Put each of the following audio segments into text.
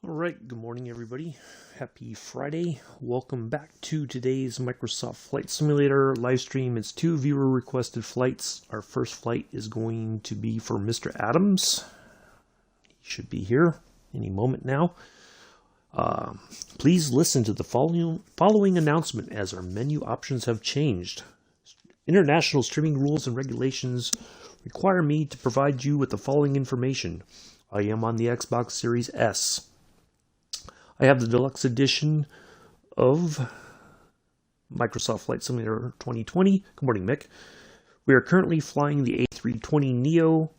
All right, good morning, everybody. Happy Friday. Welcome back to today's Microsoft Flight Simulator live stream. It's 2 viewer requested flights. Our first flight is going to be for Mr. Adams. He should be here any moment now. Please listen to the following announcement as our menu options have changed. International streaming rules and regulations require me to provide you with the following information. I am on the Xbox Series S. I have the deluxe edition of Microsoft Flight Simulator 2020. Good morning, Mick. We are currently flying the A320neo,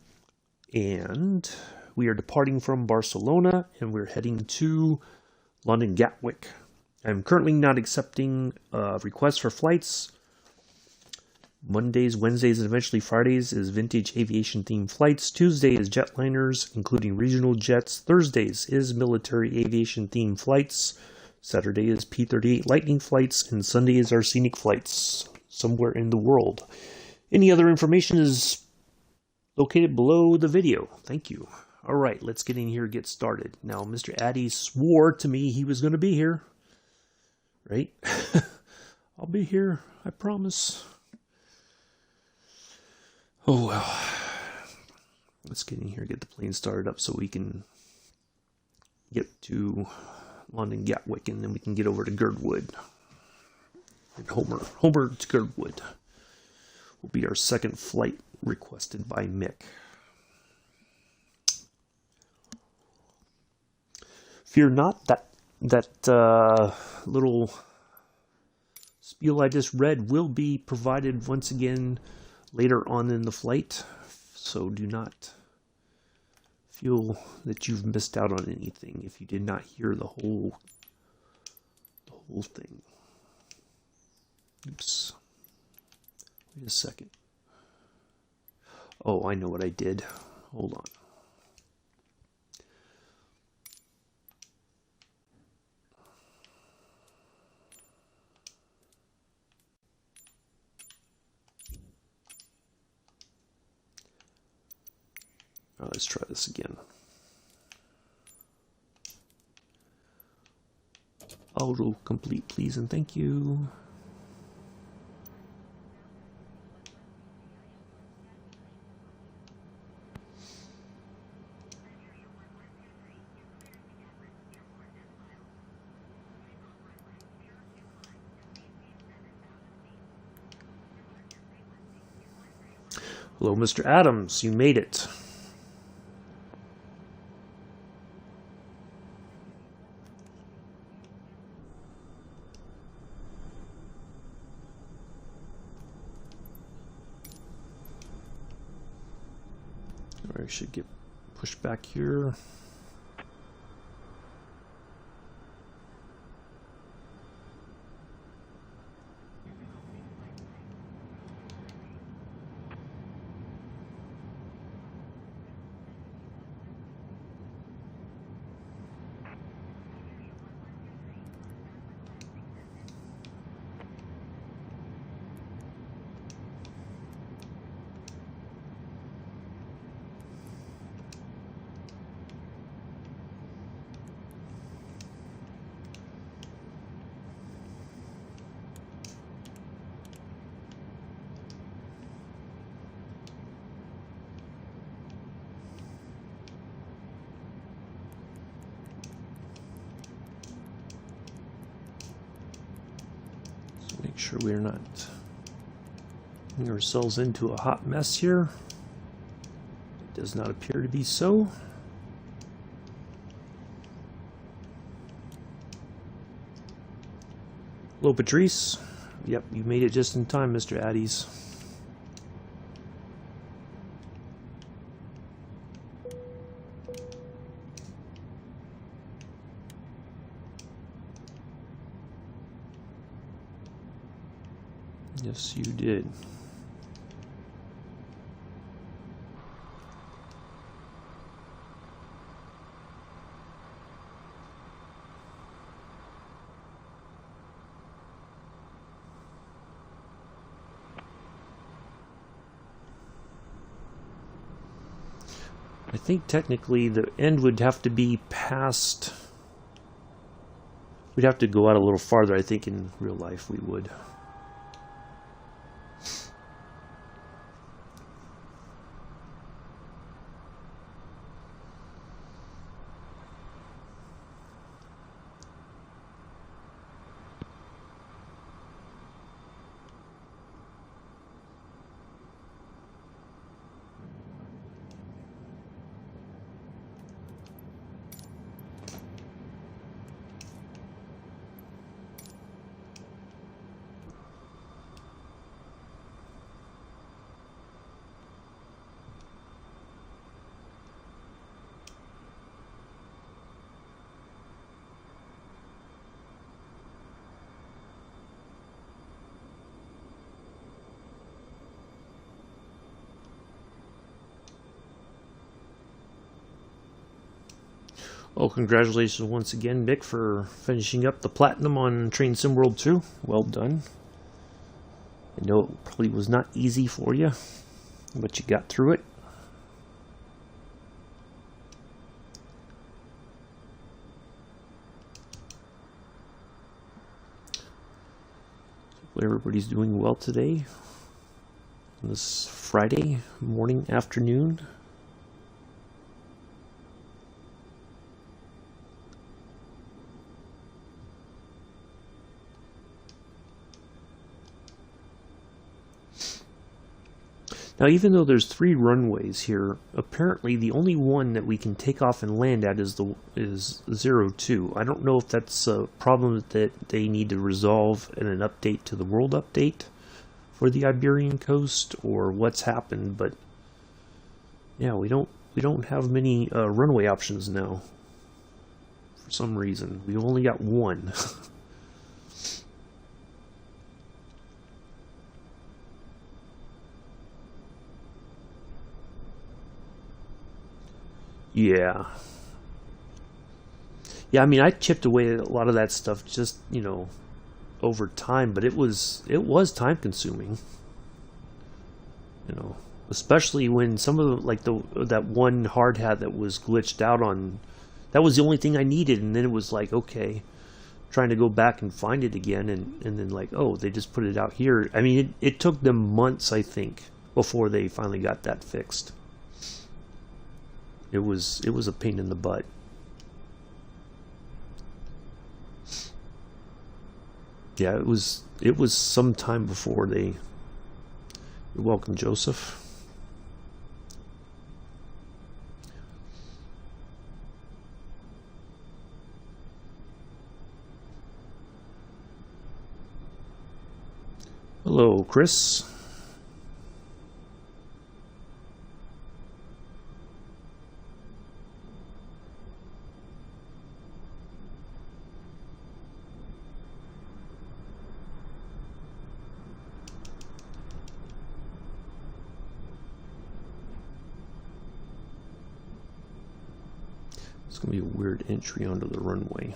and we are departing from Barcelona, and we're heading to London Gatwick. I'm currently not accepting requests for flights. Mondays, Wednesdays, and eventually Fridays is vintage aviation-themed flights. Tuesday is jetliners, including regional jets. Thursdays is military aviation-themed flights. Saturday is P-38 Lightning flights. And Sunday is our scenic flights somewhere in the world. Any other information is located below the video. Thank you. All right, let's get in here and get started. Now, Mr. Addy swore to me he was going to be here. Right? I'll be here, I promise. Oh, well, let's get in here and get the plane started up so we can get to London Gatwick, and then we can get over to Girdwood. And Homer to Girdwood will be our second flight requested by Mick. Fear not, that little spiel I just read will be provided once again later on in the flight, so do not feel that you've missed out on anything if you did not hear the whole thing. Oops. Wait a second. Oh, I know what I did. Hold on. Let's try this again. Auto complete, please, and thank you. Hello, Mr. Adams, you made it. I should get pushed back here. Make sure we're not getting ourselves into a hot mess here. It does not appear to be so. Hello, Patrice. Yep, you made it just in time, Mr. Addies. Yes, you did. I think technically the end would have to be past We'd have to go out a little farther, I think, in real life we would. Oh, congratulations once again, Mick, for finishing up the Platinum on Train Sim World 2. Well done. I know it probably was not easy for you, but you got through it. Hopefully everybody's doing well today, on this Friday morning, afternoon. Now, even though there's 3 runways here, apparently the only one that we can take off and land at is 02. I don't know if that's a problem that they need to resolve in an update to the world update for the Iberian coast, or what's happened. But yeah, we don't have many runway options now. For some reason, we've only got 1. Yeah. Yeah, I mean, I chipped away at a lot of that stuff just, you know, over time, but it was time consuming. You know, especially when some of the, like that one hard hat that was glitched out on, that was the only thing I needed, and then it was like, okay, trying to go back and find it again, and then like, oh, they just put it out here. I mean, it took them months, I think, before they finally got that fixed. It was a pain in the butt. Yeah, it was some time before they. You're welcome, Joseph. Hello, Chris. It's going to be a weird entry onto the runway.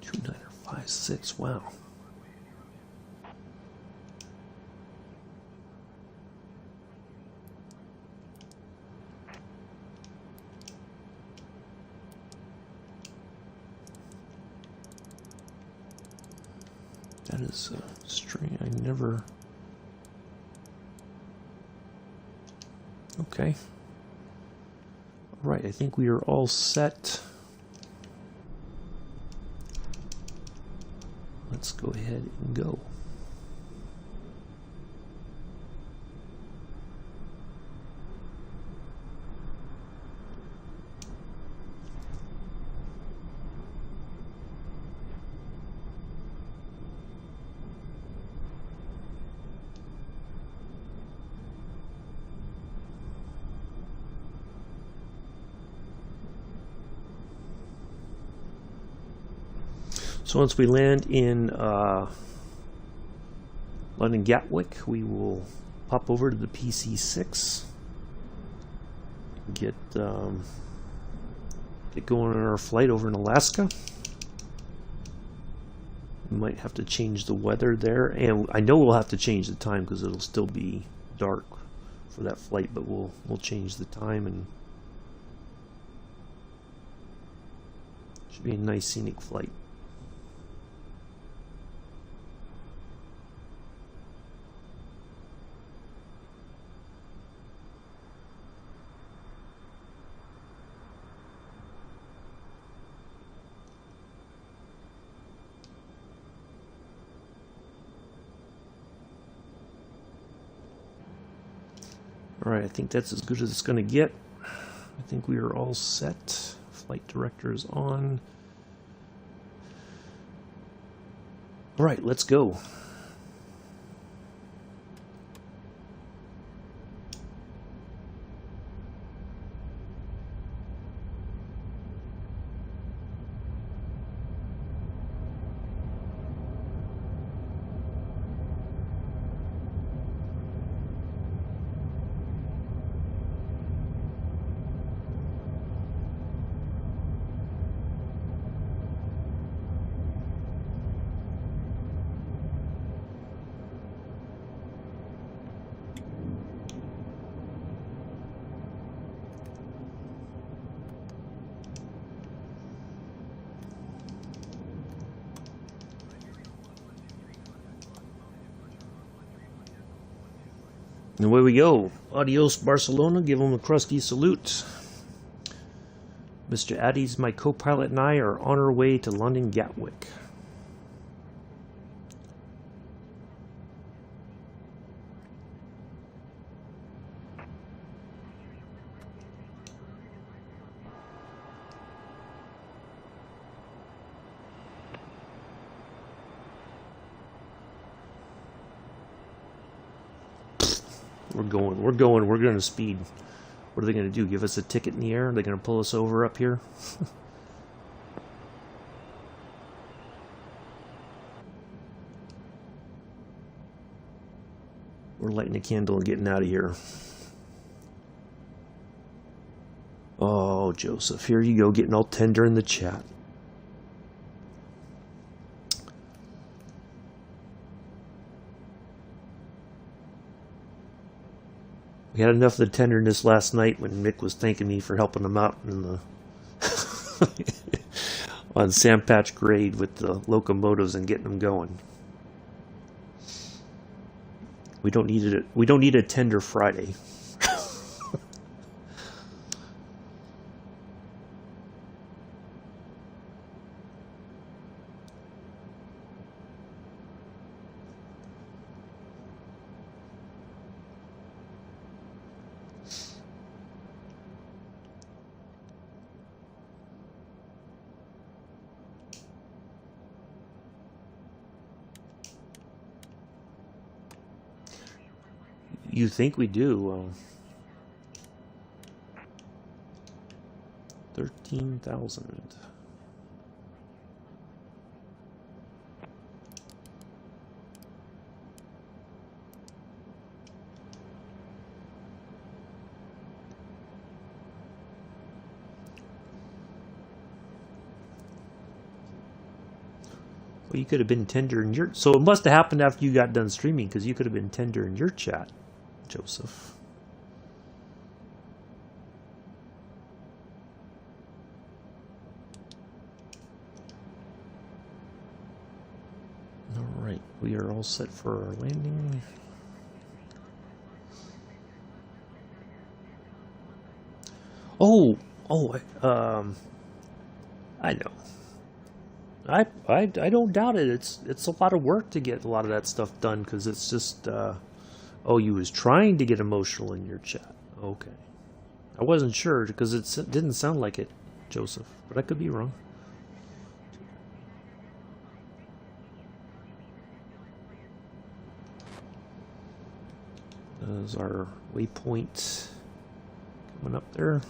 $2.956. Wow. That is a string I never. Okay. All right, I think we are all set. Let's go ahead and go. So once we land in London Gatwick, we will pop over to the PC-6, get going on our flight over in Alaska. We might have to change the weather there, and I know we'll have to change the time because it'll still be dark for that flight, but we'll change the time, and should be a nice scenic flight. Alright, I think that's as good as it's going to get. I think we are all set. Flight director is on. Alright, let's go. And away we go. Adios, Barcelona. Give them a crusty salute. Mr. Addies, my co-pilot, and I are on our way to London Gatwick. We're going to speed. What are they going to do? Give us a ticket in the air? Are they going to pull us over up here? We're lighting a candle and getting out of here. Oh, Joseph, here you go, getting all tender in the chat. We had enough of the tenderness last night when Mick was thanking me for helping him out in the on Sandpatch Grade with the locomotives and getting them going. We don't need it. We don't need a tender Friday. You think we do? 13,000. Well, you could have been tender in your... So it must have happened after you got done streaming, because you could have been tender in your chat, Joseph. All right, we are all set for our landing. I know. I don't doubt it. It's a lot of work to get a lot of that stuff done, because it's just oh, you was trying to get emotional in your chat. Okay. I wasn't sure because it didn't sound like it, Joseph, but I could be wrong. There's our waypoint coming up there,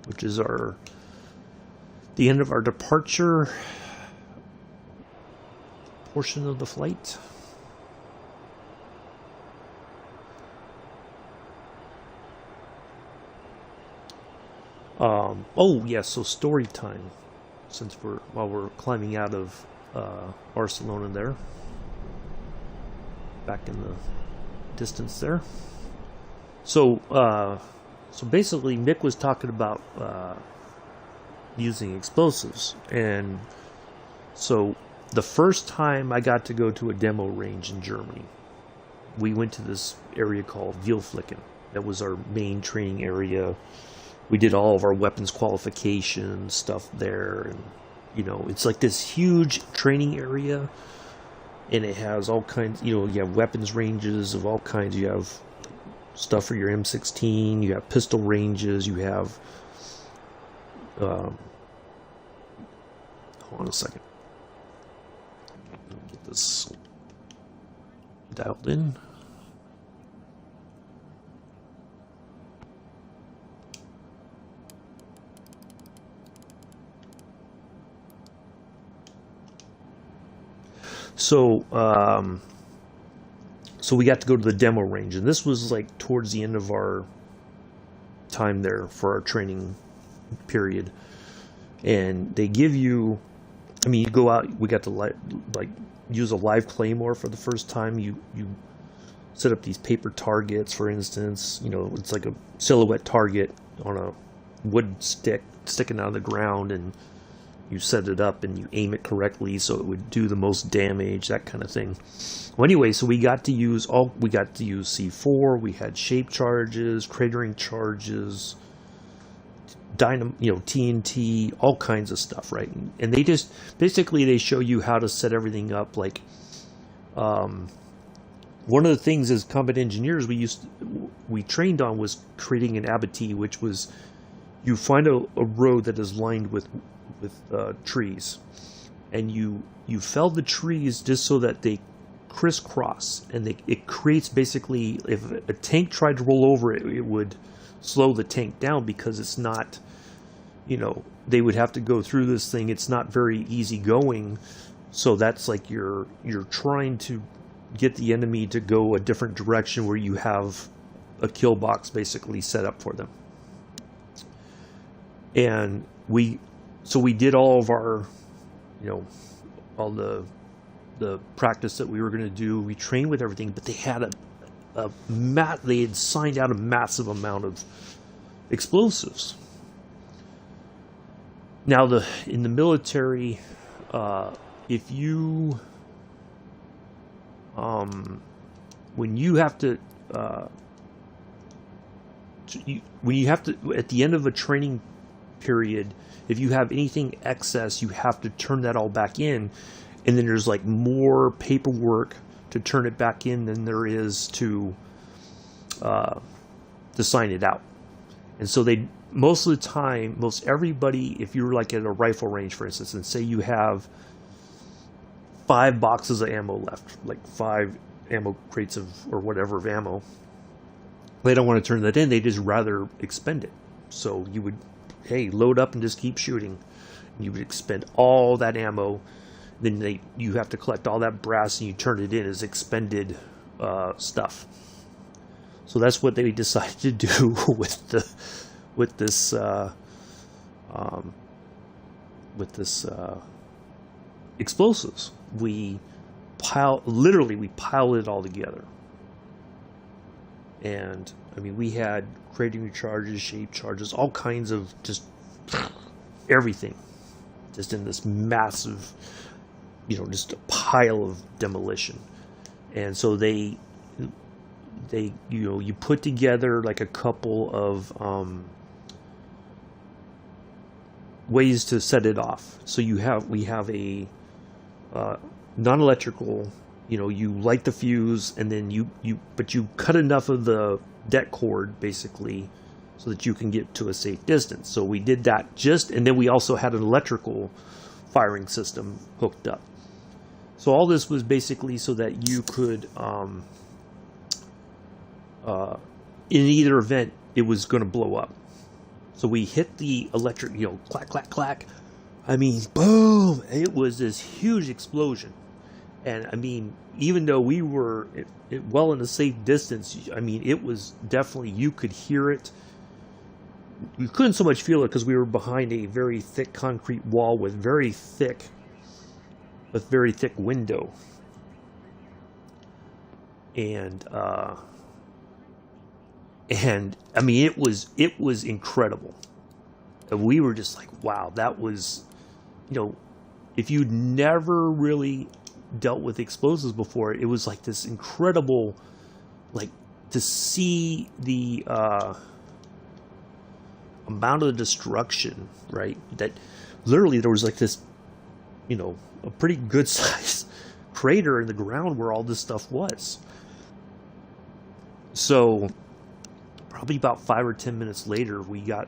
which is the end of our departure portion of the flight. Oh yes, so story time. Since while we're climbing out of Barcelona there, back in the distance there. So basically Mick was talking about using explosives, and so the first time I got to go to a demo range in Germany, we went to this area called Vielflicken. That was our main training area. We did all of our weapons qualification stuff there, and it's like this huge training area, and it has all kinds. You have weapons ranges of all kinds. You have stuff for your M16. You have pistol ranges. You have hold on a second. Get this dialed in. So we got to go to the demo range, and this was like towards the end of our time there for our training period. And they give you, you go out. We got to use a live claymore for the first time. You set up these paper targets, for instance. It's like a silhouette target on a wood stick sticking out of the ground, and you set it up and you aim it correctly so it would do the most damage, that kind of thing. Well, anyway, so we got to use C4. We had shape charges, cratering charges, TNT, all kinds of stuff, right? And they just they show you how to set everything up. Like, one of the things as combat engineers we trained on was creating an abattis, which was you find a road that is lined with trees, and you fell the trees just so that they crisscross, and it creates basically, if a tank tried to roll over it, it would slow the tank down, because it's not, they would have to go through this thing. It's not very easy going, so that's like you're trying to get the enemy to go a different direction where you have a kill box basically set up for them. And we did all of our, all the practice that we were going to do. We trained with everything, but they had they had signed out a massive amount of explosives. Now, in the military, if you when you have to at the end of a training period, if you have anything excess, you have to turn that all back in, and then there's like more paperwork to turn it back in than there is to sign it out. And so most of the time, most everybody, if you're like at a rifle range, for instance, and say you have 5 boxes of ammo left, like 5 ammo crates or whatever of ammo, they don't want to turn that in. They just rather expend it. So you would, load up and just keep shooting. You would expend all that ammo. Then you have to collect all that brass, and you turn it in as expended stuff. So that's what they decided to do with this explosives. We piled it all together. And we had cratering charges, shape charges, all kinds of just everything, just in this massive, just a pile of demolition. And so they you put together like a couple of ways to set it off. So we have a non-electrical. You light the fuse, and then you cut enough of the det cord basically so that you can get to a safe distance. So we did that and then we also had an electrical firing system hooked up. So all this was basically so that you could, in either event, it was going to blow up. So we hit the electric, clack, clack, clack. Boom! It was this huge explosion. And even though we were well in a safe distance, it was definitely, you could hear it. You couldn't so much feel it because we were behind a very thick concrete wall with very thick a very thick window. And I mean, it was incredible. And we were just like, wow, that was, you know, if you'd never really dealt with explosives before, it was like this incredible, like, to see the amount of destruction, right? That literally there was like this, you know, a pretty good sized crater in the ground where all this stuff was. So probably about 5 or 10 minutes later, we got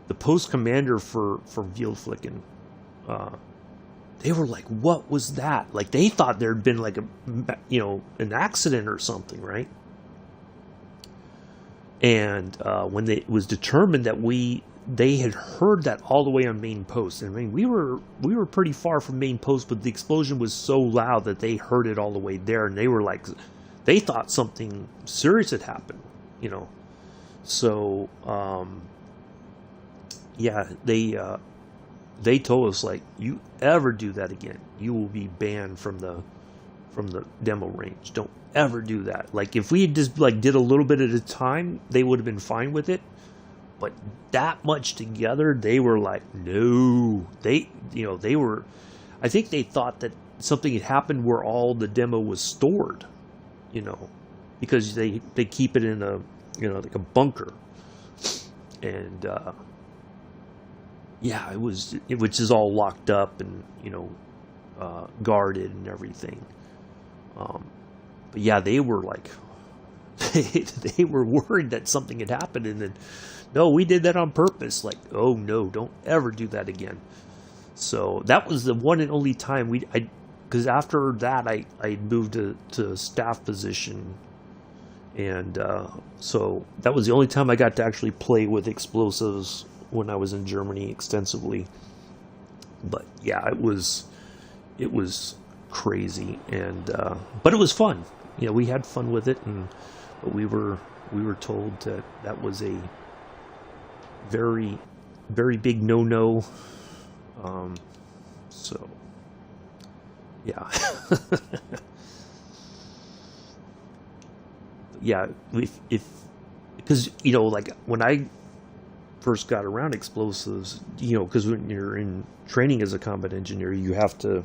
the post commander for Vielflicken. They were like, what was that? Like, they thought there'd been like an accident or something, right? And when it was determined that they had heard that all the way on main post. And I mean, we were pretty far from main post, but the explosion was so loud that they heard it all the way there, and they were like, they thought something serious had happened, you know. So yeah, they told us, like, you ever do that again, you will be banned from the demo range. Don't ever do that. Like, if we had just like did a little bit at a time, they would have been fine with it. But that much together, they were like, no. They were, I think they thought that something had happened where all the demo was stored, you know, because they keep it in a, you know, like a bunker. And yeah, it was just all locked up and, you know, guarded and everything. But yeah, they were like, they were worried that something had happened, and then, no, we did that on purpose. Like, oh no, don't ever do that again. So that was the one and only time because after that I moved to staff position, and so that was the only time I got to actually play with explosives when I was in Germany extensively. But yeah, it was crazy, and but it was fun. You know, we had fun with it, but we were told that was a very, very big no. So yeah. Yeah, if because, you know, like when I first got around explosives, you know, because when you're in training as a combat engineer, you have to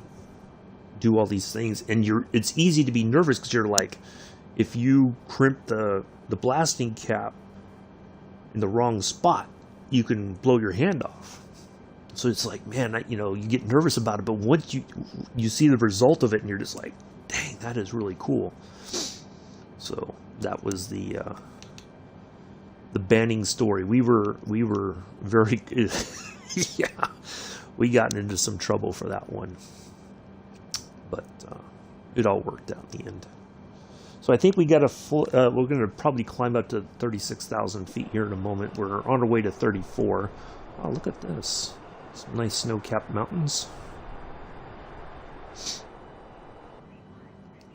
do all these things, and it's easy to be nervous because you're like, if you crimp the blasting cap in the wrong spot, you can blow your hand off. So it's like, man, you know, you get nervous about it, but once you see the result of it, and you're just like, dang, that is really cool. So that was the banning story. We were very yeah, we got into some trouble for that one, but it all worked out in the end. So I think we got a full. We're going to probably climb up to 36,000 feet here in a moment. We're on our way to 34. Oh, look at this! Some nice snow-capped mountains.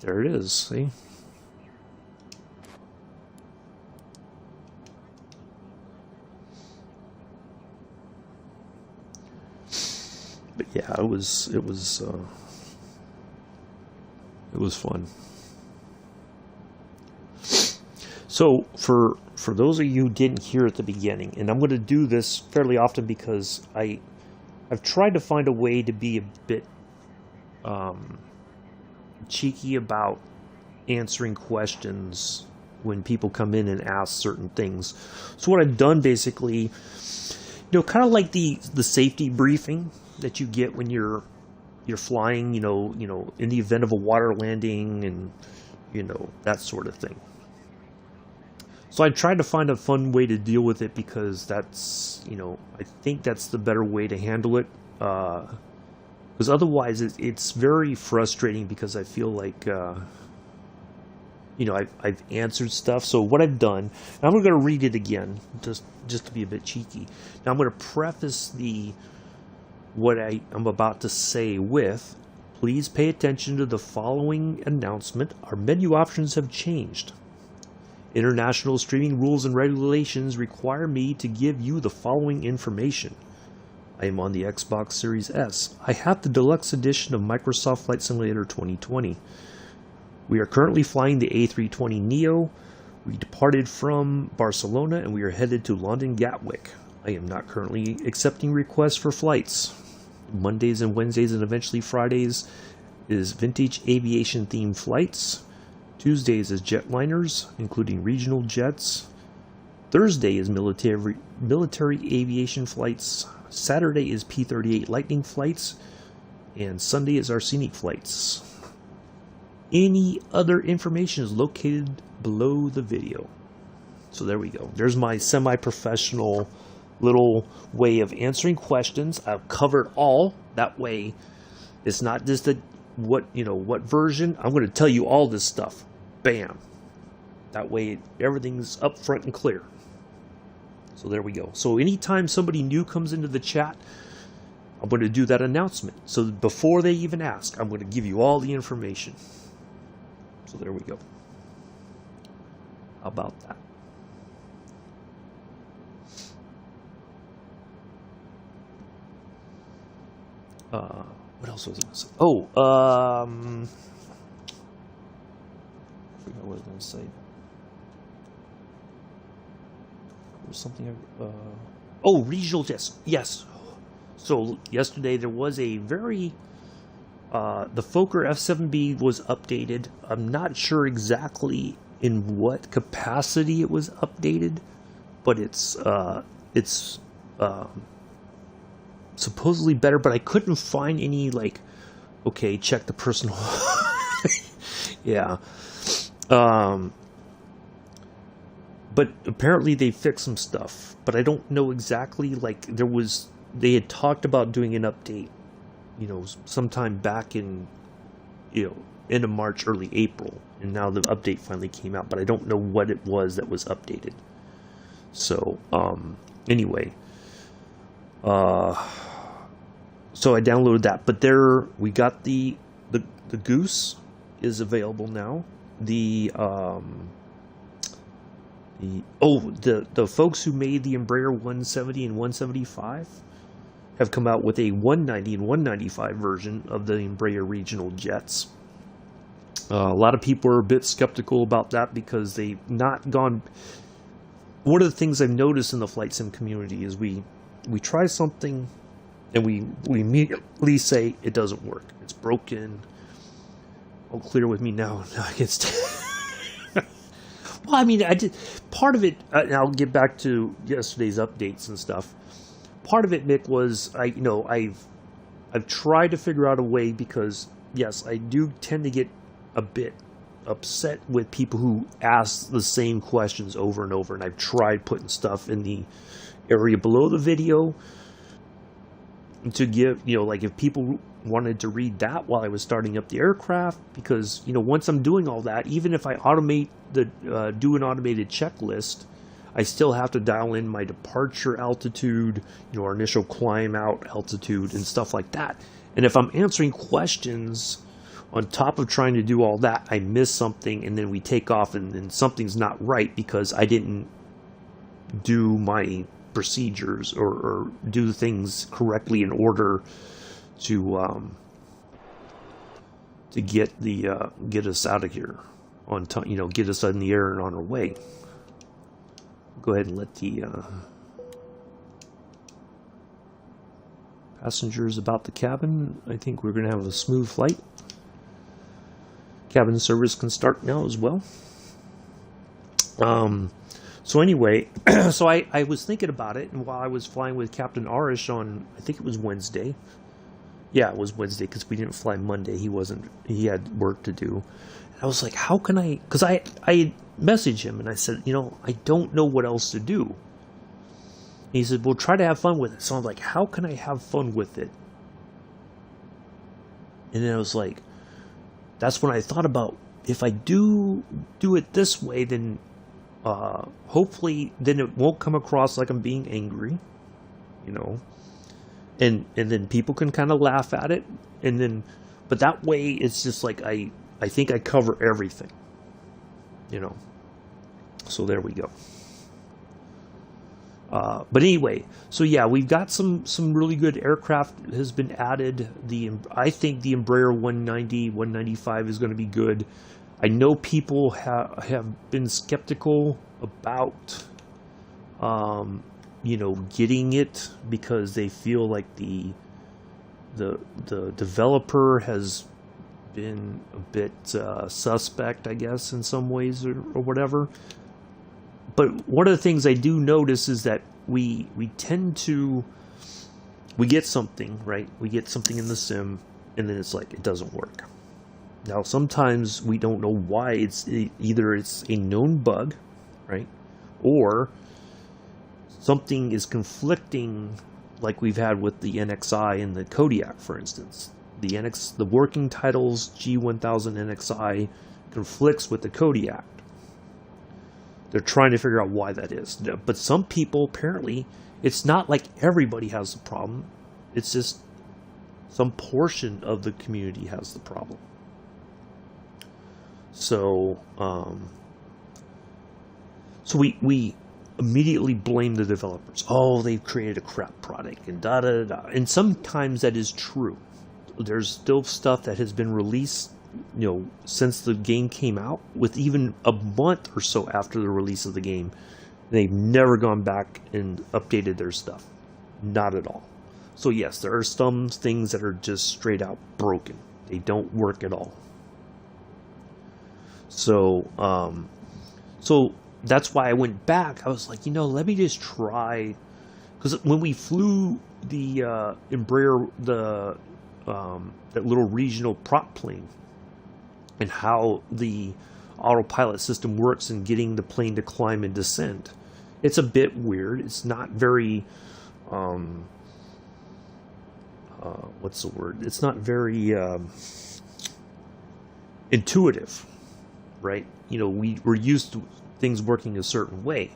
There it is. See. But yeah, it was fun. So for those of you who didn't hear at the beginning, and I'm going to do this fairly often because I've tried to find a way to be a bit cheeky about answering questions when people come in and ask certain things. So what I've done basically, you know, kind of like the safety briefing that you get when you're flying, you know, in the event of a water landing and, you know, that sort of thing. So I tried to find a fun way to deal with it because that's, you know, I think that's the better way to handle it. Because otherwise it's very frustrating because I feel like, you know, I've answered stuff. So what I've done, and I'm going to read it again just to be a bit cheeky. Now I'm going to preface what I'm about to say with, please pay attention to the following announcement. Our menu options have changed. International streaming rules and regulations require me to give you the following information. I am on the Xbox Series S. I have the deluxe edition of Microsoft Flight Simulator 2020. We are currently flying the A320neo. We departed from Barcelona and we are headed to London Gatwick. I am not currently accepting requests for flights. Mondays and Wednesdays and eventually Fridays is vintage aviation themed flights. Tuesdays is jetliners, including regional jets. Thursday is military aviation flights. Saturday is P-38 Lightning flights. And Sunday is our scenic flights. Any other information is located below the video. So there we go. There's my semi-professional little way of answering questions. I've covered all. That way, it's not just what version. I'm going to tell you all this stuff. Bam. That way, everything's up front and clear. So there we go. So anytime somebody new comes into the chat, I'm going to do that announcement. So before they even ask, I'm going to give you all the information. So there we go. How about that? What else was I going to say? Oh, I forgot what I was going to say. Something regional jets. Yes. So yesterday there was a very the Fokker F.VIIb was updated. I'm not sure exactly in what capacity it was updated, but it's supposedly better, but I couldn't find any okay, check the personal yeah. But apparently they fixed some stuff, but I don't know exactly. They had talked about doing an update, sometime back in, end of March, early April, and now the update finally came out, but I don't know what it was that was updated. So, anyway, so I downloaded that, but we got the Goose is available now. The folks who made the Embraer 170 and 175 have come out with a 190 and 195 version of the Embraer regional jets. A lot of people are a bit skeptical about that because they've not gone. One of the things I've noticed in the flight sim community is we try something and we immediately say it doesn't work. It's broken. All clear with me now. Well, I mean, I did part of it. And I'll get back to yesterday's updates and stuff. Part of it, Mick, was I've tried to figure out a way because yes, I do tend to get a bit upset with people who ask the same questions over and over, and I've tried putting stuff in the area below the video to give if people wanted to read that while I was starting up the aircraft, because once I'm doing all that, even if I automate do an automated checklist, I still have to dial in my departure altitude, our initial climb out altitude and stuff like that. And if I'm answering questions on top of trying to do all that, I miss something, and then we take off and something's not right because I didn't do my procedures or do things correctly in order to get us out of here on time, get us in the air and on our way. Go ahead and let the passengers about the cabin. I think we're going to have a smooth flight. Cabin service can start now as well. So anyway, so I was thinking about it, and while I was flying with Captain Arish on, I think it was Wednesday. Yeah, it was Wednesday because we didn't fly Monday. He had work to do. And I was like, how can I? Because I messaged him and I said, I don't know what else to do. And he said, well, try to have fun with it. So I'm like, how can I have fun with it? And then I was like, that's when I thought about, if I do it this way, then hopefully then it won't come across like I'm being angry, and then people can kind of laugh at it, but that way it's just like I think I cover everything, so there we go. But anyway, so yeah, we've got some really good aircraft has been added. I think the Embraer 190, 195 is going to be good. I know people have been skeptical about, getting it because they feel like the developer has been a bit suspect, I guess, in some ways or whatever. But one of the things I do notice is that we get something, right? We get something in the sim, and then it's like it doesn't work. Now, sometimes we don't know why. Either it's a known bug, right? Or something is conflicting, like we've had with the NXI and the Kodiak, for instance. The working titles G1000 NXI conflicts with the Kodiak. They're trying to figure out why that is. But some people, apparently, it's not like everybody has the problem. It's just some portion of the community has the problem. So, we immediately blame the developers. Oh, they've created a crap product and da-da-da-da. And sometimes that is true. There's still stuff that has been released, since the game came out, with even a month or so after the release of the game. They've never gone back and updated their stuff. Not at all. So yes, there are some things that are just straight out broken. They don't work at all. So that's why I went back. I was like, let me just try. Because when we flew the Embraer, that little regional prop plane, and how the autopilot system works in getting the plane to climb and descend, it's a bit weird. It's not very, what's the word? It's not very intuitive, right? We're used to things working a certain way.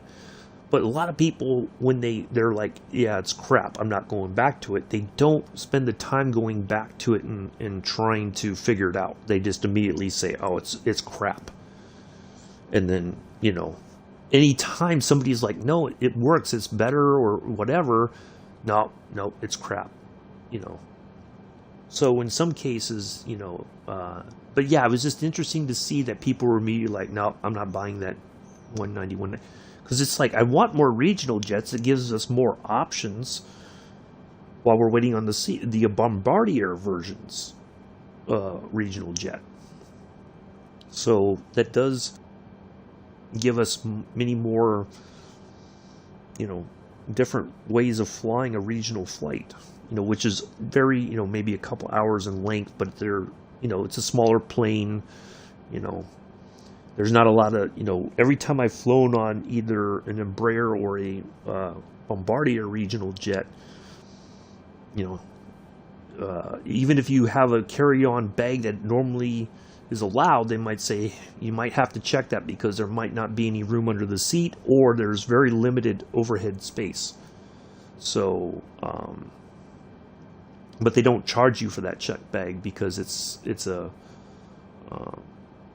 But a lot of people, when they're like, yeah, it's crap, I'm not going back to it, they don't spend the time going back to it and trying to figure it out. They just immediately say, oh, it's crap. And then, anytime somebody's like, no, it works, it's better or whatever, no, it's crap, So in some cases, but yeah, it was just interesting to see that people were immediately like, no, I'm not buying that 191. Because it's like, I want more regional jets. It gives us more options while we're waiting on the Bombardier version's regional jet. So that does give us many more, different ways of flying a regional flight, which is very, maybe a couple hours in length, but they're, it's a smaller plane, There's not a lot of, every time I've flown on either an Embraer or a Bombardier regional jet, even if you have a carry-on bag that normally is allowed, they might say you might have to check that because there might not be any room under the seat, or there's very limited overhead space. So, but they don't charge you for that check bag because it's a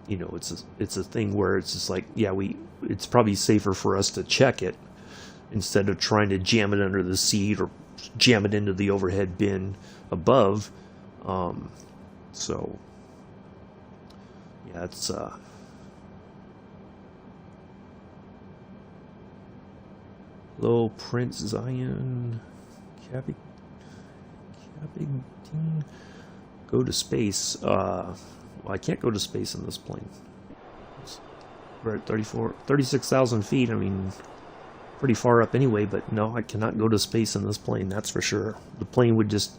it's a thing where it's just like, yeah, it's probably safer for us to check it instead of trying to jam it under the seat or jam it into the overhead bin above. So yeah, it's hello, Prince Zion Capping. Go to space. Well, I can't go to space in this plane. We're at 36,000 feet. I mean, pretty far up anyway, but no, I cannot go to space in this plane, that's for sure. The plane would just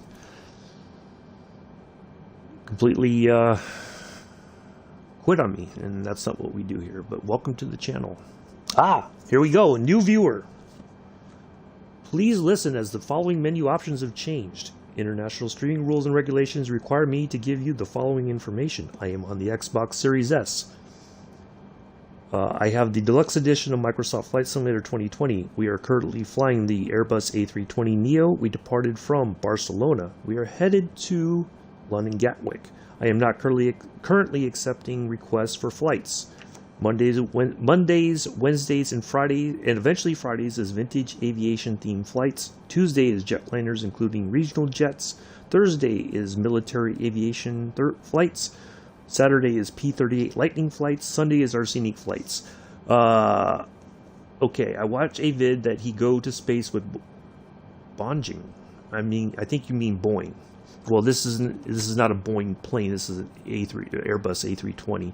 completely quit on me, and that's not what we do here. But welcome to the channel. Here we go, a new viewer. Please listen as the following menu options have changed. International streaming rules and regulations require me to give you the following information. I am on the Xbox Series S. I have the deluxe edition of Microsoft Flight Simulator 2020. We are currently flying the Airbus A320neo. We departed from Barcelona. We are headed to London Gatwick. I am not currently accepting requests for flights. Mondays, Wednesdays, and Fridays, and eventually Fridays is vintage aviation themed flights. Tuesday is jetliners, including regional jets. Thursday is military aviation flights. Saturday is P-38 Lightning flights. Sunday is our scenic flights. Okay, I watched a vid that he go to space with Bonjing. I think you mean Boeing. Well, this is not a Boeing plane. This is an Airbus A320.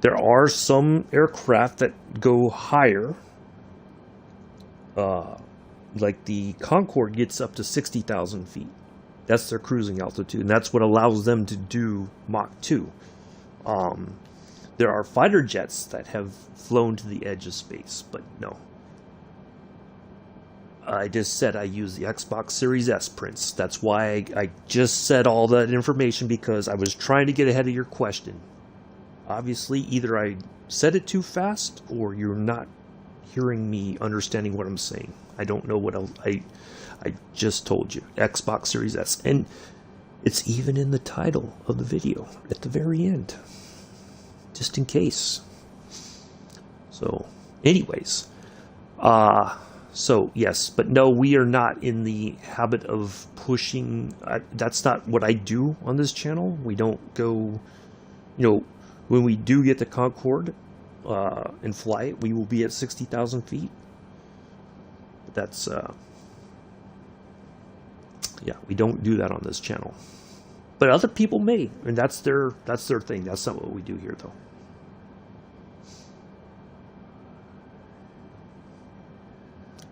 There are some aircraft that go higher. Like the Concorde gets up to 60,000 feet. That's their cruising altitude, and that's what allows them to do Mach 2. There are fighter jets that have flown to the edge of space, but no. I just said I use the Xbox Series S prints. That's why I just said all that information, because I was trying to get ahead of your question. Obviously, either I said it too fast or you're not hearing me understanding what I'm saying. I don't know what else. I just told you. Xbox Series S. And it's even in the title of the video at the very end. Just in case. So, anyways. So, yes. But no, we are not in the habit of pushing. That's not what I do on this channel. We don't go, when we do get the Concorde and fly it, we will be at 60,000 feet. But that's, yeah, we don't do that on this channel. But other people may, and that's their thing. That's not what we do here, though.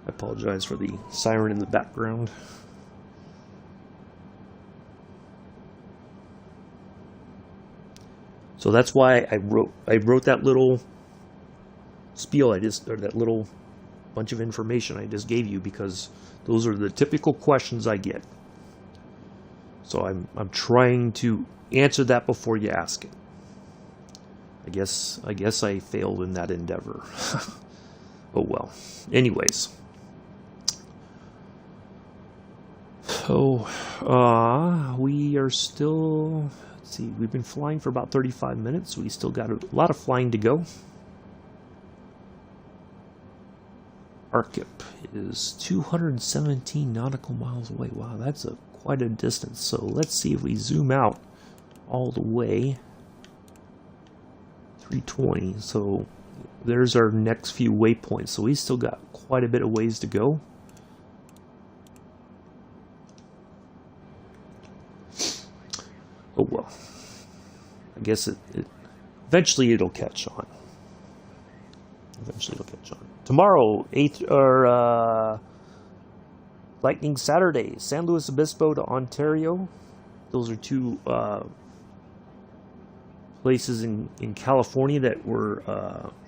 I apologize for the siren in the background. So that's why I wrote that little spiel or that little bunch of information I just gave you, because those are the typical questions I get. So I'm trying to answer that before you ask it. I guess I failed in that endeavor. Oh well. Anyways. So we are still, let's see, we've been flying for about 35 minutes. We still got a lot of flying to go. Arkip is 217 nautical miles away. Wow, that's quite a distance. So let's see if we zoom out all the way. 320. So there's our next few waypoints. So we still got quite a bit of ways to go. Oh well. I guess eventually it'll catch on. Tomorrow, Lightning Saturday, San Luis Obispo to Ontario. Those are two places in California that were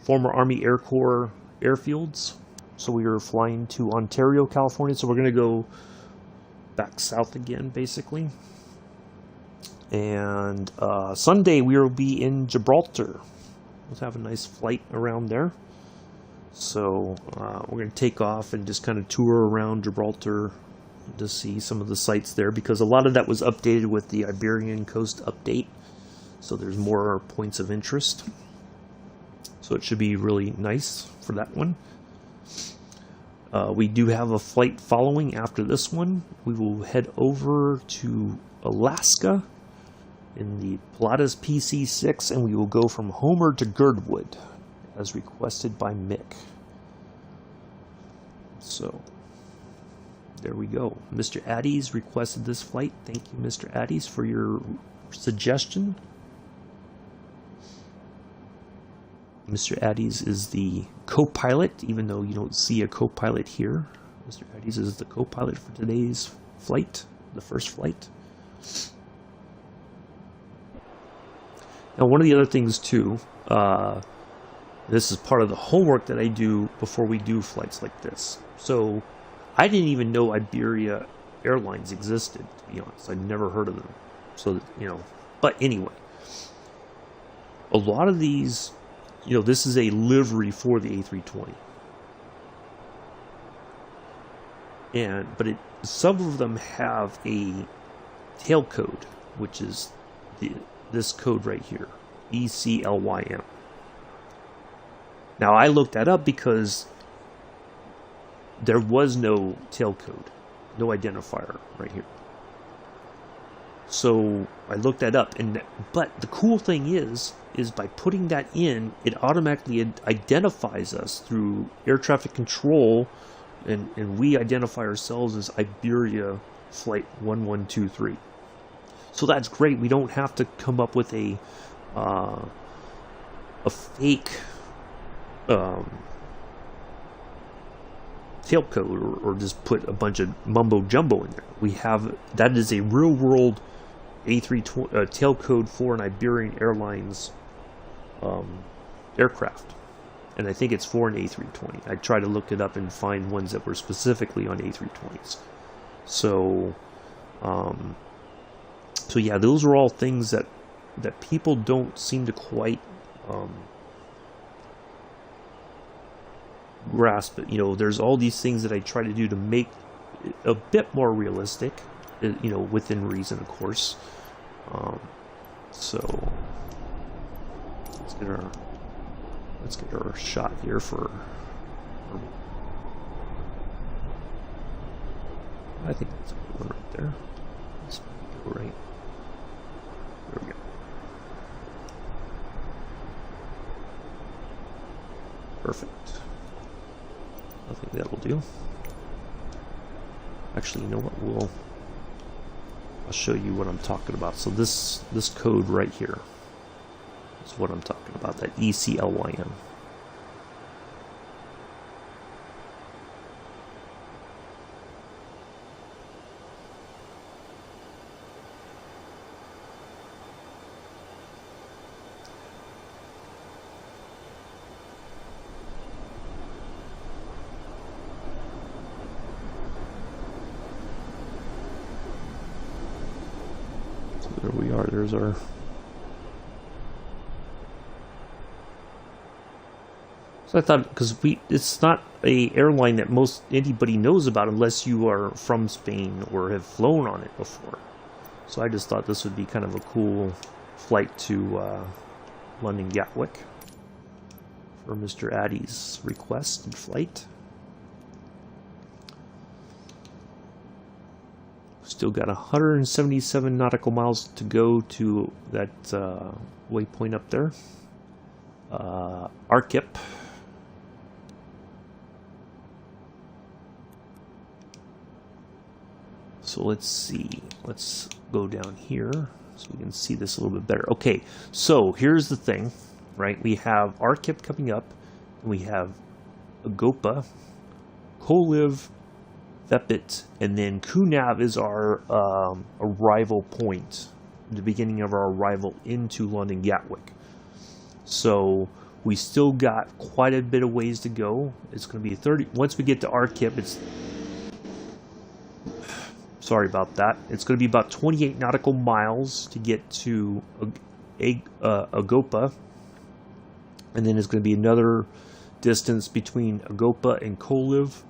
former Army Air Corps airfields. So we were flying to Ontario, California. So we're going to go back south again, basically. And Sunday we will be in Gibraltar. Let's have a nice flight around there. So we're going to take off and just kind of tour around Gibraltar to see some of the sites there, because a lot of that was updated with the Iberian Coast update. So there's more points of interest. So it should be really nice for that one. We do have a flight following after this one. We will head over to Alaska in the Pilatus PC-6, and we will go from Homer to Girdwood, as requested by Mick. So, there we go. Mr. Addies requested this flight. Thank you, Mr. Addies, for your suggestion. Mr. Addies is the co-pilot, even though you don't see a co-pilot here. Mr. Addies is the co-pilot for today's flight, the first flight. Now, one of the other things, too, this is part of the homework that I do before we do flights like this. So, I didn't even know Iberia Airlines existed, to be honest. I'd never heard of them. So, but anyway, a lot of these, this is a livery for the A320. But some of them have a tail code, which is this code right here, ECLYM. Now I looked that up because there was no tail code, no identifier right here. So I looked that up, but the cool thing is by putting that in, it automatically identifies us through air traffic control, and we identify ourselves as Iberia Flight 1123. So that's great. We don't have to come up with a fake tail code or just put a bunch of mumbo jumbo in there. We have that is a real world A320 tail code for an Iberian Airlines aircraft, and I think it's for an A320. I tried to look it up and find ones that were specifically on A320s. So yeah, those are all things that people don't seem to quite grasp it. You know, there's all these things that I try to do to make it a bit more realistic, you know, within reason, of course. So let's get our shot here for. I think that's a good one right there. Let's go right. There we go. Perfect. I think that'll do. Actually, you know what? I'll show you what I'm talking about. So this code right here is what I'm talking about. That ECLYN. There we are. There's our. So I thought, because it's not a airline that anybody knows about unless you are from Spain or have flown on it before. So I just thought this would be kind of a cool flight to London Gatwick for Mr. Addy's requested flight. Still got 177 nautical miles to go to that waypoint up there. ARCIP. So let's see. Let's go down here so we can see this a little bit better. Okay, so here's the thing, right? We have ARCIP coming up. We have Agopa, Koliv, Vepit, and then Kunav is our arrival point, the beginning of our arrival into London Gatwick. So we still got quite a bit of ways to go. It's going to be 30. Once we get to ARCIP, it's sorry about that. It's going to be about 28 nautical miles to get to Agopa, and then it's going to be another distance between Agopa and Koliv.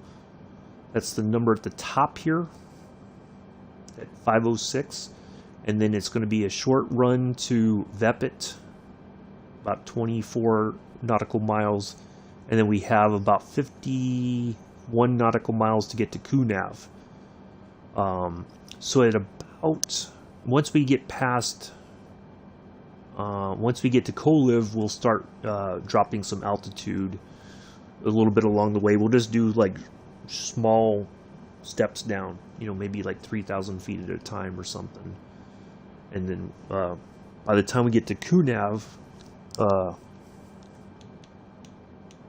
That's the number at the top here at 506. And then it's going to be a short run to Vepit, about 24 nautical miles. And then we have about 51 nautical miles to get to Kunav. So at about, once we get past, once we get to Koliv, we'll start dropping some altitude a little bit along the way. We'll just do like small steps down, you know, maybe like 3,000 feet at a time or something. And then by the time we get to Kunav,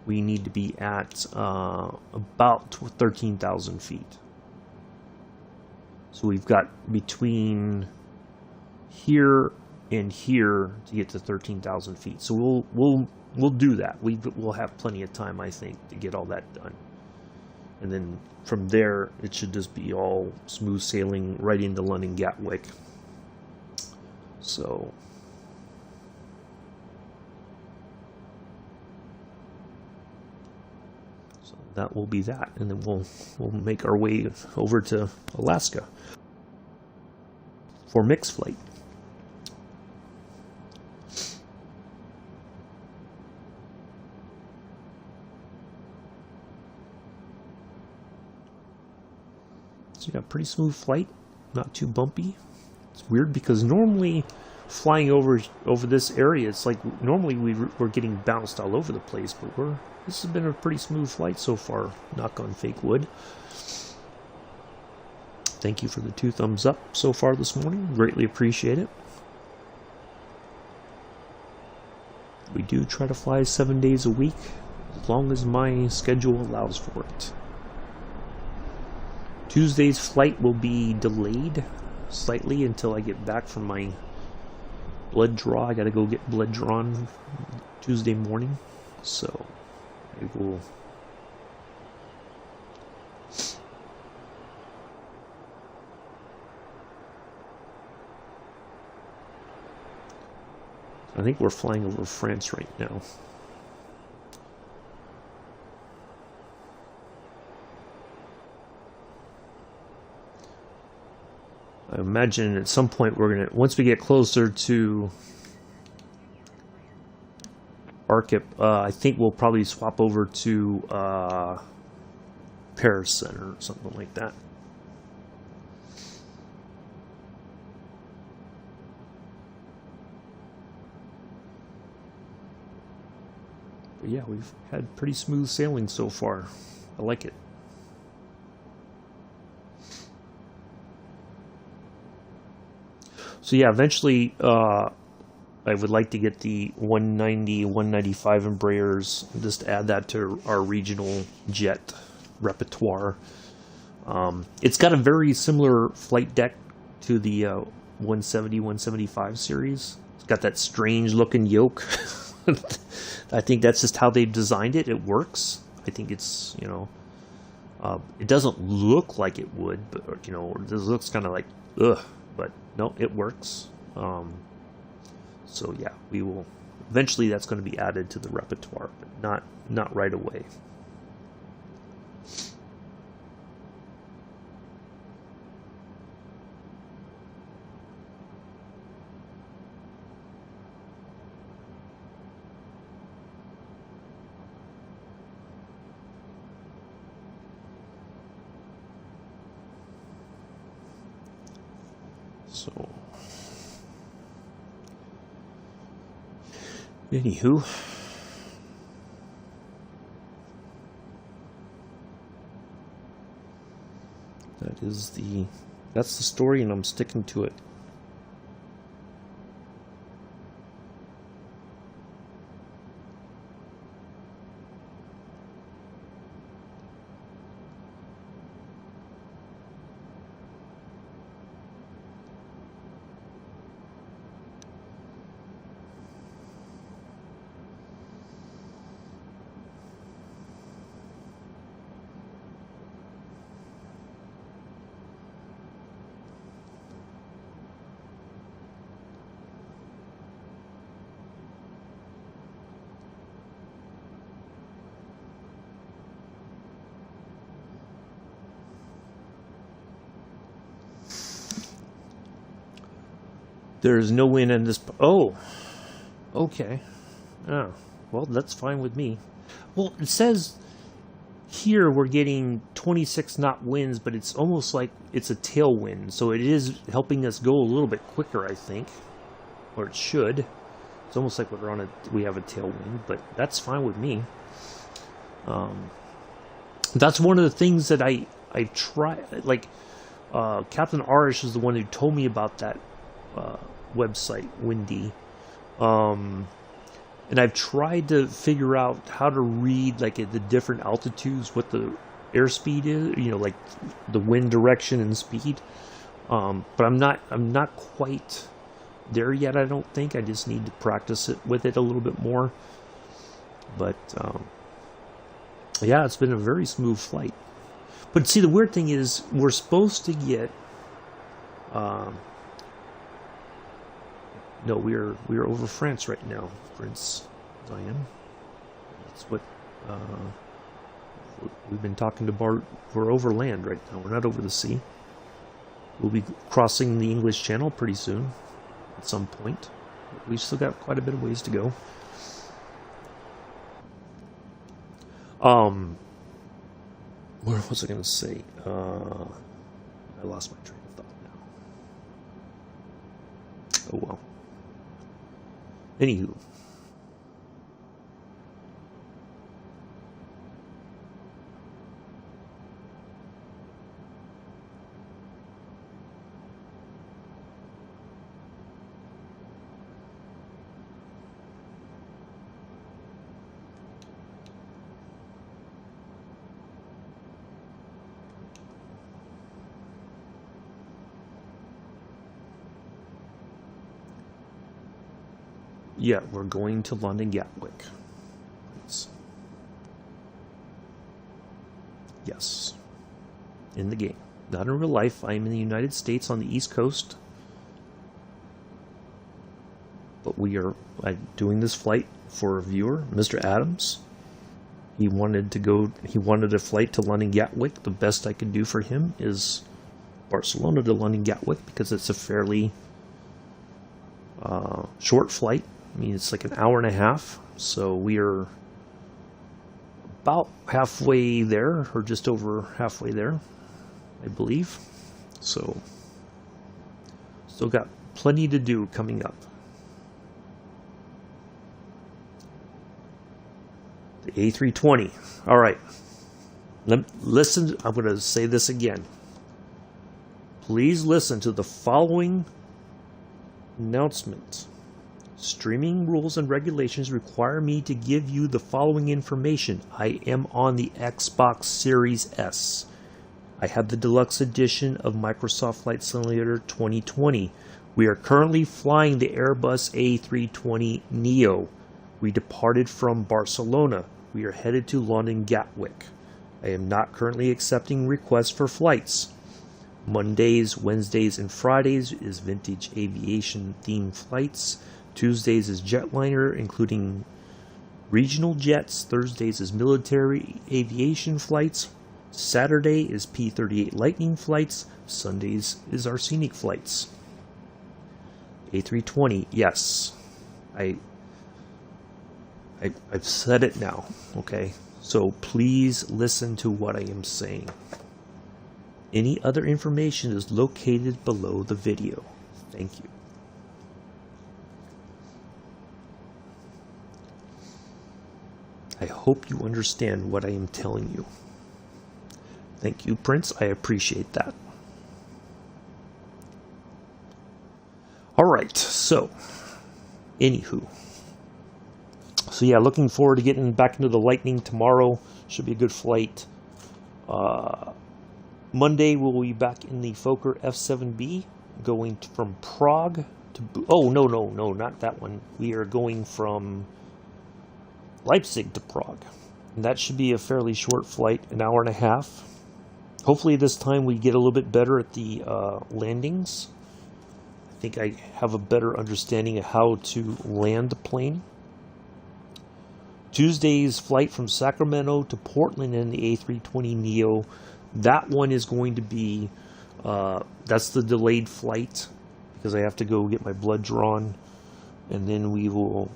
we need to be at about 13,000 feet. So we've got between here and here to get to 13,000 feet. So we'll do that. We'll have plenty of time, I think, to get all that done. And then from there, it should just be all smooth sailing right into London Gatwick. So that will be that, and then we'll make our way over to Alaska for Mick's flight. So yeah, pretty smooth flight, not too bumpy. It's weird because normally flying over this area, it's like normally we're getting bounced all over the place, but this has been a pretty smooth flight so far. Knock on fake wood. Thank you for the 2 thumbs up so far this morning. Greatly appreciate it. We do try to fly 7 days a week, as long as my schedule allows for it. Tuesday's flight will be delayed slightly until I get back from my blood draw. I gotta go get blood drawn Tuesday morning, so I will. I think we're flying over France right now. I imagine at some point once we get closer to Archip, I think we'll probably swap over to Paris Center or something like that. But yeah, we've had pretty smooth sailing so far. I like it. So yeah, eventually I would like to get the 190, 195 Embraers, just add that to our regional jet repertoire. It's got a very similar flight deck to the 170, 175 series. It's got that strange looking yoke. I think that's just how they designed it. It works. I think it's, it doesn't look like it would, but, it looks kind of like, ugh. But no, it works. So yeah, we will eventually. That's going to be added to the repertoire, but not right away. So, anywho, that's the story, and I'm sticking to it. There's no wind in this. Oh, okay. Oh, well, that's fine with me. Well, it says here we're getting 26 knot winds, but it's almost like it's a tailwind, so it is helping us go a little bit quicker, I think, or it should. It's almost like we have a tailwind, but that's fine with me. That's one of the things that I try. Like Captain Arish is the one who told me about that website, Windy, and I've tried to figure out how to read, like, at the different altitudes what the airspeed is, like the wind direction and speed, but I'm not quite there yet. I don't think. I just need to practice it with it a little bit more, but yeah, it's been a very smooth flight. But see, the weird thing is we're supposed to get no, we're over France right now, Prince Zion. That's what we've been talking to we're over land right now. We're not over the sea. We'll be crossing the English Channel pretty soon, at some point. We've still got quite a bit of ways to go. What was I going to say? I lost my train of thought now. Oh well. Anywho. Yeah, we're going to London Gatwick. Yes. In the game. Not in real life. I am in the United States on the East Coast. But we are doing this flight for a viewer, Mr. Adams. He wanted a flight to London Gatwick. The best I could do for him is Barcelona to London Gatwick because it's a fairly short flight. I mean, it's like an hour and a half, so we are about halfway there, or just over halfway there, I believe. So, still got plenty to do coming up. The A320. All right. Listen, I'm going to say this again. Please listen to the following announcement. Streaming rules and regulations require me to give you the following information. I am on the Xbox Series S. I have the deluxe edition of Microsoft Flight Simulator 2020. We are currently flying the Airbus A320neo. We departed from Barcelona. We are headed to London Gatwick. I am not currently accepting requests for flights. Mondays, Wednesdays, and Fridays is vintage aviation themed flights. Tuesdays is jetliner, including regional jets. Thursdays is military aviation flights. Saturday is P-38 Lightning flights. Sundays is our scenic flights. A320, yes. I've said it now, okay? So please listen to what I am saying. Any other information is located below the video. Thank you. I hope you understand what I am telling you. Thank you, Prince. I appreciate that. Alright, so, anywho. So yeah, looking forward to getting back into the Lightning tomorrow. Should be a good flight. Monday we'll be back in the Fokker F.VIIb, going from Prague to... Oh, no, not that one. We are going from Leipzig to Prague. And that should be a fairly short flight, an hour and a half. Hopefully this time we get a little bit better at the landings. I think I have a better understanding of how to land the plane. Tuesday's flight from Sacramento to Portland in the A320neo. That one is going to be, that's the delayed flight because I have to go get my blood drawn. And then we will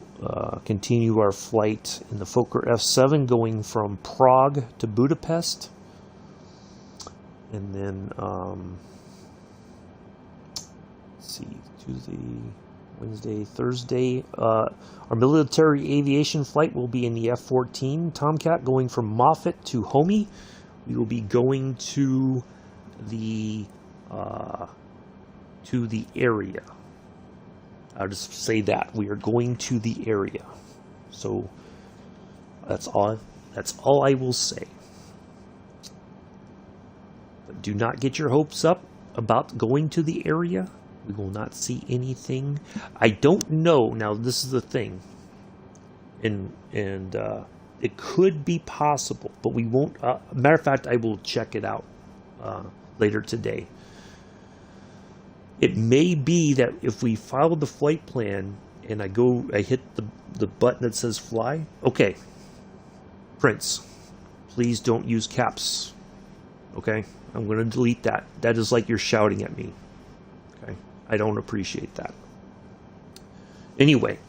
continue our flight in the Fokker F.7 going from Prague to Budapest. And then, let's see, Tuesday, Wednesday, Thursday. Our military aviation flight will be in the F-14 Tomcat going from Moffett to Homey. We will be going to the area. I'll just say that we are going to the area. So that's all I will say. But do not get your hopes up about going to the area. We will not see anything. I don't know. Now this is the thing, and it could be possible, but we won't. Matter of fact, I will check it out later today. It may be that if we follow the flight plan and I hit the button that says fly. Okay, Prince, please don't use caps. Okay, I'm going to delete that. That is like you're shouting at me. Okay, I don't appreciate that. Anyway,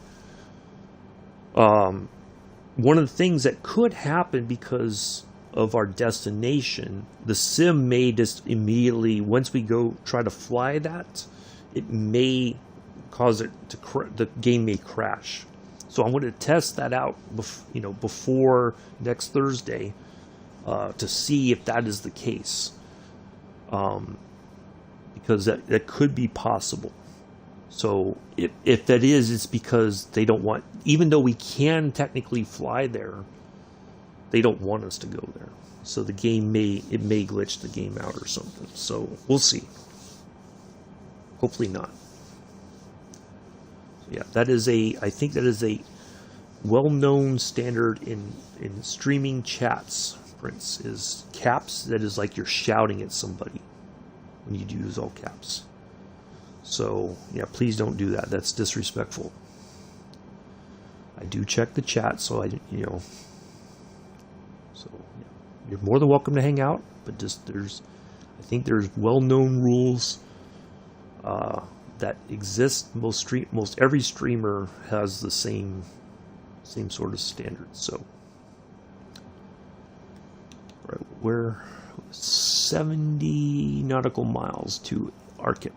one of the things that could happen because of our destination, the sim may just immediately, once we go try to fly that, it may cause it to the game may crash. So I'm going to test that out, before next Thursday, to see if that is the case, because that could be possible. So if that is, it's because they don't want, even though we can technically fly there, they don't want us to go there. So the game may glitch the game out or something. So we'll see. Hopefully not. Yeah, I think that is a well-known standard in streaming chats, Prince, is caps. That is like you're shouting at somebody when you use all caps. So, yeah, please don't do that. That's disrespectful. I do check the chat, so so yeah. You're more than welcome to hang out, but just I think there's well-known rules that exist. Most every streamer has the same sort of standards. So, right, we're 70 nautical miles to Arkip.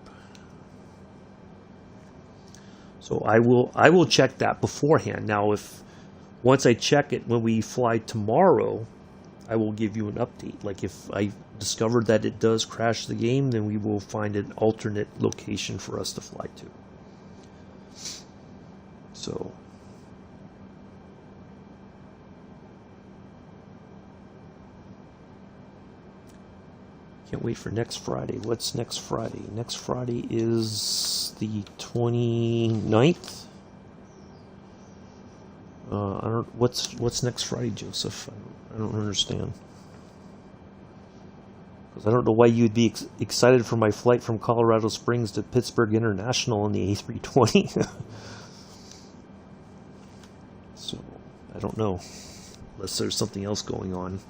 So I will check that beforehand. Now, once I check it when we fly tomorrow, I will give you an update. Like if I discover that it does crash the game, then we will find an alternate location for us to fly to. So can't wait for next Friday. What's next Friday? Next Friday is the 29th. I don't. What's next Friday, Joseph? I don't understand. Because I don't know why you'd be excited for my flight from Colorado Springs to Pittsburgh International on the A320. So I don't know, unless there's something else going on.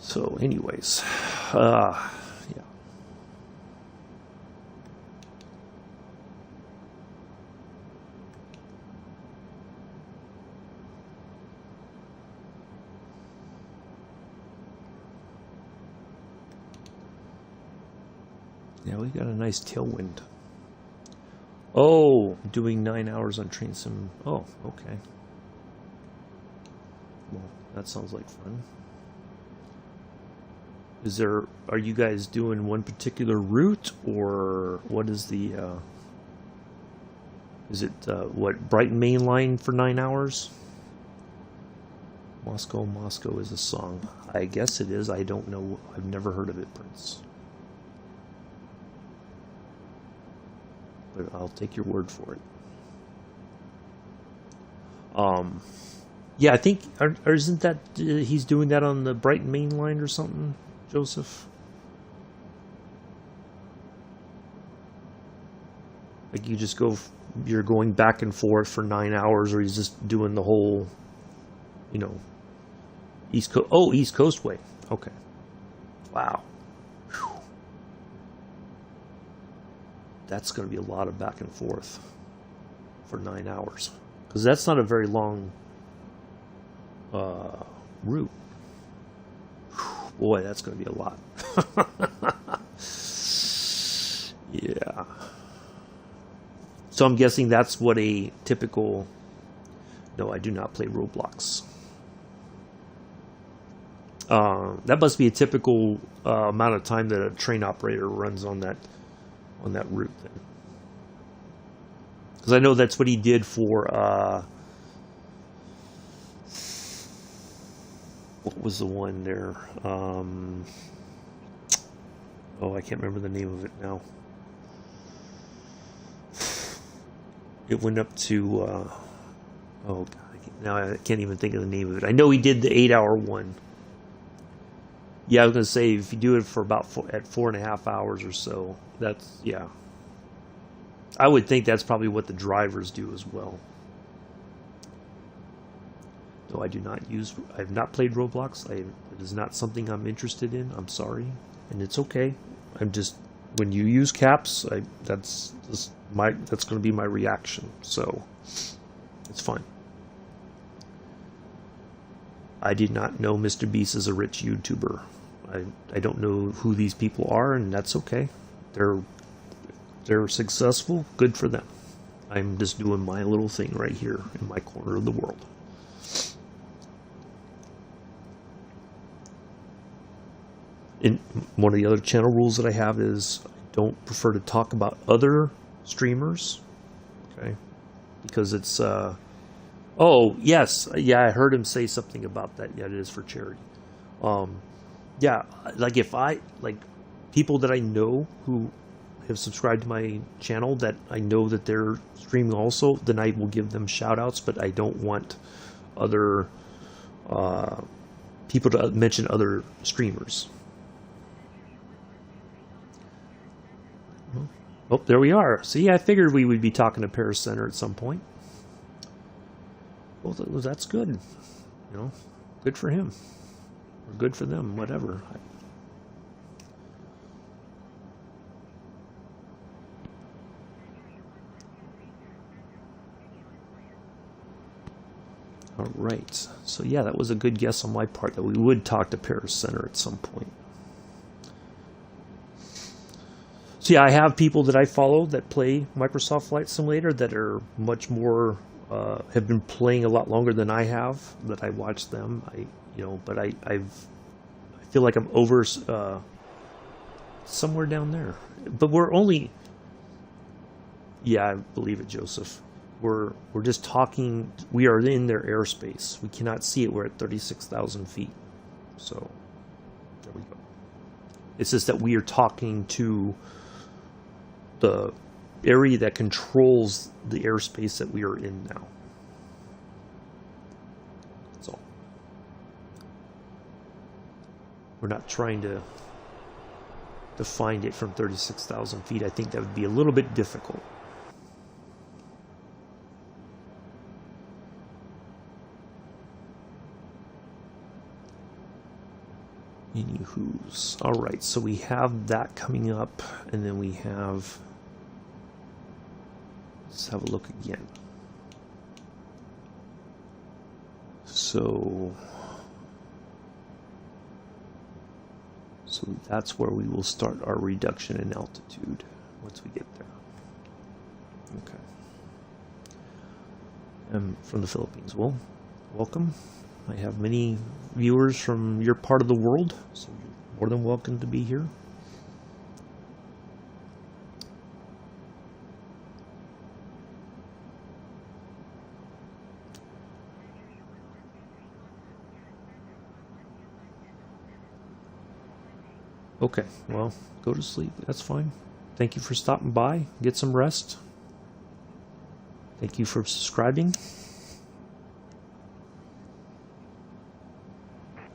So, anyways, yeah. Yeah, we got a nice tailwind. Oh, doing 9 hours on train sim. Oh, okay. Well, that sounds like fun. Are you guys doing one particular route, or what is the, is it, Brighton Main Line for 9 hours? Moscow is a song. I guess it is. I don't know. I've never heard of it, Prince. But I'll take your word for it. Yeah, I think, or isn't that, he's doing that on the Brighton Main Line or something? Joseph? Like you're going back and forth for 9 hours, or he's just doing the whole, East Coast. Oh, East Coast way. Okay. Wow. Whew. That's going to be a lot of back and forth for 9 hours. Because that's not a very long route. Boy, that's going to be a lot. Yeah. So I'm guessing that's what a typical... No, I do not play Roblox. That must be a typical amount of time that a train operator runs on that route then. Because I know that's what he did for... what was the one there? Oh, I can't remember the name of it now. It went up to... oh, God. Now I can't even think of the name of it. I know he did the 8-hour one. Yeah, I was going to say, if you do it for about 4.5 hours or so, that's... Yeah. I would think that's probably what the drivers do as well. Though I have not played Roblox. It is not something I'm interested in. I'm sorry. And it's okay. I'm just, when you use caps, that's going to be my reaction. So, it's fine. I did not know Mr. Beast is a rich YouTuber. I don't know who these people are, and that's okay. They're successful, good for them. I'm just doing my little thing right here in my corner of the world. And one of the other channel rules that I have is I don't prefer to talk about other streamers, okay? Because it's, oh, yes, yeah, I heard him say something about that. Yeah, it is for charity. Yeah, like if like people that I know who have subscribed to my channel that I know that they're streaming also, then I will give them shout outs, but I don't want other people to mention other streamers. Oh, there we are. See, I figured we would be talking to Paris Center at some point. Well, that's good. You know, good for him. Or good for them, whatever. All right. So, yeah, that was a good guess on my part that we would talk to Paris Center at some point. So yeah, I have people that I follow that play Microsoft Flight Simulator that are much more, have been playing a lot longer than I have, that I watch them. But I feel like I'm over somewhere down there. But we're only, yeah, I believe it, Joseph. We're just talking, we are in their airspace. We cannot see it, we're at 36,000 feet. So, there we go. It's just that we are talking to the area that controls the airspace that we are in now. That's all. We're not trying to find it from 36,000 feet. I think that would be a little bit difficult. Anywho's. All right, so we have that coming up, and then we have. Let's have a look again. So that's where we will start our reduction in altitude once we get there. Okay. From the Philippines. Well, welcome. I have many viewers from your part of the world, so you're more than welcome to be here. Okay, well, go to sleep. That's fine. Thank you for stopping by. Get some rest. Thank you for subscribing.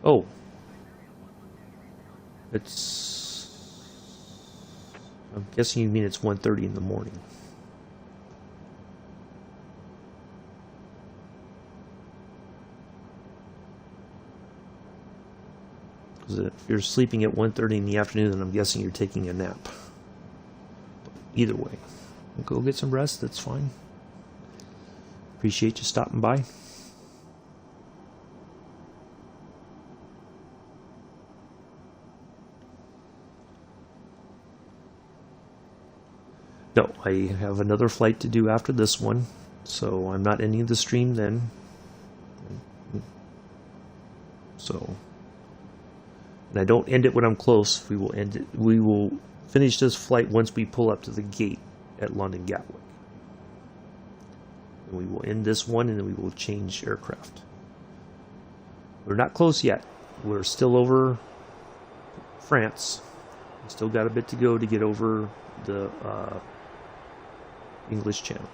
Oh. I'm guessing you mean it's 1:30 in the morning. If you're sleeping at 1:30 in the afternoon, then I'm guessing you're taking a nap. Either way, go get some rest. That's fine. Appreciate you stopping by. No, I have another flight to do after this one, so I'm not ending the stream then. So. And I don't end it when I'm close. We will end it. We will finish this flight once we pull up to the gate at London Gatwick. And we will end this one, and then we will change aircraft. We're not close yet. We're still over France. We still got a bit to go to get over the English Channel.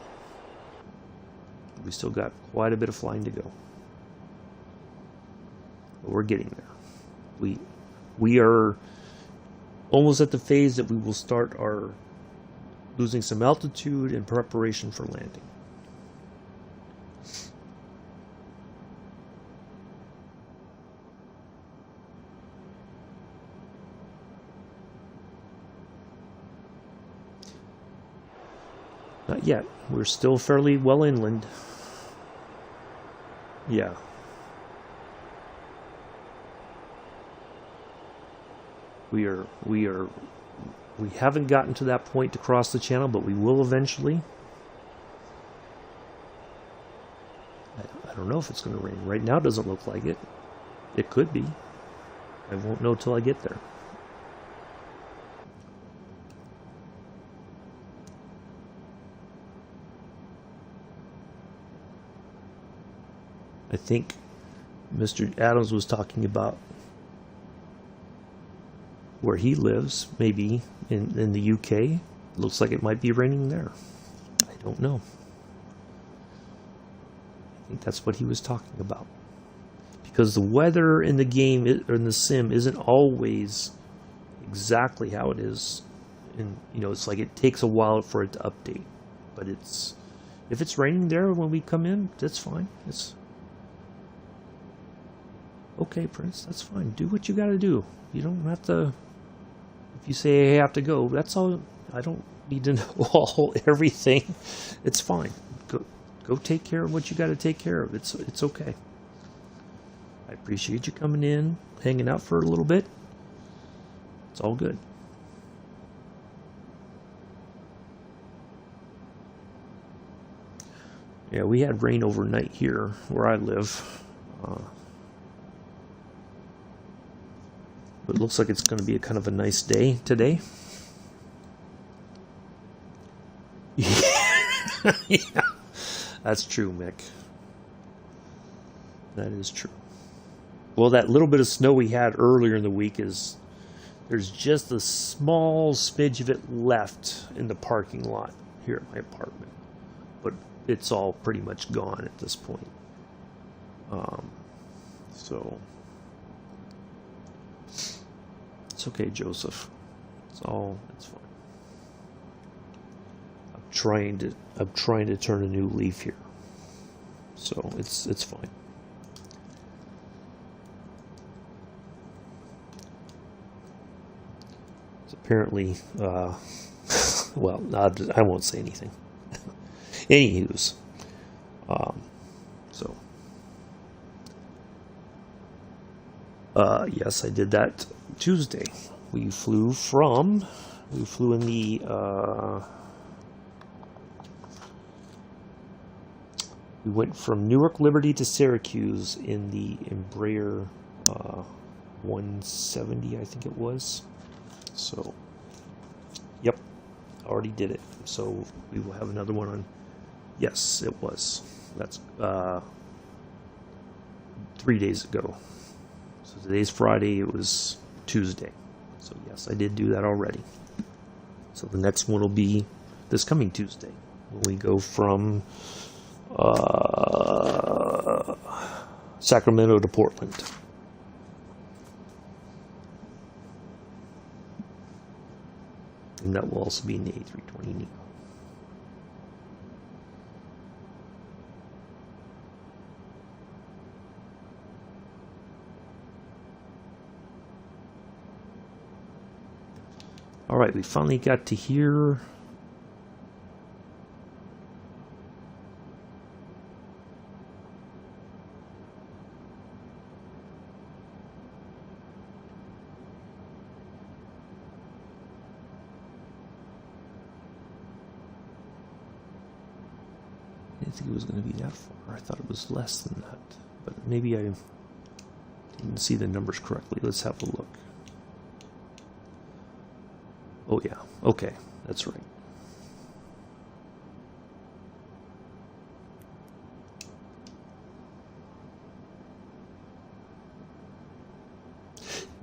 We still got quite a bit of flying to go. But we're getting there. We are almost at the phase that we will start our losing some altitude in preparation for landing. Not yet. We're still fairly well inland. Yeah. We haven't gotten to that point to cross the channel, but we will eventually. I don't know if it's going to rain. Right now it doesn't look like it. It could be. I won't know till I get there. I think Mr. Adams was talking about where he lives, maybe in the UK. Looks like it might be raining there. I don't know. I think that's what he was talking about. Because the weather in the game, or in the sim, isn't always exactly how it is. And, you know, it's like it takes a while for it to update. But it's, if it's raining there when we come in, that's fine. It's okay, Prince, that's fine. Do what you gotta do. You don't have to, if you say I have to go, that's all. I don't need to know everything. It's fine. Go take care of what you gotta take care of. It's okay. I appreciate you coming in, hanging out for a little bit. It's all good. Yeah, we had rain overnight here where I live. But it looks like it's going to be a kind of a nice day today. Yeah, that's true, Mick. That is true. Well, that little bit of snow we had earlier in the week is, there's just a small smidge of it left in the parking lot here at my apartment. But it's all pretty much gone at this point. So it's okay, Joseph. It's fine. I'm trying to turn a new leaf here. So it's fine. It's apparently well, I won't say anything. Anywho's, so yes, I did that Tuesday. We flew in the we went from Newark Liberty to Syracuse in the Embraer 170, I think it was. So, yep, already did it. So we will have another one on. Yes, it was. That's 3 days ago. So today's Friday, it was Tuesday. So yes, I did do that already. So the next one will be this coming Tuesday, when we go from Sacramento to Portland. And that will also be in the A320neo. All right, we finally got to here. I didn't think it was going to be that far. I thought it was less than that, but maybe I didn't see the numbers correctly. Let's have a look. Oh yeah, okay, that's right.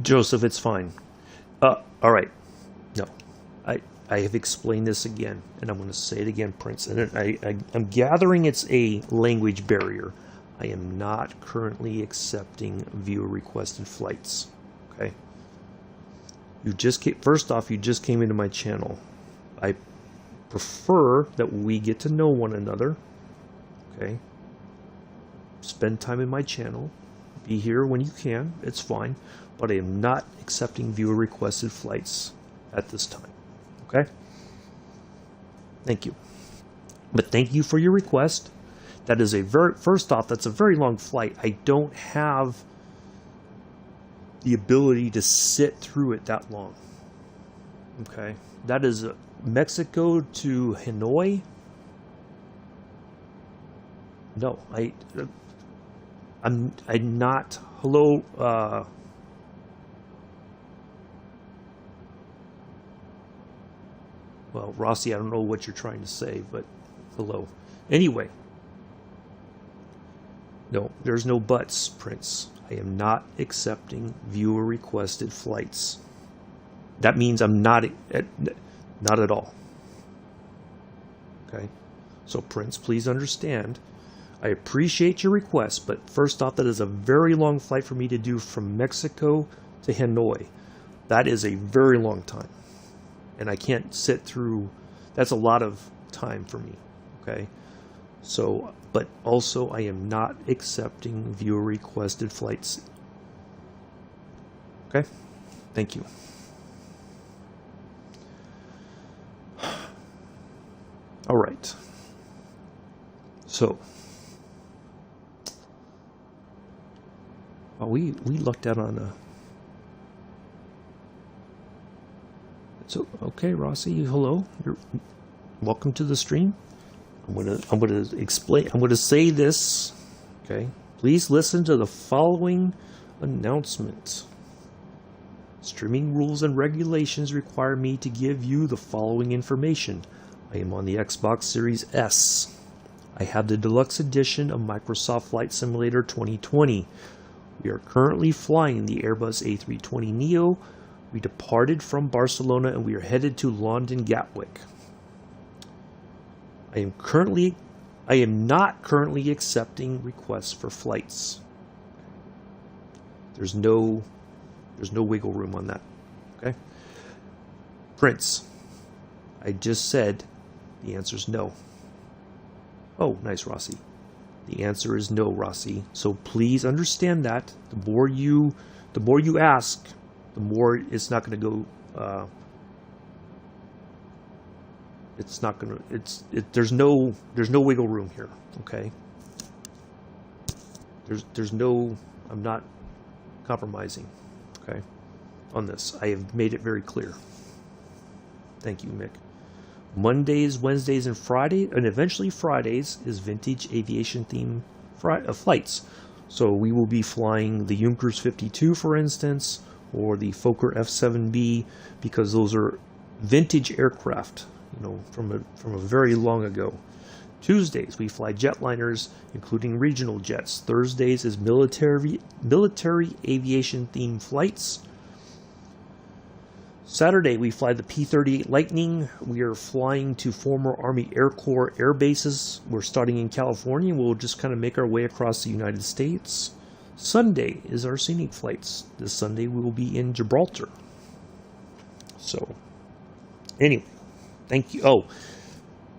Joseph, it's fine. All right. No, I have explained this again, and I'm going to say it again, Prince. And I'm gathering it's a language barrier. I am not currently accepting viewer requested flights. Okay. First off, you just came into my channel. I prefer that we get to know one another. Okay. Spend time in my channel. Be here when you can. It's fine. But I am not accepting viewer requested flights at this time. Okay? Thank you. But thank you for your request. That is first off, that's a very long flight. I don't have the ability to sit through it that long. Okay, that is Mexico to Hanoi. No, I'm not. Hello, well, Rossi, I don't know what you're trying to say, but hello. Anyway, no, there's no buts, Prince. I am not accepting viewer requested flights. That means I'm not at all. Okay, so Prince, please understand. I appreciate your request, but first off, that is a very long flight for me to do from Mexico to Hanoi. That is a very long time. And I can't sit through, that's a lot of time for me. Okay? So, but also I am not accepting viewer requested flights. Okay? Thank you. All right. So, we lucked out on a. So okay, Rossi, hello. You're welcome to the stream. I'm gonna explain. I'm gonna say this. Okay, please listen to the following announcement. Streaming rules and regulations require me to give you the following information. I am on the Xbox Series S. I have the deluxe edition of Microsoft Flight Simulator 2020. We are currently flying the Airbus A320neo. We departed from Barcelona and we are headed to London Gatwick. I am not currently accepting requests for flights. There's no wiggle room on that. Okay? Prince, I just said the answer is no. Oh, nice, Rossi. The answer is no, Rossi. So please understand that the more you ask, the more it's not going to go. It's not going to. There's no wiggle room here. Okay. There's no. I'm not compromising. Okay. On this, I have made it very clear. Thank you, Mick. Mondays, Wednesdays, and Friday, and eventually Fridays is vintage aviation theme flights. So we will be flying the Junkers 52, for instance, or the Fokker F.VIIb, because those are vintage aircraft, from a very long ago. Tuesdays we fly jetliners, including regional jets. Thursdays is military aviation themed flights. Saturday, we fly the P-38 Lightning. We are flying to former Army Air Corps air bases. We're starting in California. We'll just kind of make our way across the United States. Sunday is our scenic flights. This Sunday, we will be in Gibraltar. So, anyway, thank you. Oh,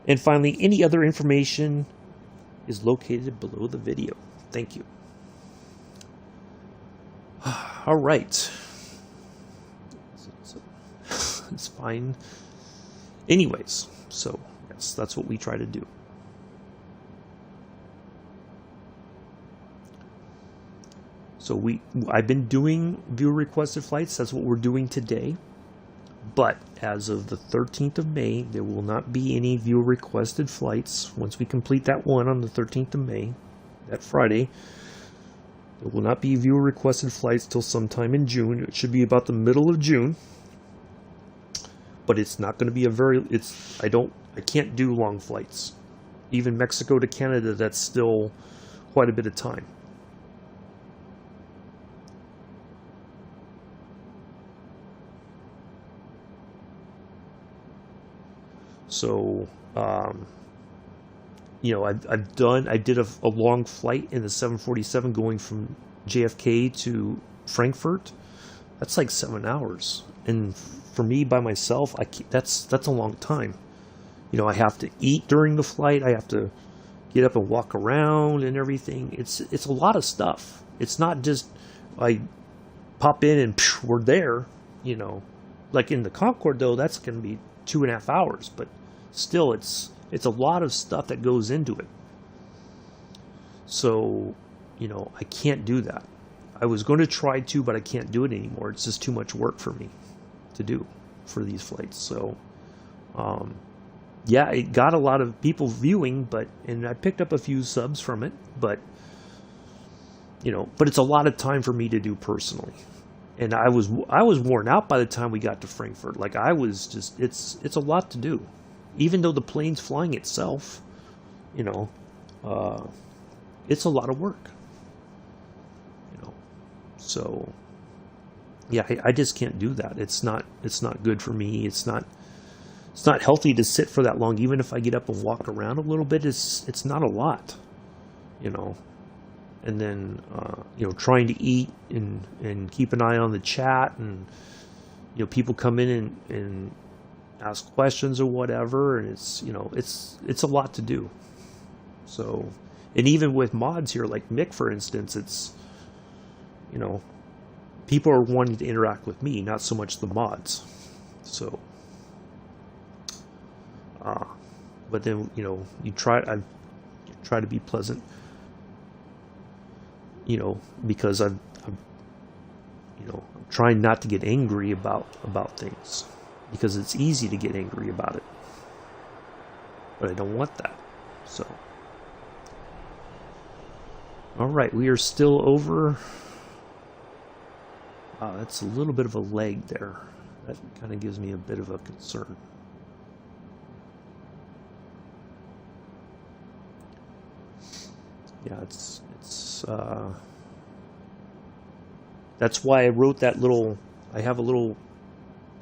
and finally, any other information is located below the video. Thank you. All right. It's fine. Anyways, so yes, that's what we try to do. So I've been doing viewer requested flights. That's what we're doing today. But as of the 13th of May, there will not be any viewer requested flights. Once we complete that one on the 13th of May, that Friday, there will not be viewer requested flights till sometime in June. It should be about the middle of June. But it's not going to be I can't do long flights. Even Mexico to Canada, that's still quite a bit of time. So, I did a long flight in the 747 going from JFK to Frankfurt. That's like 7 hours. And for me, by myself, that's a long time. I have to eat during the flight. I have to get up and walk around and everything. It's a lot of stuff. It's not just I pop in and we're there. Like in the Concorde though, that's going to be 2.5 hours. But still, it's a lot of stuff that goes into it. So, I can't do that. I was going to try to, but I can't do it anymore. It's just too much work for me to do for these flights. So, yeah, it got a lot of people viewing, and I picked up a few subs from it, but it's a lot of time for me to do personally. And I was worn out by the time we got to Frankfurt. Like, I was just, it's a lot to do. Even though the plane's flying itself, it's a lot of work. So yeah, I just can't do that. It's not good for me. It's not healthy to sit for that long. Even if I get up and walk around a little bit, it's not a lot, and then trying to eat and keep an eye on the chat, and people come in and ask questions or whatever, and it's a lot to do. So, and even with mods here like Mick, for instance, it's people are wanting to interact with me, not so much the mods. So but then I try to be pleasant, because I'm trying not to get angry about things, because it's easy to get angry about it, but I don't want that. So all right, we are still over. That's a little bit of a lag there. That kind of gives me a bit of a concern. Yeah, it's that's why I wrote that little, I have a little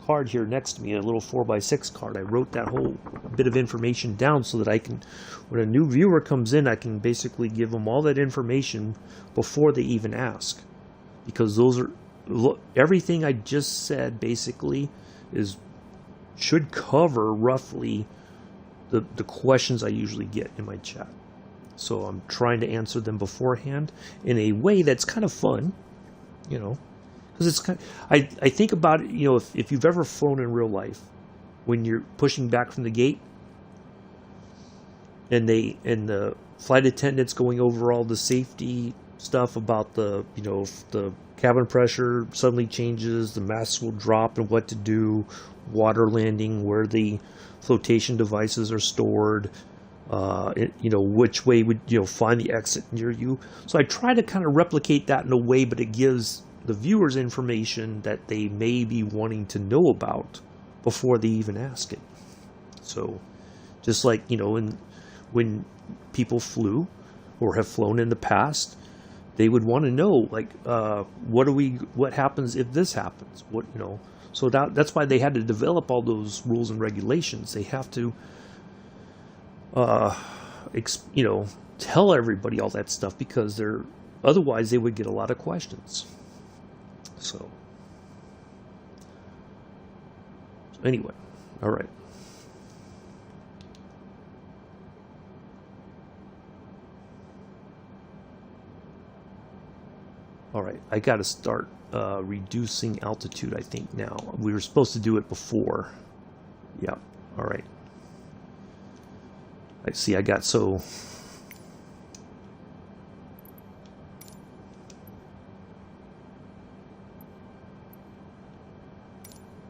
card here next to me, a little 4x6 card. I wrote that whole bit of information down so that I can, when a new viewer comes in, I can basically give them all that information before they even ask. Because those are, everything I just said basically should cover roughly the questions I usually get in my chat. So I'm trying to answer them beforehand in a way that's kind of fun, because it's kind of, I think about it, if you've ever flown in real life, when you're pushing back from the gate and the flight attendants going over all the safety stuff about the the cabin pressure suddenly changes, the masks will drop, and what to do, water landing, where the flotation devices are stored, which way would find the exit near you. So I try to kind of replicate that in a way, but it gives the viewers information that they may be wanting to know about before they even ask it. So just like when people flew or have flown in the past, they would want to know, like, what happens if this happens? So that's why they had to develop all those rules and regulations. They have to, tell everybody all that stuff, because otherwise they would get a lot of questions. So anyway, all right. All right, I got to start reducing altitude, I think, now. We were supposed to do it before. Yeah, all right. I see, I got so...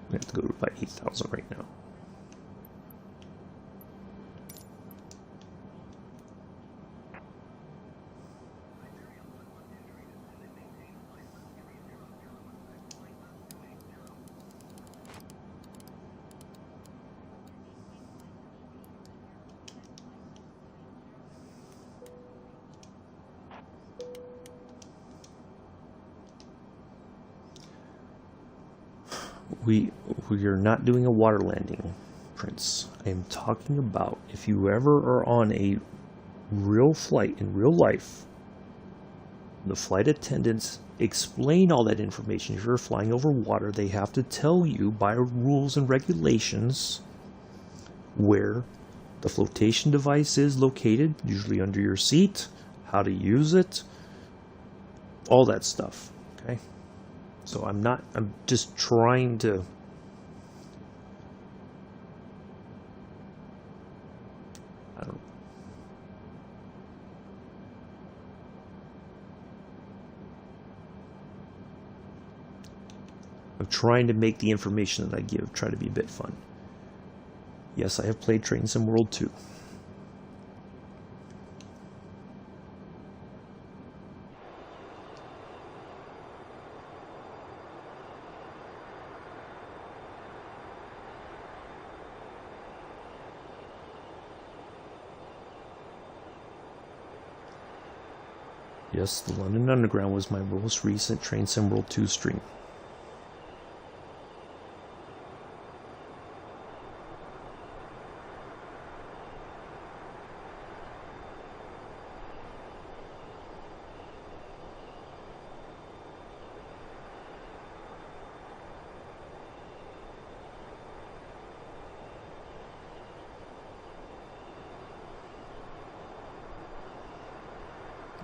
I have to go to about 8,000 right now. We are not doing a water landing, Prince. I am talking about if you ever are on a real flight in real life, the flight attendants explain all that information. If you're flying over water, they have to tell you by rules and regulations where the flotation device is located, usually under your seat, how to use it, all that stuff, okay? So I'm just trying to... I don't know. I'm trying to make the information that I give try to be a bit fun. Yes, I have played Train Sim World 2. Yes, the London Underground was my most recent Train Sim World 2 stream.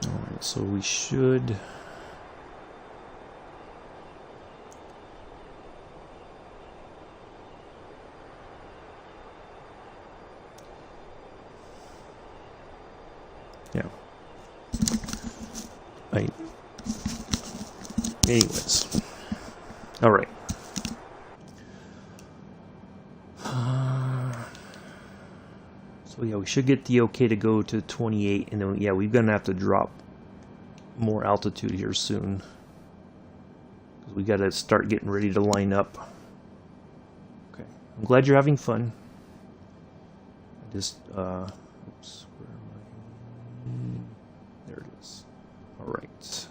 Alright, so we should... Yeah. Anyways. Alright. So yeah, we should get the okay to go to 28, and then yeah, we're gonna have to drop more altitude here soon. We gotta start getting ready to line up. Okay. I'm glad you're having fun. I just oops, where am I? There it is. Alright.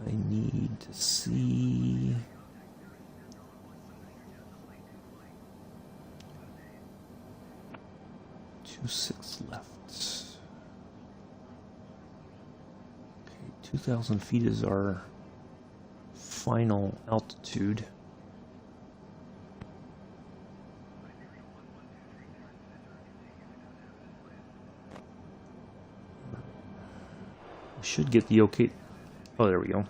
I need to see 26 left. Okay, 2,000 feet is our final altitude. We should get the okay. Oh, there we go.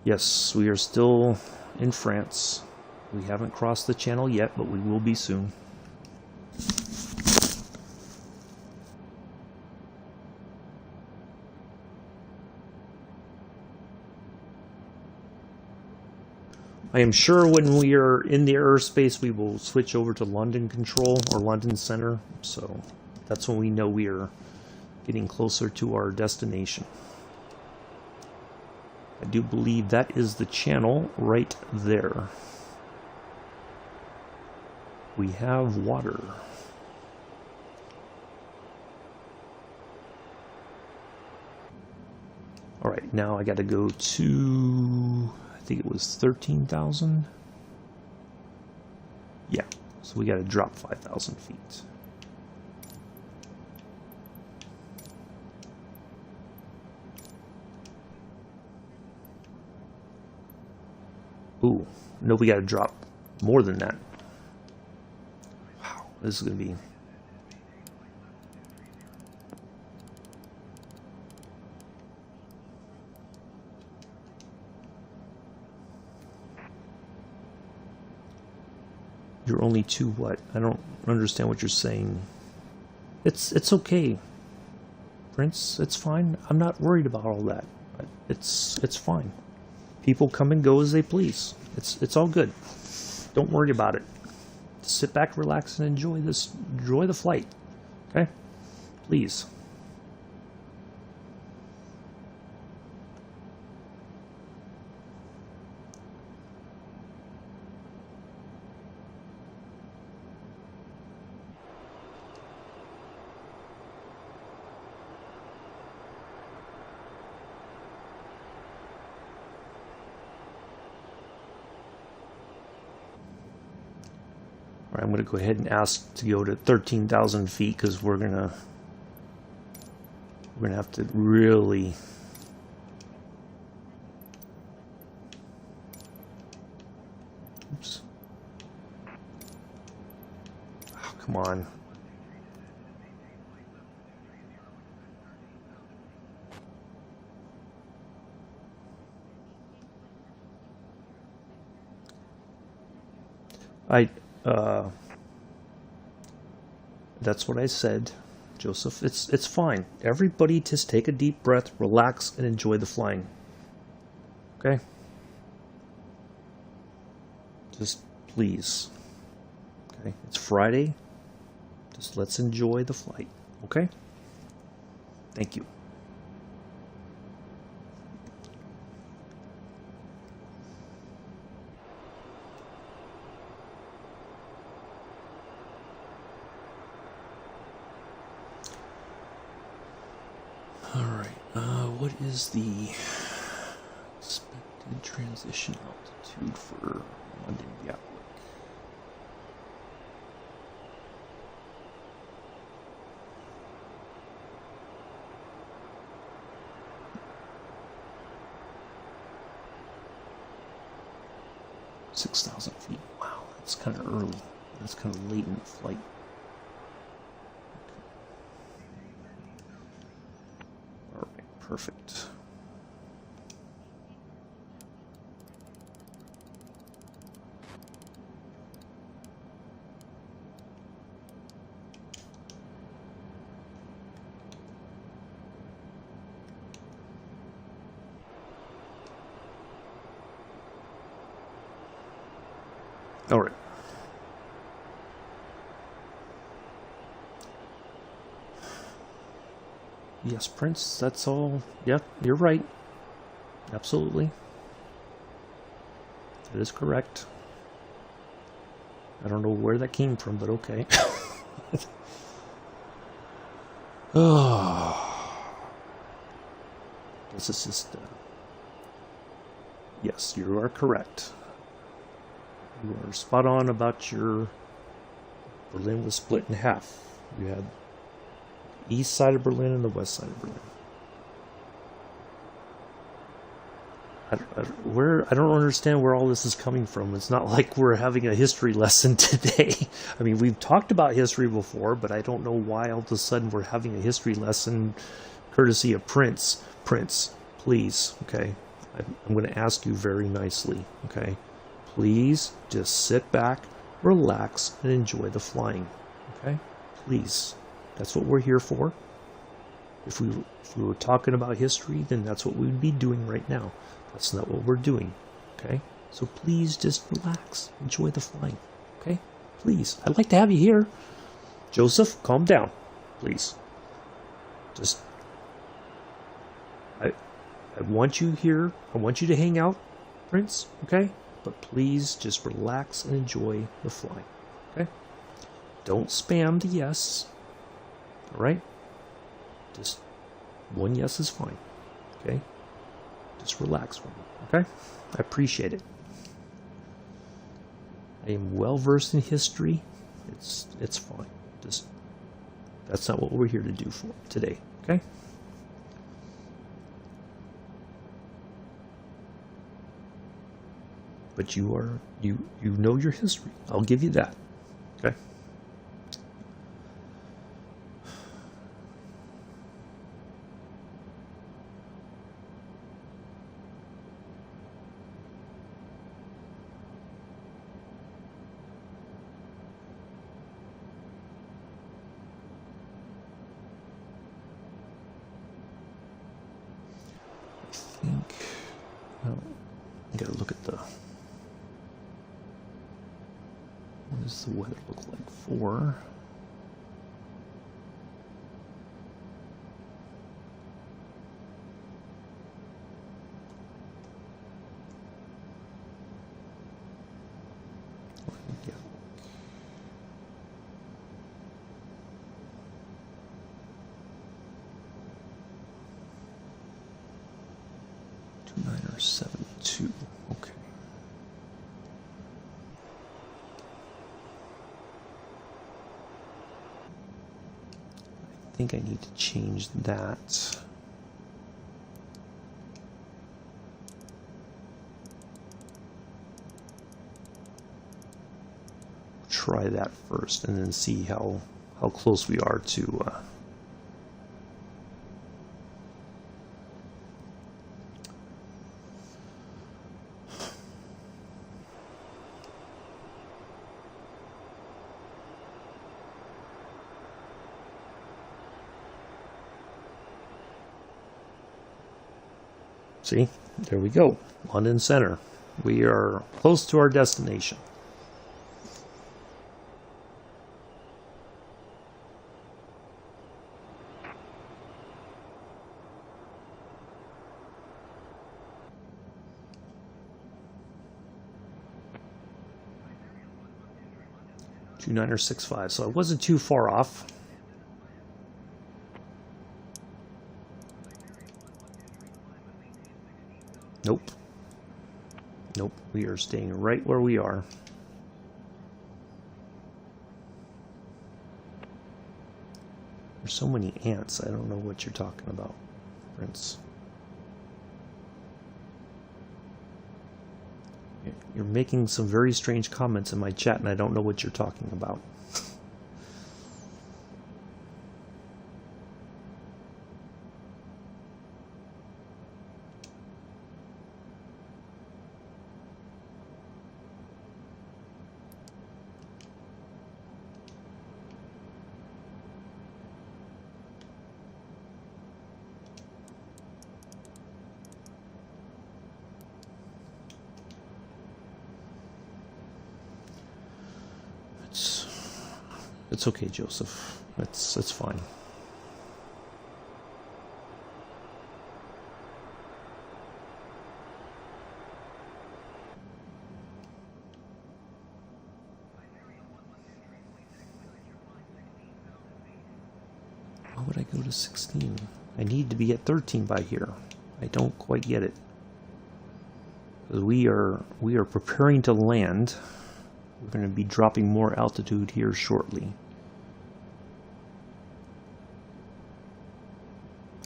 Yes, we are still in France. We haven't crossed the channel yet, but we will be soon. I am sure when we are in the airspace, we will switch over to London Control or London Center. So that's when we know we are getting closer to our destination. I do believe that is the channel right there. We have water. Alright, now I gotta go to, I think it was 13,000. Yeah, so we gotta drop 5,000 feet. Ooh, no, we gotta drop more than that. Wow, this is gonna be... You're only two what? I don't understand what you're saying. It's okay, Prince. It's fine. I'm not worried about all that. It's fine. People come and go as they please. It's all good. Don't worry about it. Just sit back, relax, and enjoy the flight. Okay? Please. I'm going to go ahead and ask to go to 13,000 feet because we're gonna have to really oops. Oh, come on. That's what I said, Joseph. It's fine. Everybody just take a deep breath, relax, and enjoy the flying. Okay? Just please. Okay? It's Friday. Just let's enjoy the flight. Okay? Thank you. What is the expected transition altitude for London Gatwick? $6,000 feet. Wow, that's kind of early. That's kind of late in the flight. Perfect. All right. Yes, Prince, that's all. Yep, you're right. Absolutely. That is correct. I don't know where that came from, but okay. Oh. This is just... yes, you are correct. You are spot on about your... Berlin was split in half. You had east side of Berlin and the west side of Berlin. I don't understand where all this is coming from. It's not like we're having a history lesson today. I mean, we've talked about history before, but I don't know why all of a sudden we're having a history lesson courtesy of Prince. Prince, please, okay? I'm going to ask you very nicely, okay? Please just sit back, relax, and enjoy the flying, okay? Please. That's what we're here for. If we were talking about history, then that's what we would be doing right now. That's not what we're doing, okay? So please just relax, enjoy the flying, okay? Please, I'd like to have you here. Joseph, calm down, please. Just, I want you here. I want you to hang out, Prince, okay? But please just relax and enjoy the flying, okay? Don't spam the yes. All right? Just one yes is fine. Okay? Just relax for me. Okay? I appreciate it. I am well versed in history. It's fine. Just that's not what we're here to do for today. Okay? But you know your history. I'll give you that. Okay? Gotta look at what does the weather look like for? Okay. I think I need to change that. Try that first and then see how close we are to See, there we go. London Center. We are close to our destination. Niner 65, so I wasn't too far off. Nope. Nope, we are staying right where we are. There's so many ants, I don't know what you're talking about, Prince. You're making some very strange comments in my chat, and I don't know what you're talking about. It's okay, Joseph. It's fine. Why would I go to 16? I need to be at 13 by here. I don't quite get it. We are preparing to land. We're going to be dropping more altitude here shortly.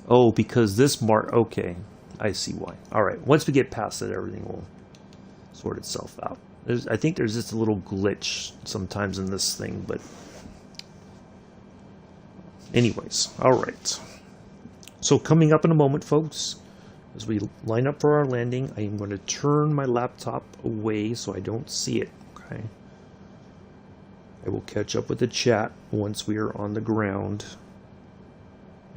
Oh, because this mark... Okay, I see why. Alright, once we get past it, everything will sort itself out. I think there's just a little glitch sometimes in this thing, but... Anyways, alright. So coming up in a moment, folks, as we line up for our landing, I am going to turn my laptop away so I don't see it. Okay. I will catch up with the chat once we are on the ground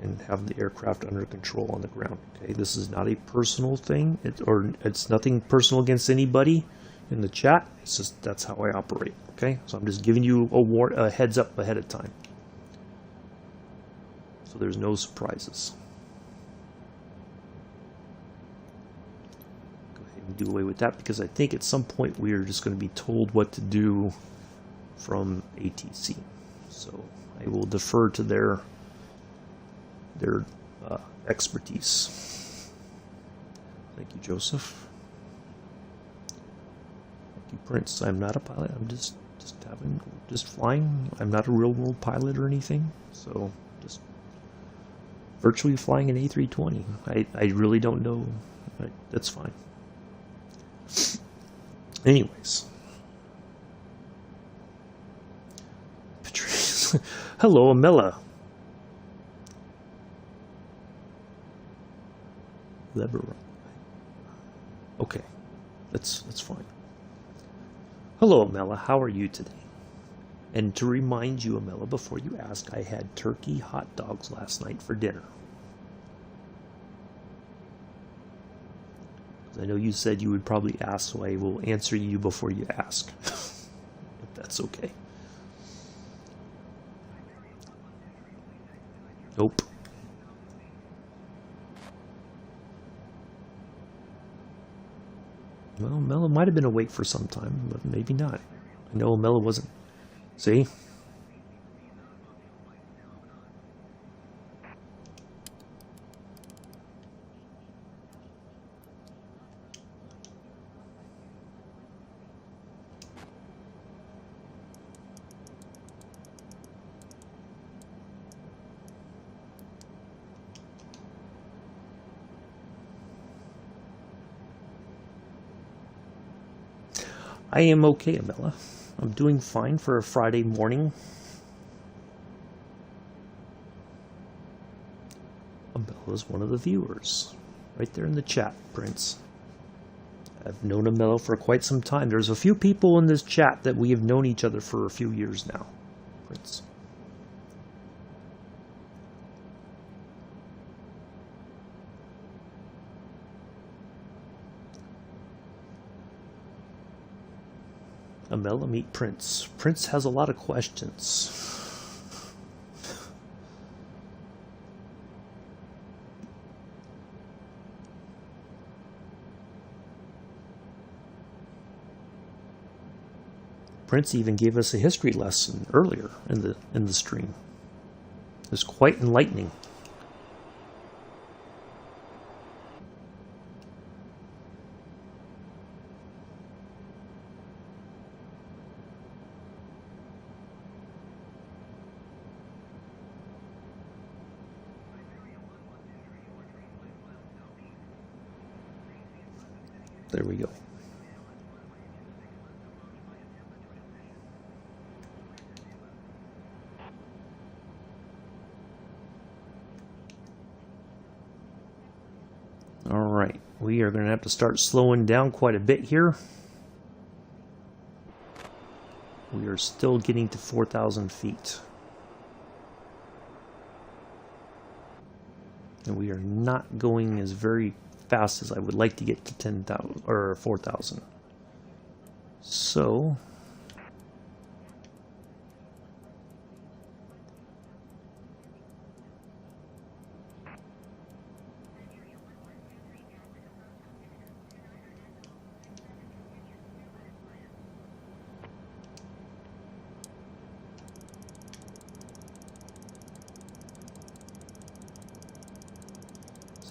and have the aircraft under control on the ground. Okay, this is not a personal thing, it's nothing personal against anybody in the chat. It's just that's how I operate. Okay, so I'm just giving you a heads up ahead of time, so there's no surprises. Go ahead and do away with that, because I think at some point we are just going to be told what to do from ATC, so I will defer to their expertise. Thank you, Joseph. Thank you, Prince. I'm not a pilot. I'm just flying. I'm not a real world pilot or anything, so just virtually flying an A320. I really don't know. That's fine. Anyways. Patrice. Hello, Amela. Okay, that's fine. Hello, Amela. How are you today? And to remind you, Amela, before you ask, I had turkey hot dogs last night for dinner. I know you said you would probably ask, so I will answer you before you ask. If that's okay. Nope. Well, Mela might have been awake for some time, but maybe not. I know Mela wasn't. See? I am okay, Amela. I'm doing fine for a Friday morning. Amela's one of the viewers. Right there in the chat, Prince. I've known Amela for quite some time. There's a few people in this chat that we have known each other for a few years now, Prince. Amela, meet Prince. Prince has a lot of questions. Prince even gave us a history lesson earlier in the stream. It was quite enlightening. There we go. All right, we are going to have to start slowing down quite a bit here. We are still getting to 4,000 feet. And we are not going as very fast as I would like to get to 10,000 or 4,000. So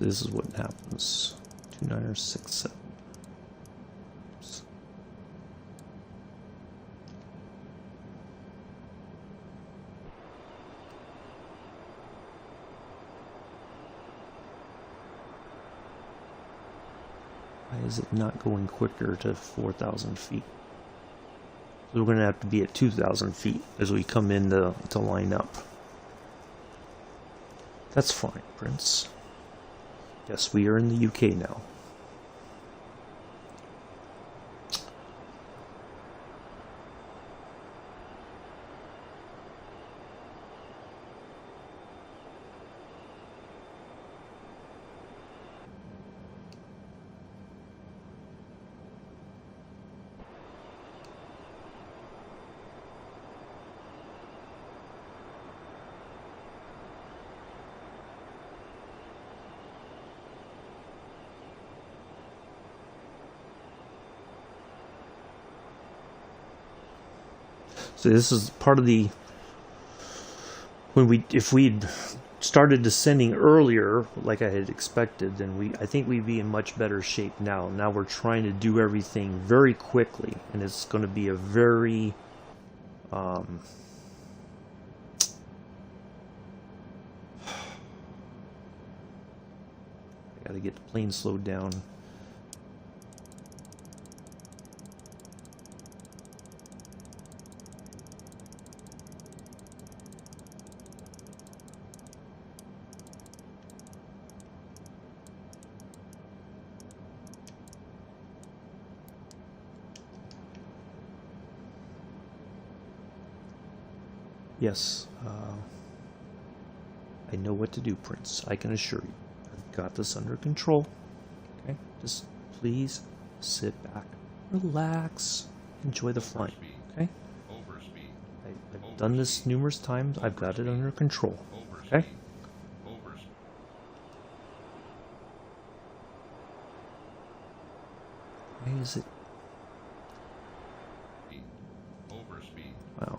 this is what happens. 2967. Oops. Why is it not going quicker to 4,000 feet? So we're going to have to be at 2,000 feet as we come in to line up. That's fine, Prince. Yes, we are in the UK now. So this is part of the if we'd started descending earlier, like I had expected, then I think we'd be in much better shape now. Now we're trying to do everything very quickly, and it's going to be a very I got to get the plane slowed down. Yes, I know what to do, Prince. I can assure you. I've got this under control. Okay? Just please sit back, relax, enjoy the flight. Okay? I've done this numerous times. I've got it under control. Okay? Why is it? Wow.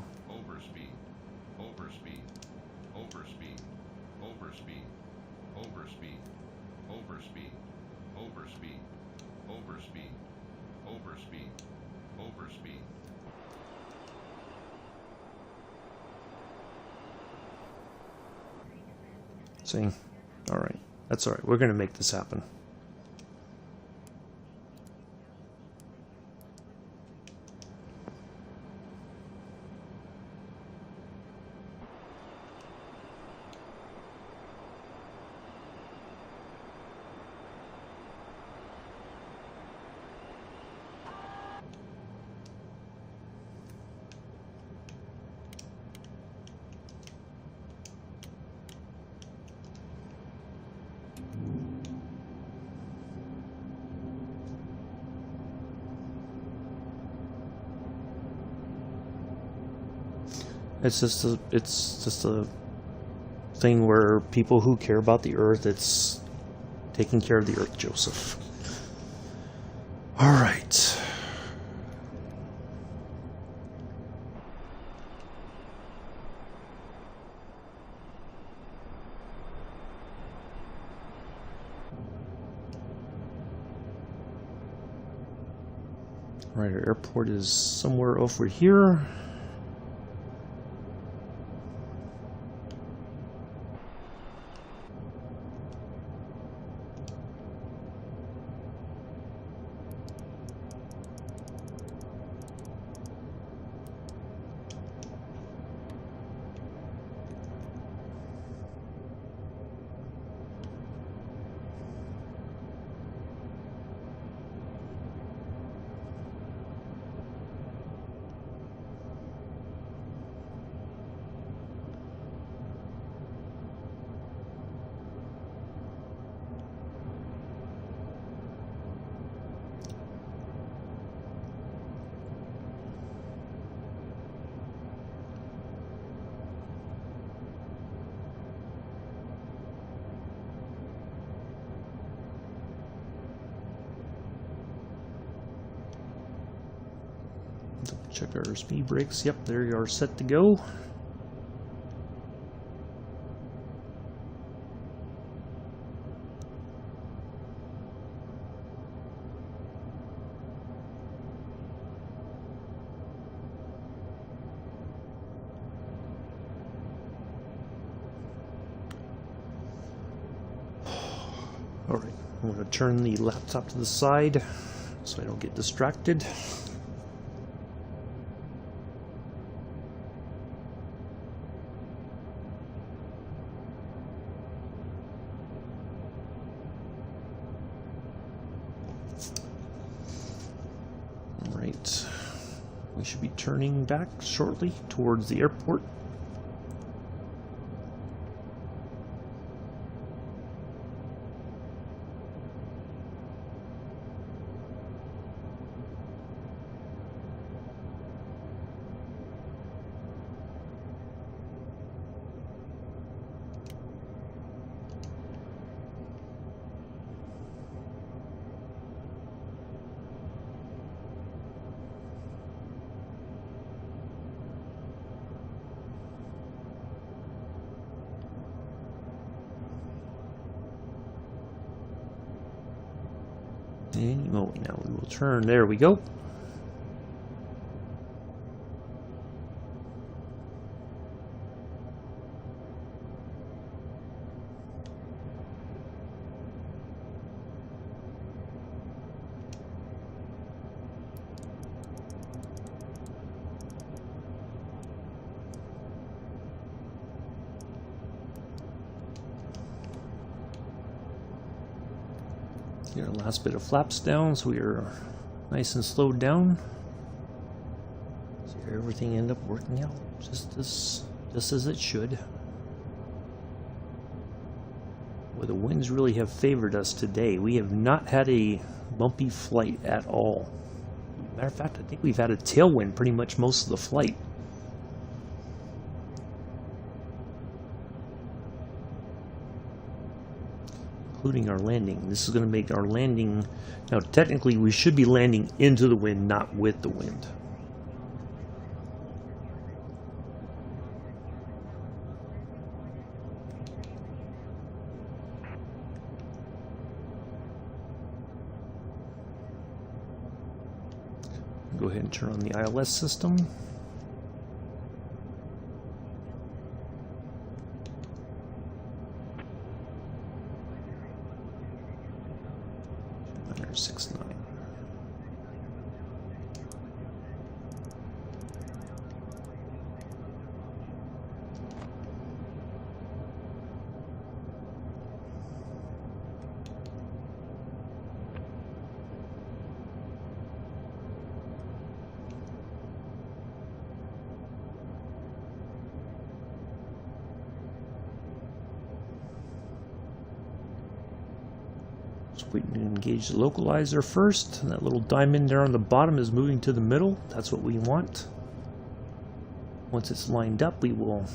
See? Alright. That's alright. We're going to make this happen. It's just a thing where people who care about the Earth, it's taking care of the Earth, Joseph. All right. All right, our airport is somewhere over here. Check our speed brakes. Yep, there you are, set to go. All right, I'm going to turn the laptop to the side so I don't get distracted. Alright, we should be turning back shortly towards the airport. And now we will turn. There we go. Get our last bit of flaps down, so we are nice and slowed down. So everything ended up working out just as it should. Well, the winds really have favored us today. We have not had a bumpy flight at all. Matter of fact, I think we've had a tailwind pretty much most of the flight. Including our landing. This is going to make our landing... Now, technically, we should be landing into the wind, not with the wind. Go ahead and turn on the ILS system. There's 6-9. So we can engage the localizer first. And that little diamond there on the bottom is moving to the middle. That's what we want. Once it's lined up, we will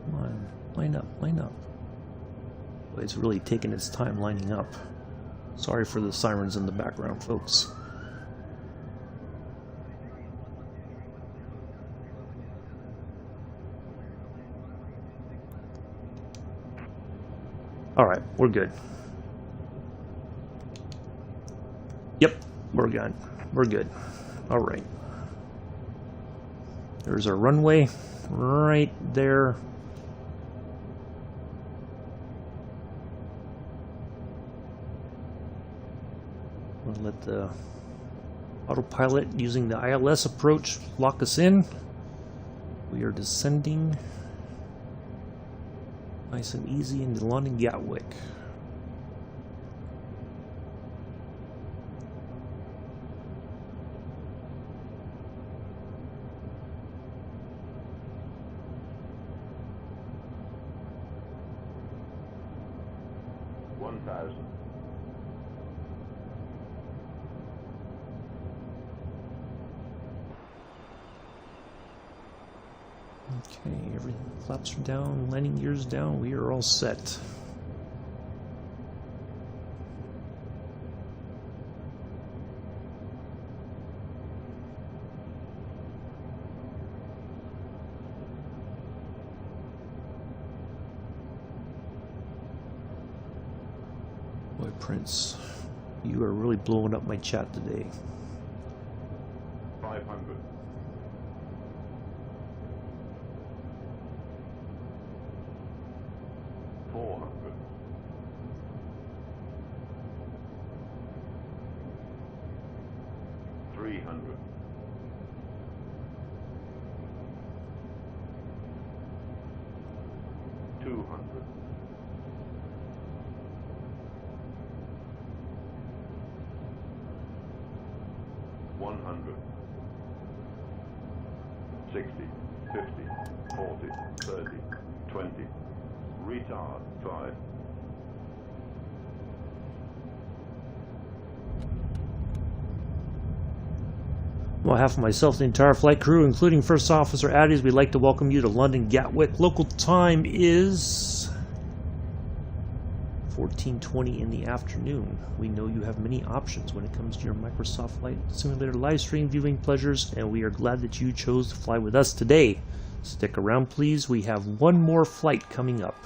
come on, line up, line up. Boy, it's really taking its time lining up. Sorry for the sirens in the background, folks. Alright, we're good. Yep, we're good. We're good. Alright. There's our runway right there. We'll let the autopilot using the ILS approach lock us in. We are descending nice and easy into London Gatwick. Okay, everything flaps are down, landing gears down, we are all set. Boy, Prince, you are really blowing up my chat today. 500. 400. 300. 200. 100. 60, 50, 40, 30, 20. Retard 5. On behalf of myself, the entire flight crew, including First Officer Addies, we'd like to welcome you to London Gatwick. Local time is 14:20 in the afternoon. We know you have many options when it comes to your Microsoft Flight Simulator live stream viewing pleasures, and we are glad that you chose to fly with us today. Stick around, please. We have one more flight coming up.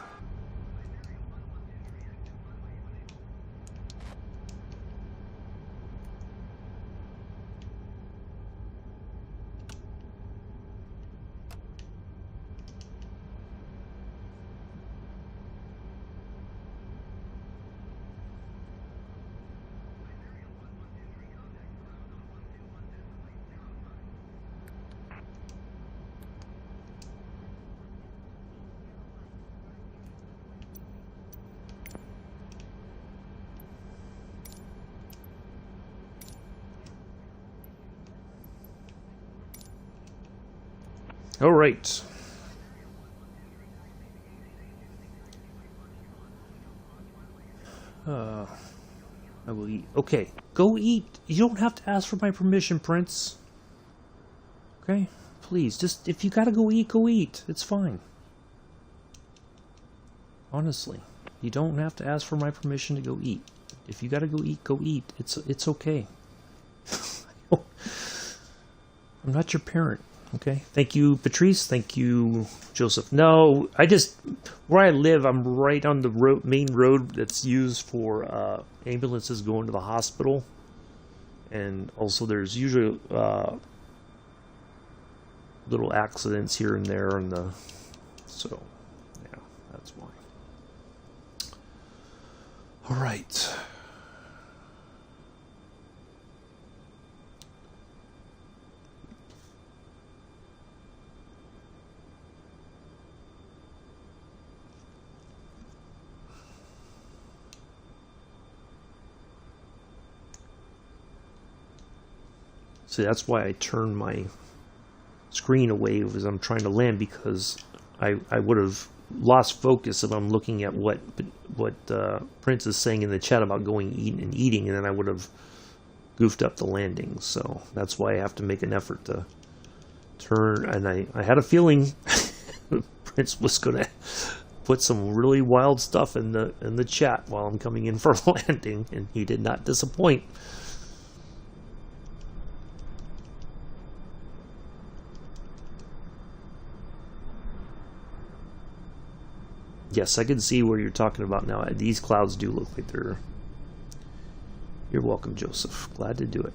All right. I will eat. Okay, go eat. You don't have to ask for my permission, Prince. Okay? Please, just, if you gotta go eat, go eat. It's fine. Honestly, you don't have to ask for my permission to go eat. If you gotta go eat, go eat. It's okay. I'm not your parent. Okay, thank you, Patrice. Thank you, Joseph. No, where I live, I'm right on the main road that's used for ambulances going to the hospital. And also there's usually little accidents here and there, so, yeah, that's why. All right. See, that's why I turn my screen away as I'm trying to land, because I would have lost focus if I'm looking at what Prince is saying in the chat about going eating, and then I would have goofed up the landing. So that's why I have to make an effort to turn. And I had a feeling Prince was going to put some really wild stuff in the chat while I'm coming in for a landing, and he did not disappoint. Yes, I can see where you're talking about now. These clouds do look like they're... You're welcome, Joseph. Glad to do it.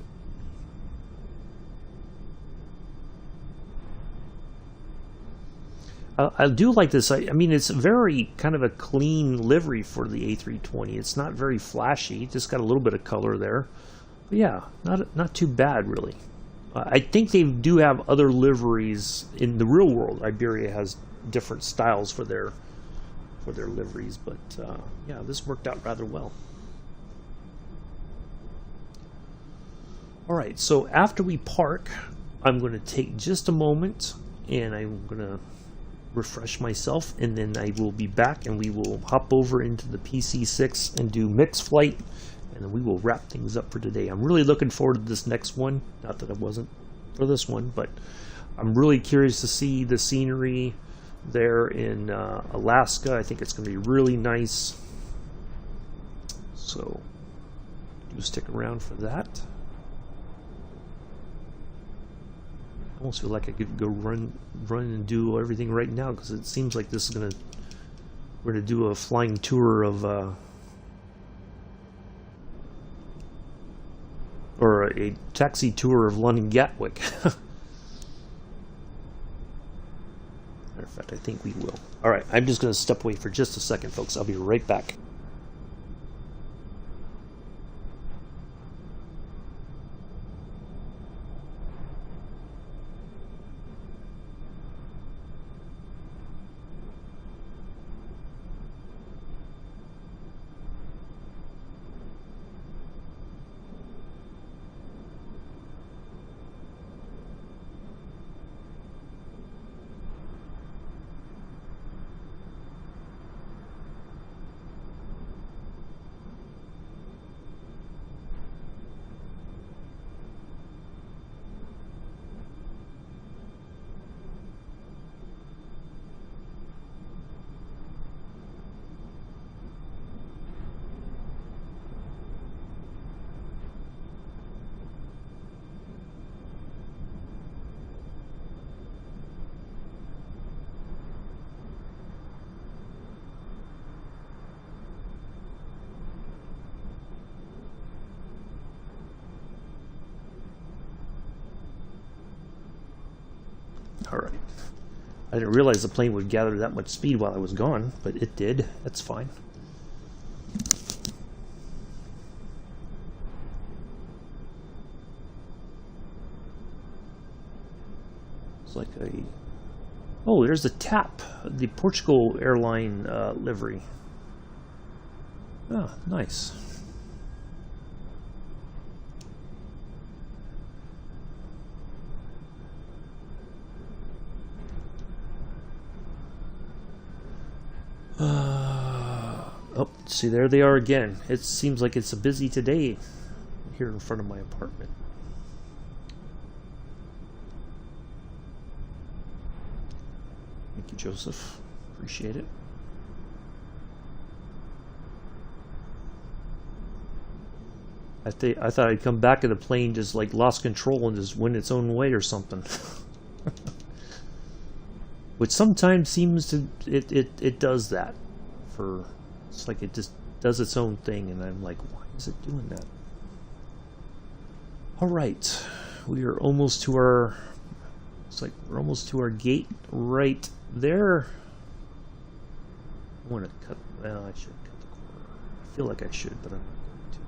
I do like this. I mean, it's very kind of a clean livery for the A320. It's not very flashy. Just got a little bit of color there. But yeah, not too bad, really. I think they do have other liveries in the real world. Iberia has different styles for their liveries, but yeah, this worked out rather well. All right, so after we park, I'm going to take just a moment, and I'm going to refresh myself, and then I will be back, and we will hop over into the PC-6 and do Mick's flight, and then we will wrap things up for today. I'm really looking forward to this next one. Not that I wasn't for this one, but I'm really curious to see the scenery there in Alaska. I think it's going to be really nice. So do stick around for that. I almost feel like I could go run and do everything right now, because it seems like this is we're gonna do a flying tour of or a taxi tour of London Gatwick. Matter of fact, I think we will. All right, I'm just going to step away for just a second, folks. I'll be right back. All right. I didn't realize the plane would gather that much speed while I was gone, but it did. That's fine. It's like a... Oh, there's the TAP, the Portugal airline livery. Ah, nice. Oh, see, there they are again. It seems like it's a busy today here in front of my apartment. Thank you, Joseph. Appreciate it. I thought I'd come back and the plane just like lost control and just went its own way or something. Which sometimes seems to it does that. It's like it just does its own thing, and I'm like, why is it doing that? All right, we are almost to our. It's like we're almost to our gate right there. I want to cut. Well, I should cut the corner. I feel like I should, but I'm not going to.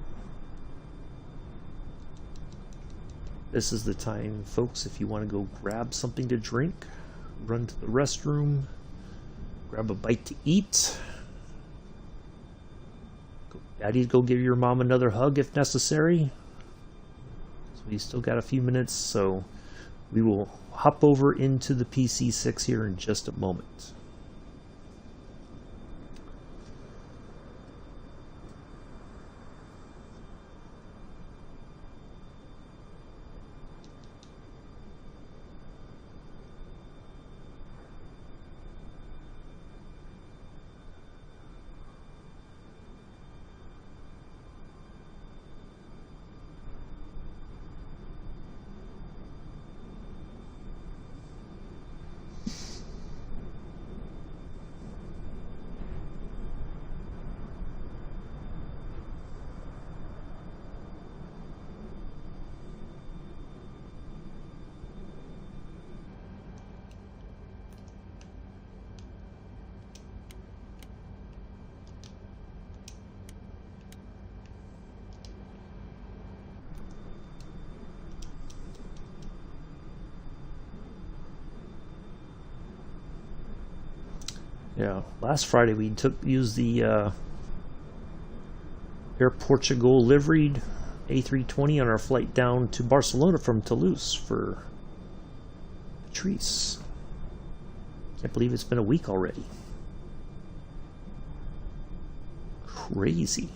This is the time, folks, if you want to go grab something to drink, run to the restroom, grab a bite to eat. Daddy, go give your mom another hug if necessary. So we still got a few minutes, so we will hop over into the PC-6 here in just a moment. Yeah, last Friday we used the Air Portugal liveried A320 on our flight down to Barcelona from Toulouse for Patrice. Can't believe it's been a week already. Crazy.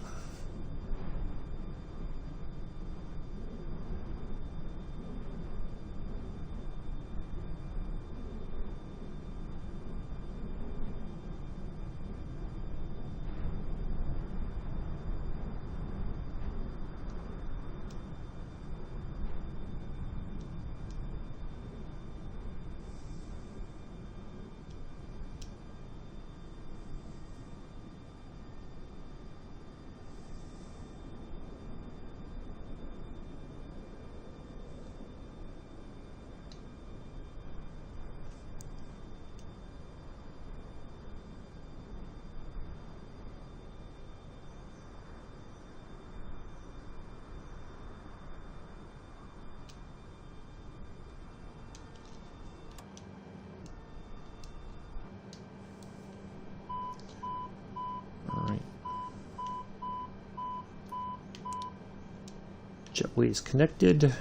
Jetway is connected.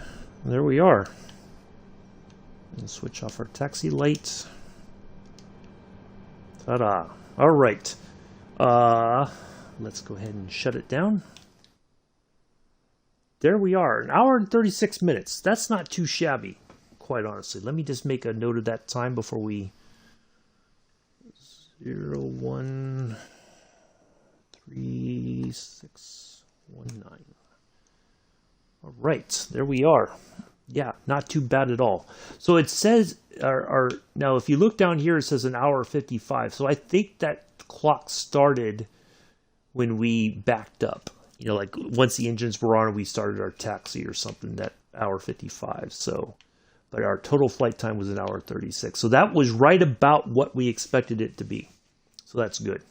There we are. And switch off our taxi light. Ta-da. All right. Let's go ahead and shut it down. There we are. 1 hour and 36 minutes. That's not too shabby, quite honestly. Let me just make a note of that time before we... 013619. All right, there we are. Yeah, not too bad at all. So it says, now if you look down here, it says 1 hour 55. So I think that clock started when we backed up. You know, like once the engines were on and we started our taxi or something, that 1 hour 55. So, but our total flight time was 1 hour 36. So that was right about what we expected it to be. So that's good.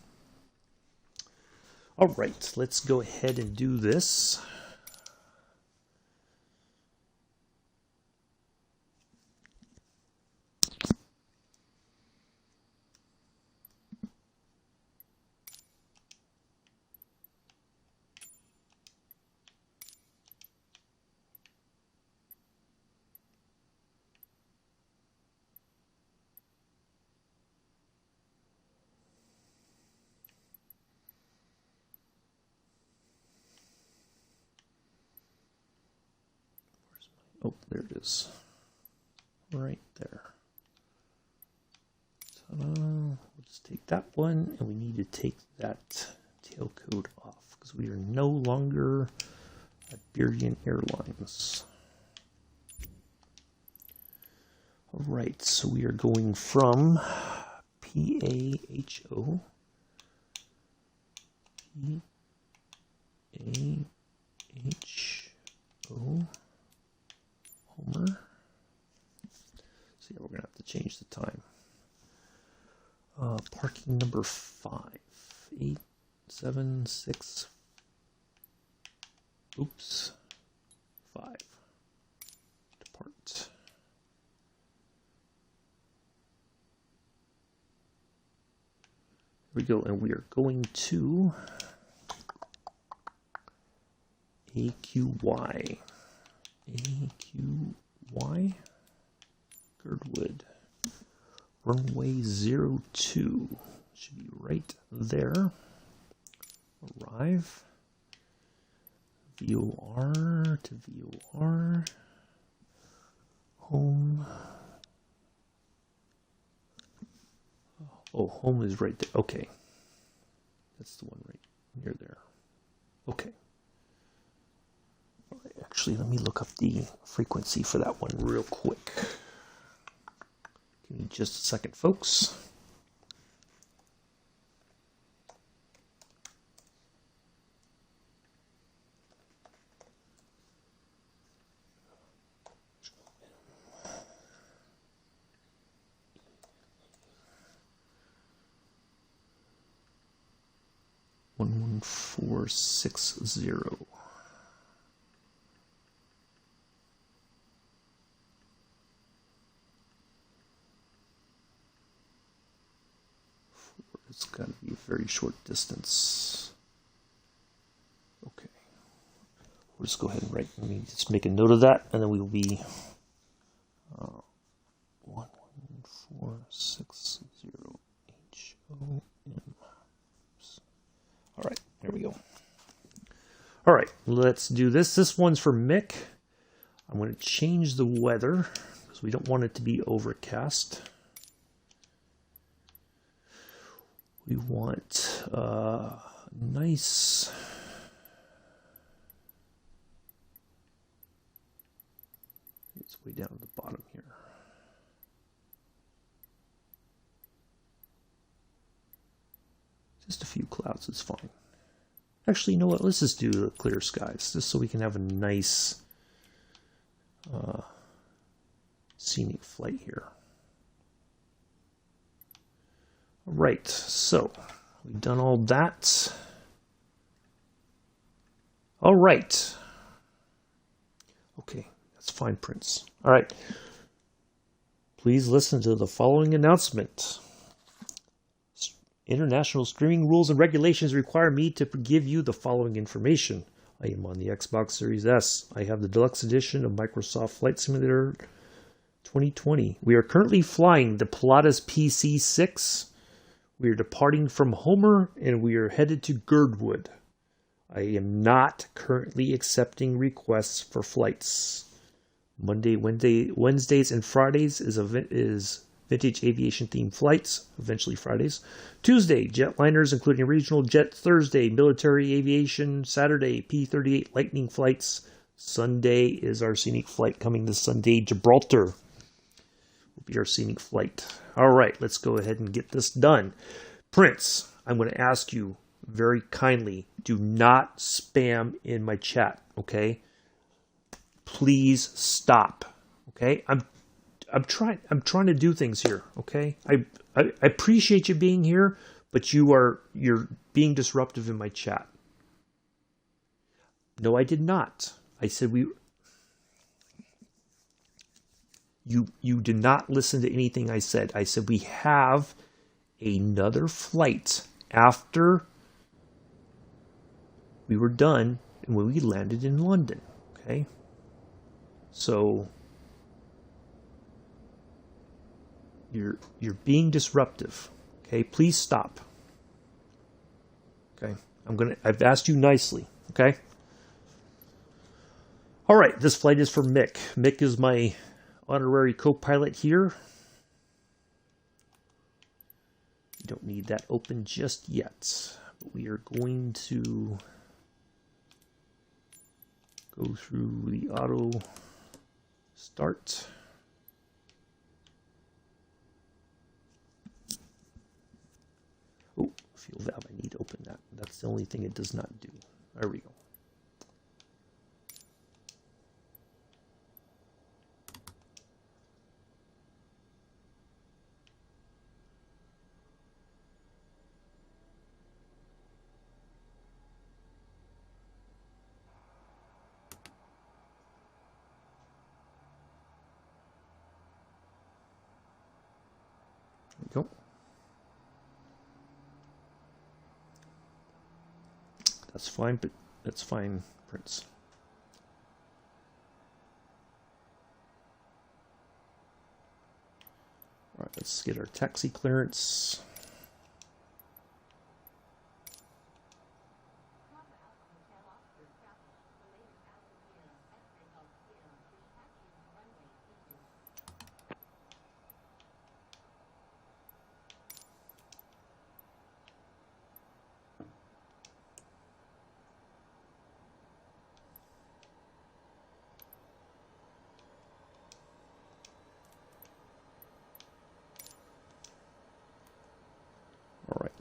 All right, let's go ahead and do this. Oh, there it is. Right there. We'll just take that one, and we need to take that tailcode off because we are no longer Iberia Airlines. All right, so we are going from PAHO Homer. So yeah, we're gonna have to change the time. Parking number 5, 876. Oops, 5. Depart. Here we go, and we are going to AQY. AQY, Girdwood, runway 02, should be right there. Arrive, VOR to VOR, home. Oh, home is right there. Okay, that's the one right near there. Okay. Actually, let me look up the frequency for that one real quick. Give me just a second, folks. One 11460. it's got to be a very short distance. Okay. We'll just go ahead and write. Let me just make a note of that, and then we will be 11460 HOM. All right, there we go. All right, let's do this. This one's for Mick. I'm going to change the weather because we don't want it to be overcast. We want nice. It's way down at the bottom here. Just a few clouds is fine. Actually, you know what? Let's just do the clear skies, just so we can have a nice scenic flight here. All right, so we've done all that. All right. Okay, that's fine, Prince. All right. Please listen to the following announcement. International streaming rules and regulations require me to give you the following information. I am on the Xbox Series S. I have the deluxe edition of Microsoft Flight Simulator 2020. We are currently flying the Pilatus PC-6. We are departing from Homer and we are headed to Girdwood. I am not currently accepting requests for flights. Wednesdays, and Fridays is vintage aviation themed flights, eventually Fridays. Tuesday, jetliners including regional jets. Thursday, military aviation. Saturday, P-38 Lightning flights. Sunday is our scenic flight coming this Sunday. Gibraltar will be our scenic flight. All right, let's go ahead and get this done. Prince, I'm going to ask you very kindly, do not spam in my chat, okay? Please stop, okay? I'm trying to do things here, okay? I appreciate you being here, but you're being disruptive in my chat. No, I did not. I said you did not listen to anything I said. I said we have another flight after we were done and when we landed in London, okay? So you're being disruptive. Okay, please stop. Okay, I've asked you nicely. Okay. All right, this flight is for Mick. Mick is my honorary co-pilot here. You don't need that open just yet, but we are going to go through the auto start. Oh, fuel valve, I need to open that. That's the only thing it does not do. There we go. There we go. That's fine, but that's fine, Prince. All right, let's get our taxi clearance.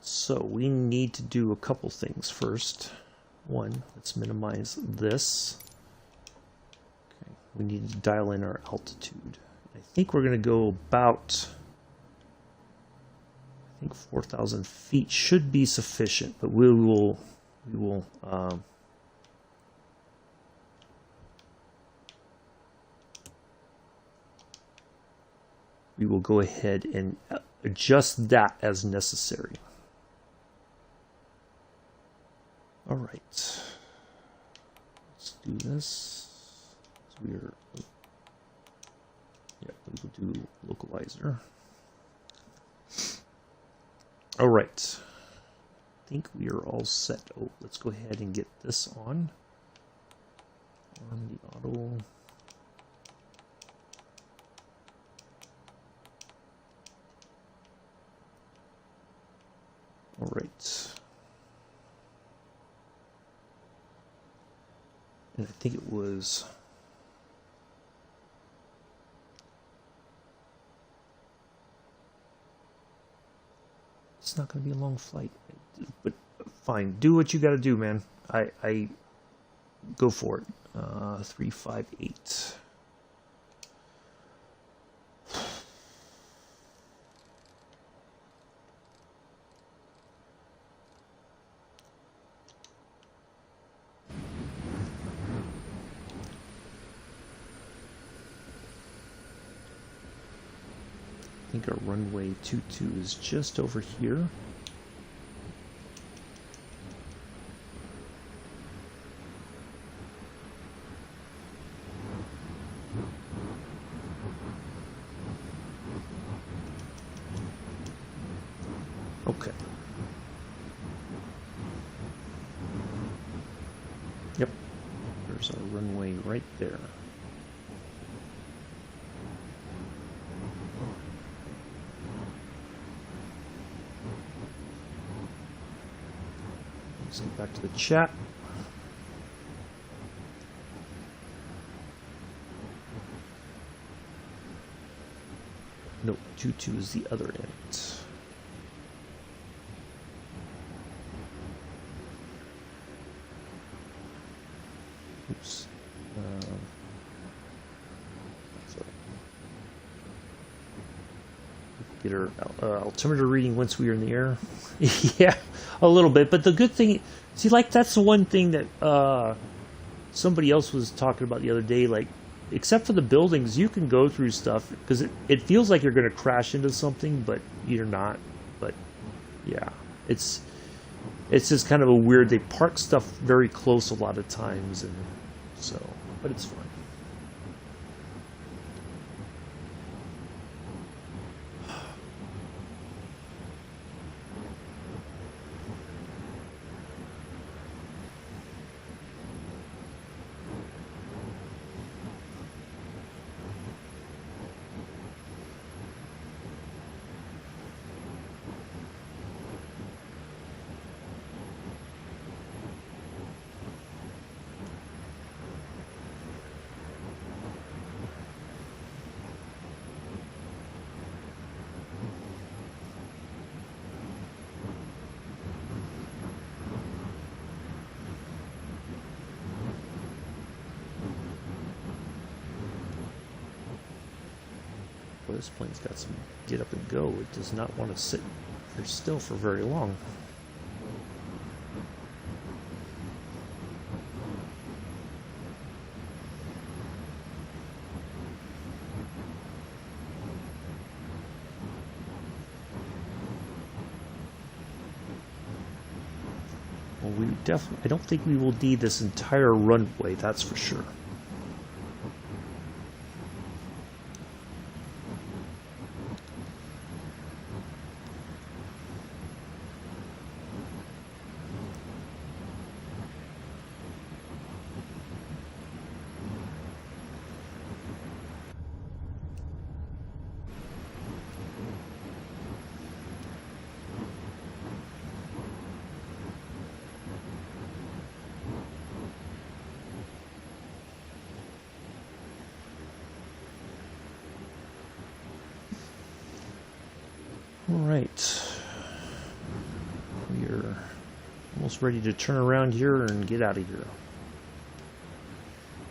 So we need to do a couple things first. One, let's minimize this. Okay, we need to dial in our altitude. I think we're going to go about, 4,000 feet should be sufficient, but we will go ahead and adjust that as necessary. right. Let's do this. So we're, yeah, we'll do localizer. All right. I think we are all set. Oh, let's go ahead and get this on. Arm the auto. All right. And I think it was... It's not going to be a long flight, but fine. Do what you got to do, man. I go for it. 358. I think our runway 22 is just over here. Okay. Yep. There's our runway right there. Let's get back to the chat. No, 22 is the other end. Oops. Sorry. Get our altimeter reading once we are in the air. Yeah, a little bit. But the good thing, see, like that's the one thing that somebody else was talking about the other day. Like, except for the buildings, you can go through stuff because it feels like you're going to crash into something, but you're not. But yeah, it's just kind of a weird. They park stuff very close a lot of times, and so, but it's fun. Well, this plane's got some get up and go. It does not want to sit still for very long. Well, I don't think we will need this entire runway, that's for sure. All right, we are almost ready to turn around here and get out of here.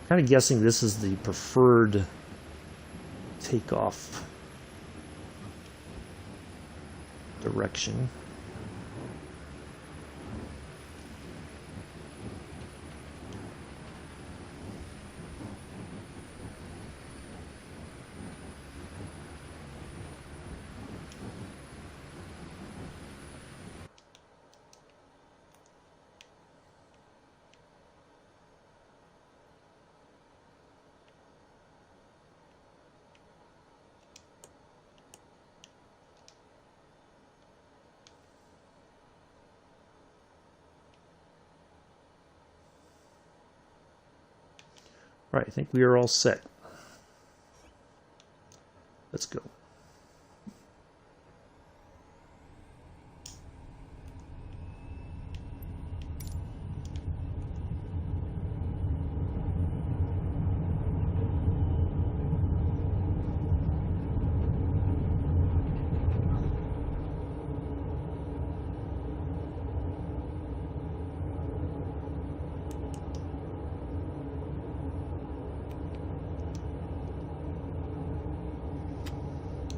Kind of guessing this is the preferred takeoff direction. Alright, I think we are all set. Let's go.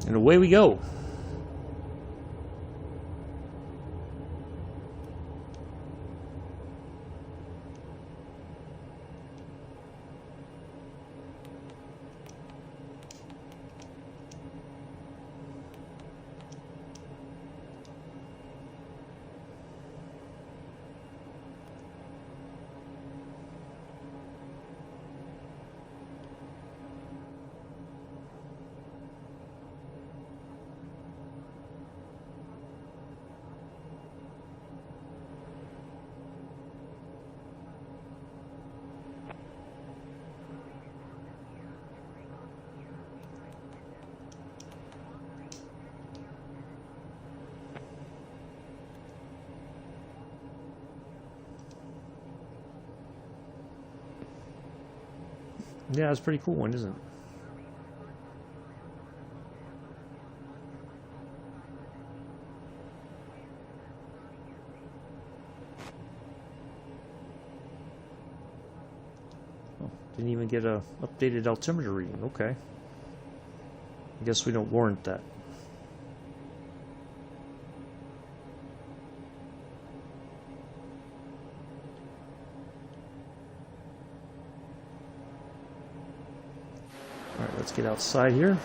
And away we go. Yeah, it's a pretty cool one, isn't it? Oh, didn't even get a updated altimeter reading. Okay. I guess we don't warrant that. Alright, let's get outside here.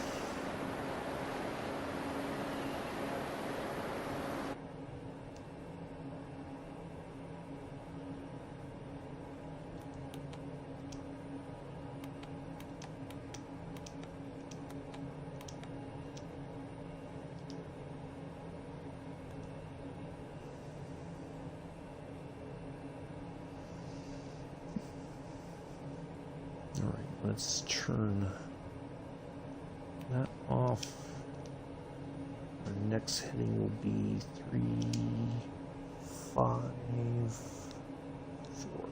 Alright, let's turn that off. Our next heading will be 3, 5, 4.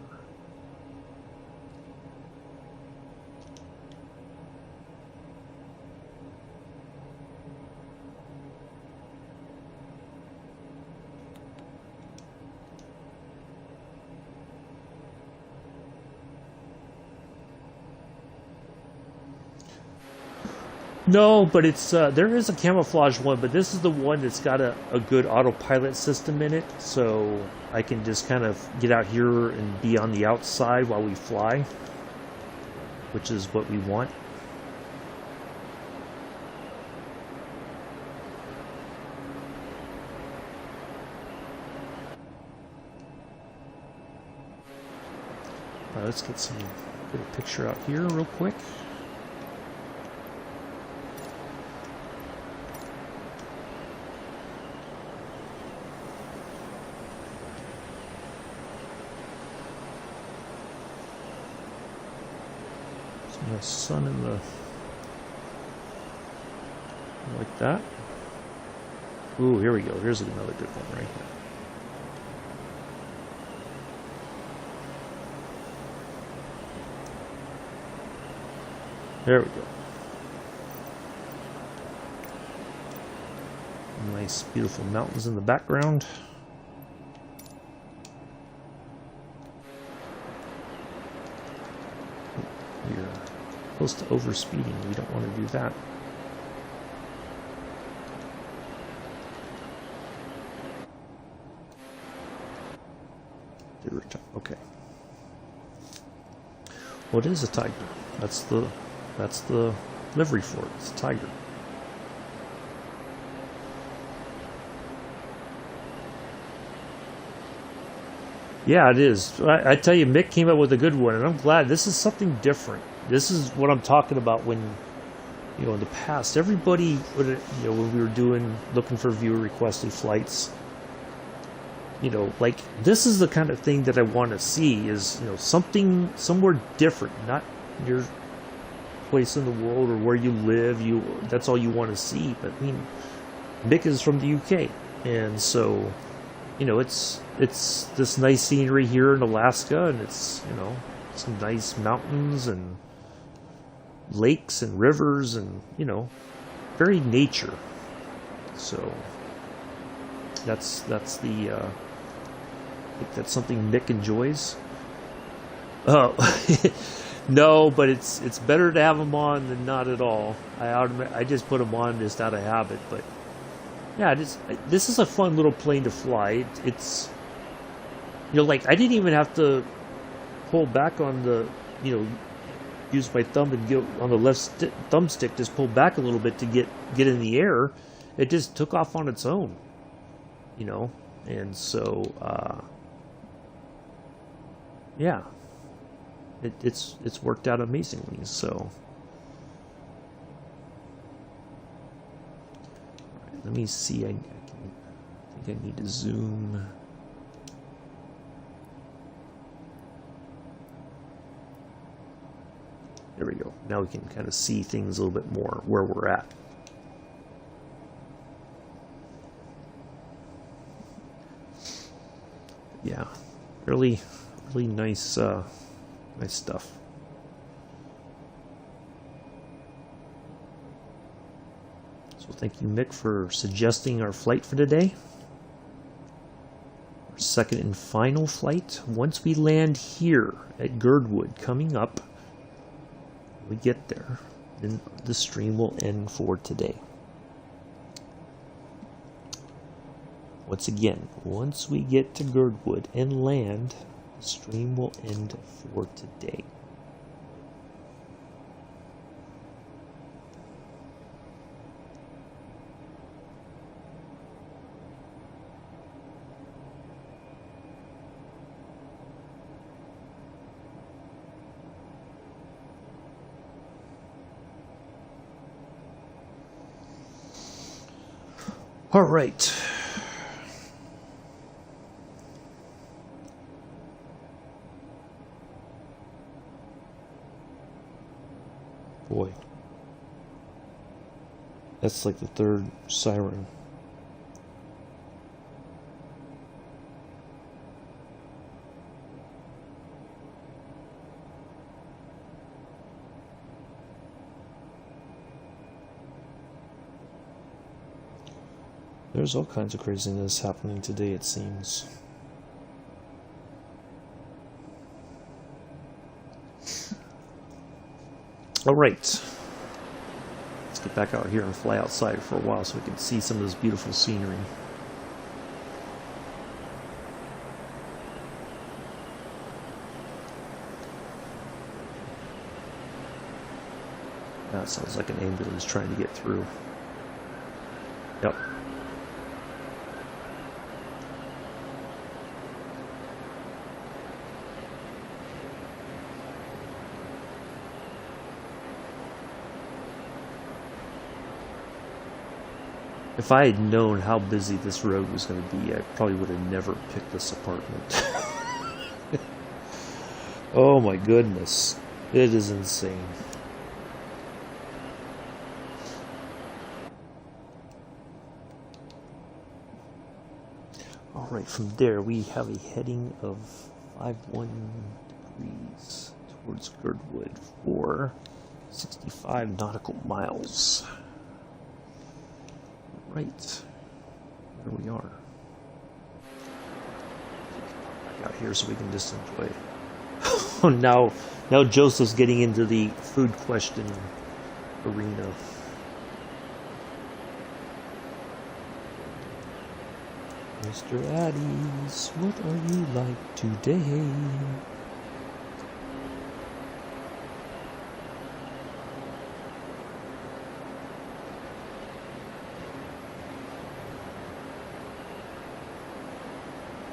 No, but it's there is a camouflage one, but this is the one that's got a good autopilot system in it, so I can just kind of get out here and be on the outside while we fly, which is what we want. Let's get a picture out here real quick. The sun in the like that. Ooh, here we go. Here's another good one right here. There we go. Nice, beautiful mountains in the background. We're close to overspeeding. We don't want to do that. Okay. Well, it is a tiger. That's the livery for it. It's a tiger. Yeah, it is. I tell you, Mick came up with a good one, and I'm glad. This is something different. This is what I'm talking about when, you know, in the past, everybody, you know, when we were looking for viewer requested flights, you know, like, this is the kind of thing that I want to see is, you know, something somewhere different, not your place in the world or where you live, that's all you want to see. But I mean, Mick is from the UK, and so, you know, it's this nice scenery here in Alaska, and it's, you know, some nice mountains and lakes and rivers, and, you know, very nature. So that's the I think that's something Mick enjoys. Oh. No, but it's better to have them on than not at all. I just put them on just out of habit, but yeah, this is a fun little plane to fly. It's, you know, like, I didn't even have to pull back on the, you know, use my thumb and get on the left thumbstick, just pull back a little bit to get in the air. It just took off on its own, you know, and so yeah. It's worked out amazingly. So let me see. I think I need to zoom. There we go. Now we can kind of see things a little bit more where we're at. Yeah, really nice. Nice stuff. So thank you, Mick, for suggesting our flight for today. Our second and final flight. Once we land here at Girdwood, coming up, when we get there, then the stream will end for today. Once again, once we get to Girdwood and land, the stream will end for today. All right. Boy, that's like the third siren. There's all kinds of craziness happening today, it seems. All right, let's get back out here and fly outside for a while so we can see some of this beautiful scenery. That sounds like an ambulance trying to get through. Yep. If I had known how busy this road was going to be, I probably would have never picked this apartment. Oh my goodness. It is insane. Alright, from there we have a heading of 51 degrees towards Girdwood for 65 nautical miles. Right, there we are. Back out here so we can just enjoy it. Oh, now Joseph's getting into the food question arena. Mr. Addies, what are you like today?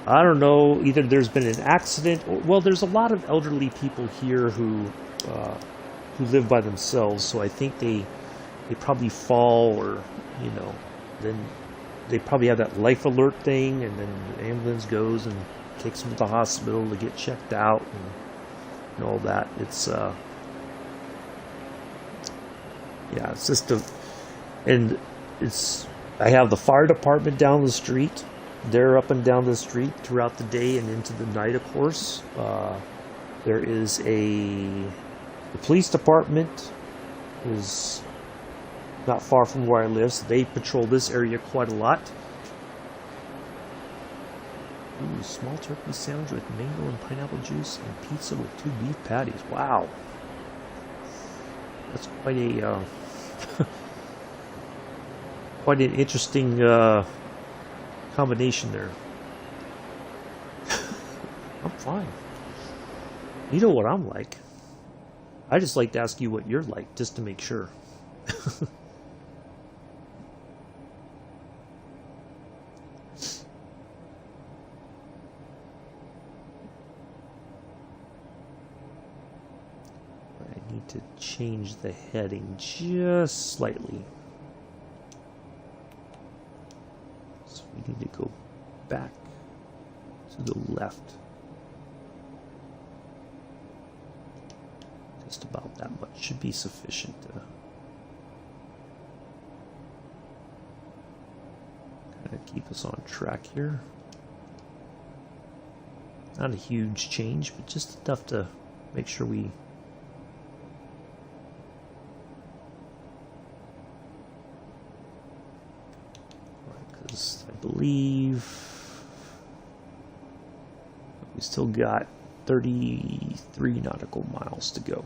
I don't know, either there's been an accident, or, well, there's a lot of elderly people here who live by themselves, so I think they probably fall, or, you know, then they probably have that life alert thing, and then the ambulance goes and takes them to the hospital to get checked out and all that. It's Yeah, it's just a, and it's, I have the fire department down the street. They're up and down the street throughout the day and into the night, of course. There is the police department is not far from where I live, so they patrol this area quite a lot. Ooh, small turkey sandwich with mango and pineapple juice and pizza with 2 beef patties. Wow. That's quite a quite an interesting combination there. I'm fine. You know what I'm like. I just like to ask you what you're like, just to make sure. I need to change the heading just slightly. So we need to go back to the left. Just about that much should be sufficient to kind of keep us on track here. Not a huge change, but just enough to make sure we because I believe we still got 33 nautical miles to go.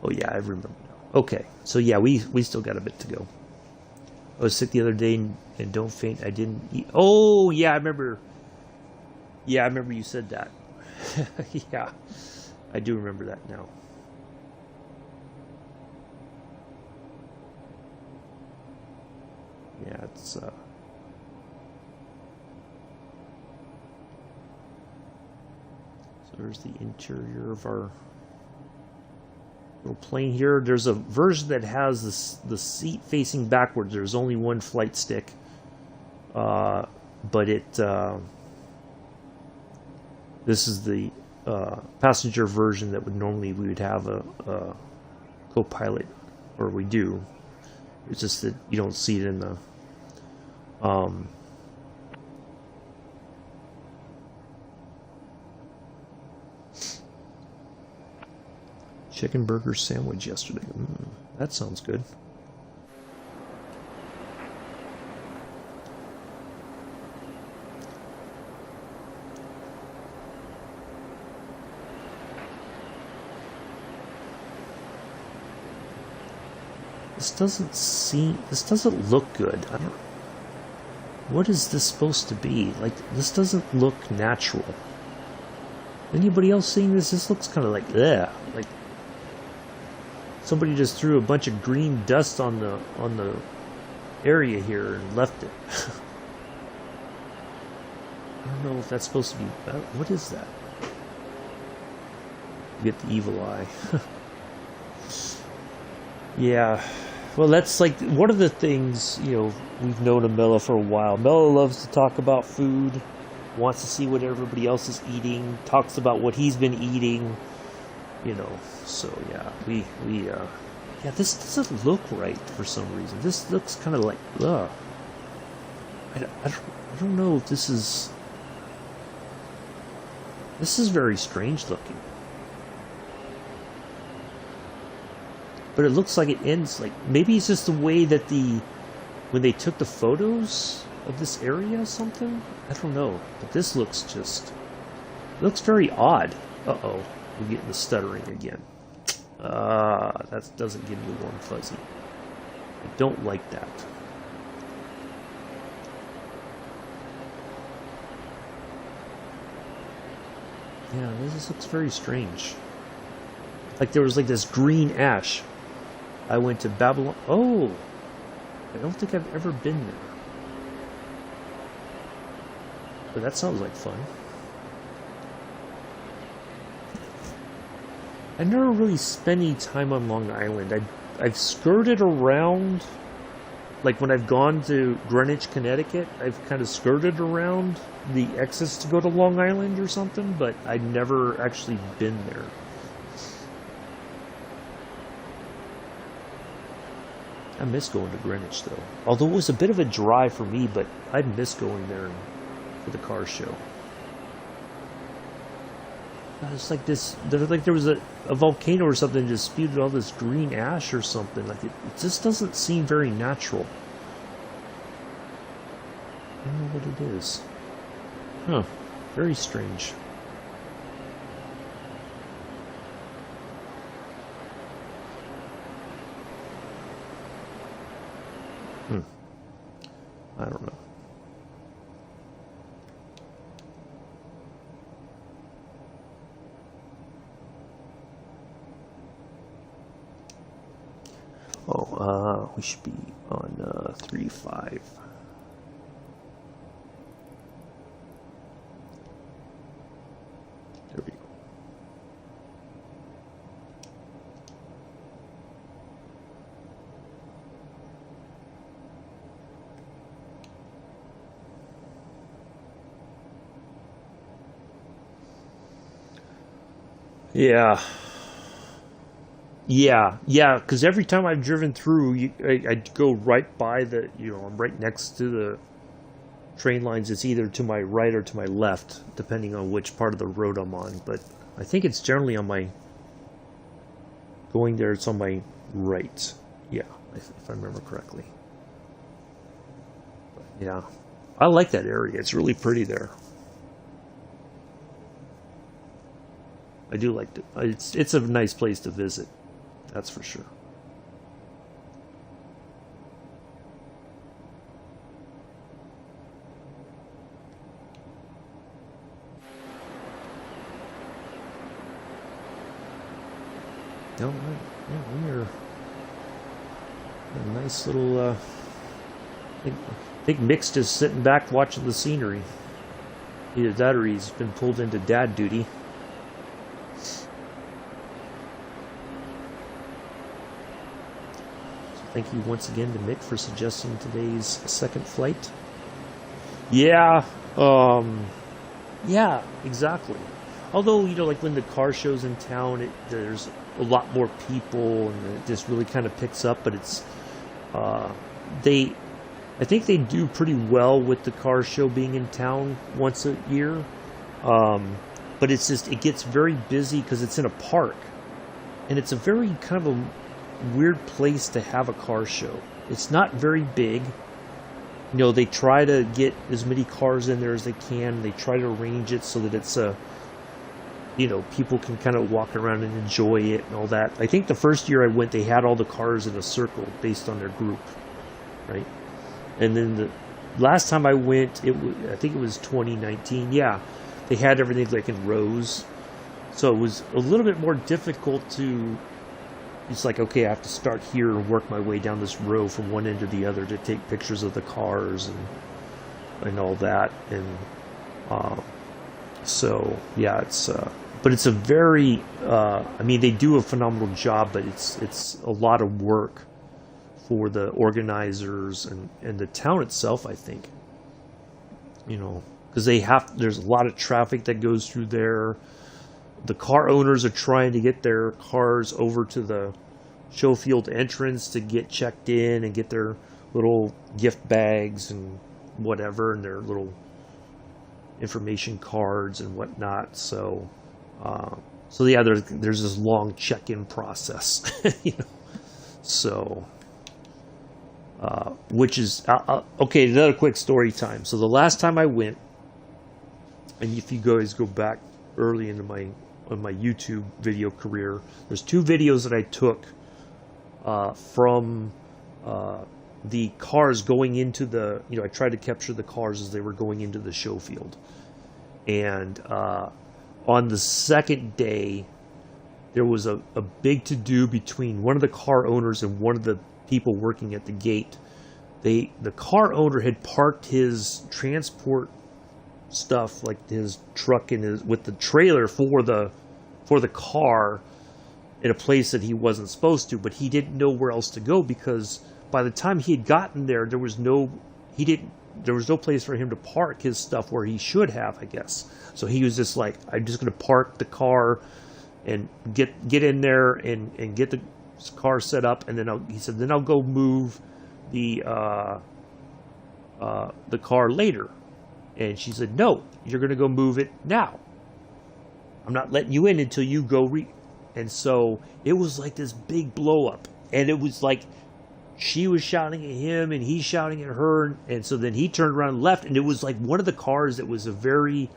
Oh yeah, I remember now. Okay, so yeah, we still got a bit to go. I was sick the other day and don't faint. I didn't eat. Oh yeah, I remember. Yeah, I remember you said that. Yeah, I do remember that now. Yeah, it's so there's the interior of our little plane here. There's a version that has the seat facing backwards. There's only one flight stick, but this is the passenger version that would normally we would have a co-pilot, or we do. It's just that you don't see it in the chicken burger sandwich yesterday. That sounds good. This doesn't look good. I don't. What is this supposed to be? Like, this doesn't look natural. Anybody else seeing this? This looks kind of like, ugh. Like somebody just threw a bunch of green dust on the area here and left it. I don't know if that's supposed to be. What is that? You get the evil eye. Yeah. Well, that's like one of the things, you know, we've known of Mela for a while. Mela loves to talk about food, wants to see what everybody else is eating, talks about what he's been eating, you know. So, yeah, yeah, this doesn't look right for some reason. This looks kind of like, ugh. I don't know if this is very strange looking. But it looks like it ends like, maybe it's just the way that when they took the photos of this area or something? I don't know. But this looks very odd. Uh-oh. We're getting the stuttering again. That doesn't give me a warm fuzzy. I don't like that. Yeah, this looks very strange. Like there was like this green ash. I went to Babylon. Oh, I don't think I've ever been there. But that sounds like fun. I never really spent any time on Long Island. I've skirted around, like when I've gone to Greenwich, Connecticut, I've kind of skirted around the exits to go to Long Island or something, but I've never actually been there. I miss going to Greenwich, though. Although it was a bit of a drive for me, but I'd miss going there for the car show. It's like this, there was a volcano or something just spewed all this green ash or something. Like it just doesn't seem very natural. I don't know what it is. Huh. Very strange. I don't know. Oh, we should be on 3.5. There we go. Yeah, because every time I've driven through, I go right by the, I'm right next to the train lines. It's either to my right or to my left, depending on which part of the road I'm on. But I think it's generally on my, going there, it's on my right. Yeah, if I remember correctly. But yeah, I like that area. It's really pretty there. I do like it. It's a nice place to visit. That's for sure. No, yeah, we're a nice little. I think Mick's just sitting back watching the scenery. Either that or he's been pulled into dad duty. Thank you once again to Mick for suggesting today's second flight. Yeah, yeah, exactly. Although, like when the car show's in town, there's a lot more people and it just really kind of picks up. But it's, I think they do pretty well with the car show being in town once a year. But it's just, it gets very busy because it's in a park. And it's a very kind of a weird place to have a car show. It's not very big. They try to get as many cars in there as they can. They try to arrange it so that it's people can kind of walk around and enjoy it and all that. I think the first year I went, they had all the cars in a circle based on their group, right? And then the last time I went, I think it was 2019. Yeah, they had everything like in rows, so it was a little bit more difficult to. It's like, okay, I have to start here and work my way down this row from one end to the other to take pictures of the cars and all that. And so, yeah, but it's a very, they do a phenomenal job, but it's a lot of work for the organizers and the town itself, I think. Because there's a lot of traffic that goes through there. The car owners are trying to get their cars over to the show field entrance to get checked in and get their little gift bags and whatever and their little information cards and whatnot. So yeah, there's this long check-in process, So, which is okay. Another quick story time. So the last time I went, and if you guys go back early into my YouTube video career, there's two videos that I took from the cars going into the, I tried to capture the cars as they were going into the show field. And on the second day, there was a big to-do between one of the car owners and one of the people working at the gate. The car owner had parked his transport stuff, like his truck with the trailer for the car, in a place that he wasn't supposed to, but he didn't know where else to go because by the time he had gotten there, there was no place for him to park his stuff where he should have, I guess. So he was just like, I'm just going to park the car and get in there and get the car set up, and then he said, then I'll go move the car later. And she said, no, you're going to go move it now. I'm not letting you in until you go And so it was like this big blow up. And it was like she was shouting at him and he's shouting at her. And so then he turned around and left. And it was like one of the cars that was a very,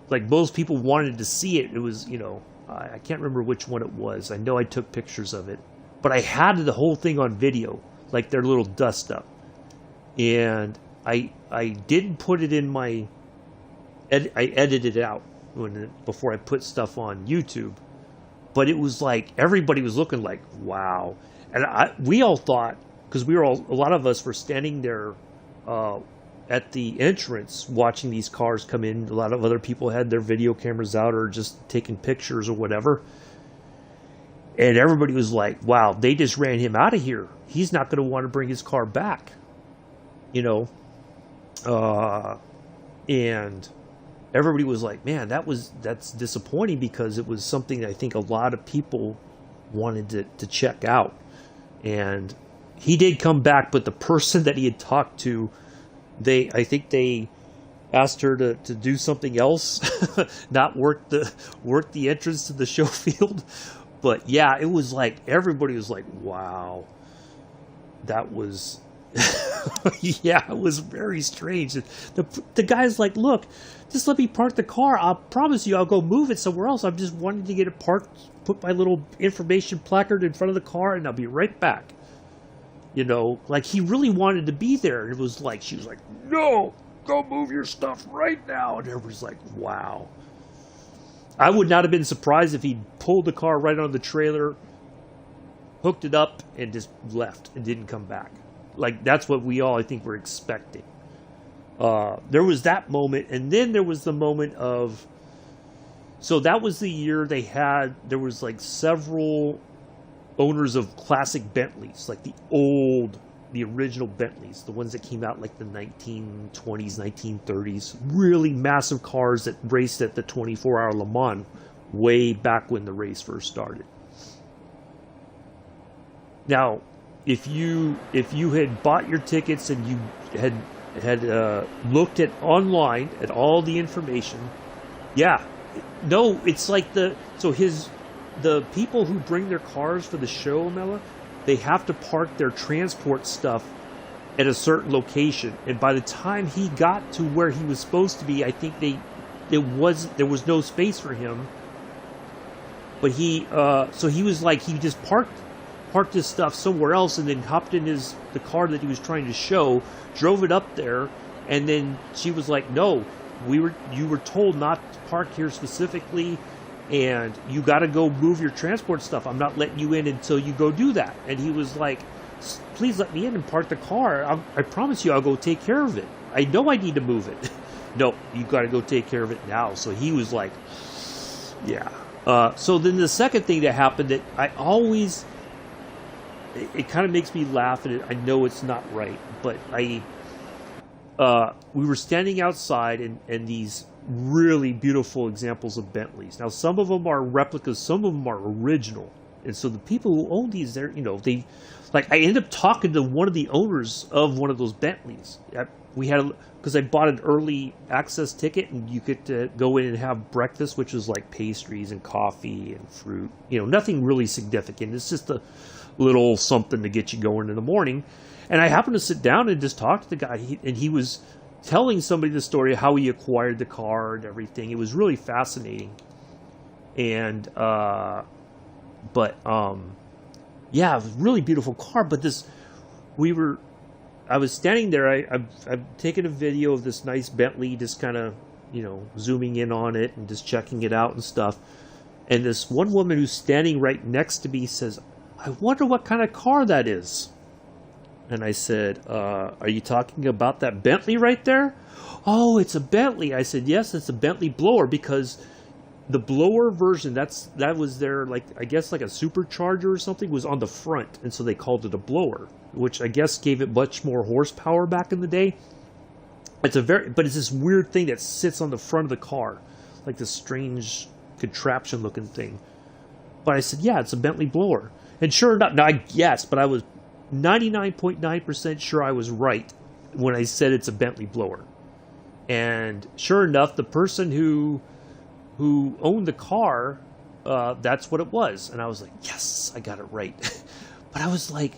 like most people wanted to see it. It was, you know, I can't remember which one it was. I know I took pictures of it. But I had the whole thing on video, like their little dust up. And I didn't put it in my, I edited it out before I put stuff on YouTube. But it was like, everybody was looking like, wow. And we all thought, because a lot of us were standing there at the entrance watching these cars come in. A lot of other people had their video cameras out or just taking pictures or whatever. And everybody was like, wow, they just ran him out of here. He's not going to want to bring his car back. You know? And everybody was like, man, that's disappointing, because it was something I think a lot of people wanted to check out. And he did come back, but the person that he had talked to, I think they asked her to do something else, not work the entrance to the show field. But yeah, it was like, everybody was like, wow, that was, yeah, it was very strange. The guy's like, look, just let me park the car. I'll promise you I'll go move it somewhere else. I'm just wanting to get it parked, put my little information placard in front of the car, and I'll be right back. You know, like he really wanted to be there. It was like, she was like, no, go move your stuff right now. And everybody's like, wow. I would not have been surprised if he pulled the car right on the trailer, hooked it up, and just left and didn't come back. Like, that's what we all, I think, were expecting. There was that moment, and then there was the moment of... So that was the year there was like several owners of classic Bentleys, like the original Bentleys, the ones that came out like the 1920s, 1930s, really massive cars that raced at the 24-hour Le Mans way back when the race first started. Now, if you had bought your tickets and you had looked at online at all the information, yeah, no, it's like the people who bring their cars for the show, Mela, they have to park their transport stuff at a certain location, and by the time he got to where he was supposed to be, I think there was no space for him. But so he was like, he just parked his stuff somewhere else, and then hopped in the car that he was trying to show, drove it up there, and then she was like, no, you were told not to park here specifically, and you got to go move your transport stuff. I'm not letting you in until you go do that. And he was like, please let me in and park the car. I promise you I'll go take care of it. I know I need to move it. No, you got to go take care of it now. So he was like, yeah. So then the second thing that happened that I always... It kind of makes me laugh, and I know it's not right, but we were standing outside, and these really beautiful examples of Bentleys. Now, some of them are replicas, some of them are original, and so the people who own these, I ended up talking to one of the owners of one of those Bentleys. Because I bought an early access ticket, and you could go in and have breakfast, which was like pastries and coffee and fruit. Nothing really significant. It's just a little something to get you going in the morning. And I happened to sit down and just talk to the guy, and he was telling somebody the story of how he acquired the car and everything. It was really fascinating. And yeah, it was a really beautiful car. But I was standing there. I've taken a video of this nice Bentley, just kind of zooming in on it and just checking it out and stuff. And this one woman who's standing right next to me says, I wonder what kind of car that is. And I said, are you talking about that Bentley right there? Oh, it's a Bentley. I said, yes, it's a Bentley blower, because the blower version, that was their, I guess like a supercharger or something, was on the front. And so they called it a blower, which I guess gave it much more horsepower back in the day. But it's this weird thing that sits on the front of the car, like this strange contraption looking thing. But I said, yeah, it's a Bentley blower. And sure enough, no, I guessed, but I was 99.9% sure I was right when I said it's a Bentley blower. And sure enough, the person who owned the car, that's what it was. And I was like, yes, I got it right. But I was like,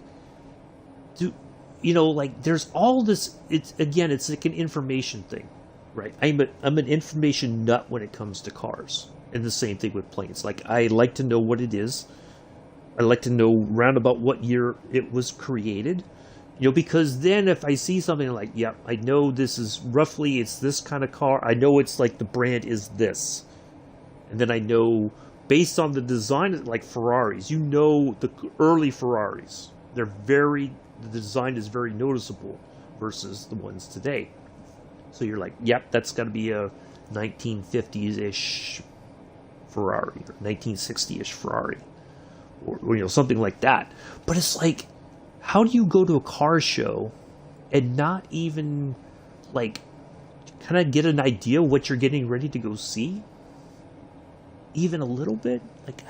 dude, like there's all this. It's like an information thing, right? I'm an information nut when it comes to cars, and the same thing with planes. Like I like to know what it is. I like to know round about what year it was created. Because then if I see something like, yep, I know this is roughly, it's this kind of car. I know it's like the brand is this. And then I know based on the design, like Ferraris, the early Ferraris, the design is very noticeable versus the ones today. So you're like, yep, that's got to be a 1950s-ish Ferrari or 1960-ish Ferrari or something like that. But it's like, how do you go to a car show and not even, like, kind of get an idea what you're getting ready to go see? Even a little bit? Like,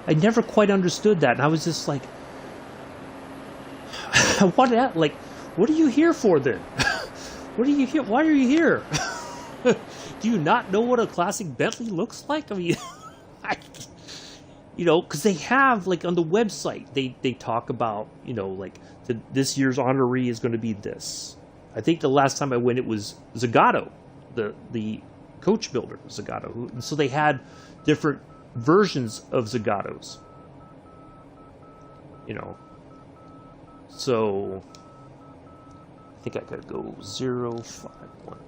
I never quite understood that. And I was just like, what are you here for then? What are you here? Why are you here? Do you not know what a classic Bentley looks like? I mean, because they have, like, on the website, they talk about, like, this year's honoree is going to be this. I think the last time I went, it was Zagato, the coach builder, Zagato. And so they had different versions of Zagatos. So I think I gotta go 051.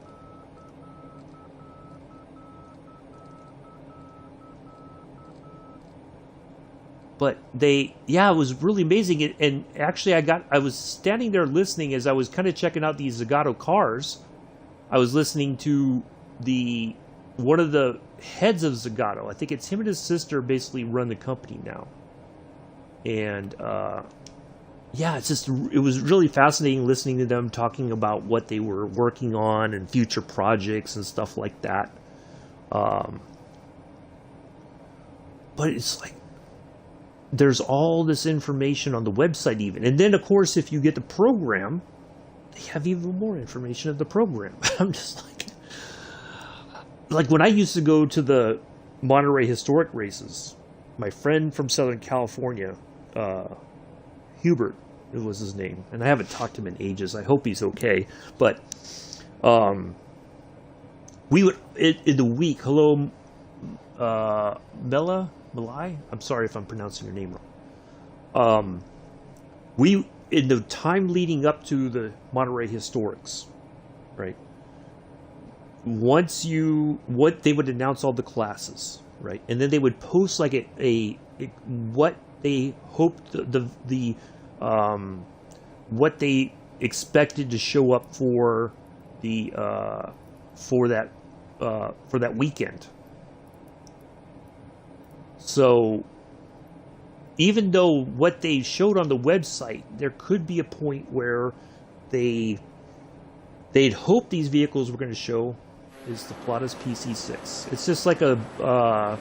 But it was really amazing. And actually, I was standing there listening as I was kind of checking out these Zagato cars. I was listening to one of the heads of Zagato. I think it's him and his sister basically run the company now. And it was really fascinating listening to them talking about what they were working on and future projects and stuff like that. But it's like, there's all this information on the website even. And then, of course, if you get the program, they have even more information of the program. I'm just like when I used to go to the Monterey historic races, my friend from Southern California, Hubert, it was his name, and I haven't talked to him in ages. I hope he's okay. But we would, in the week, hello, Malai? I'm sorry if I'm pronouncing your name wrong. In the time leading up to the Monterey Historics, right? They would announce all the classes, right? And then they would post like what they hoped what they expected to show up for that weekend. So even though what they showed on the website, there could be a point where they'd hoped these vehicles were going to show is the Pilatus PC-6. It's just like how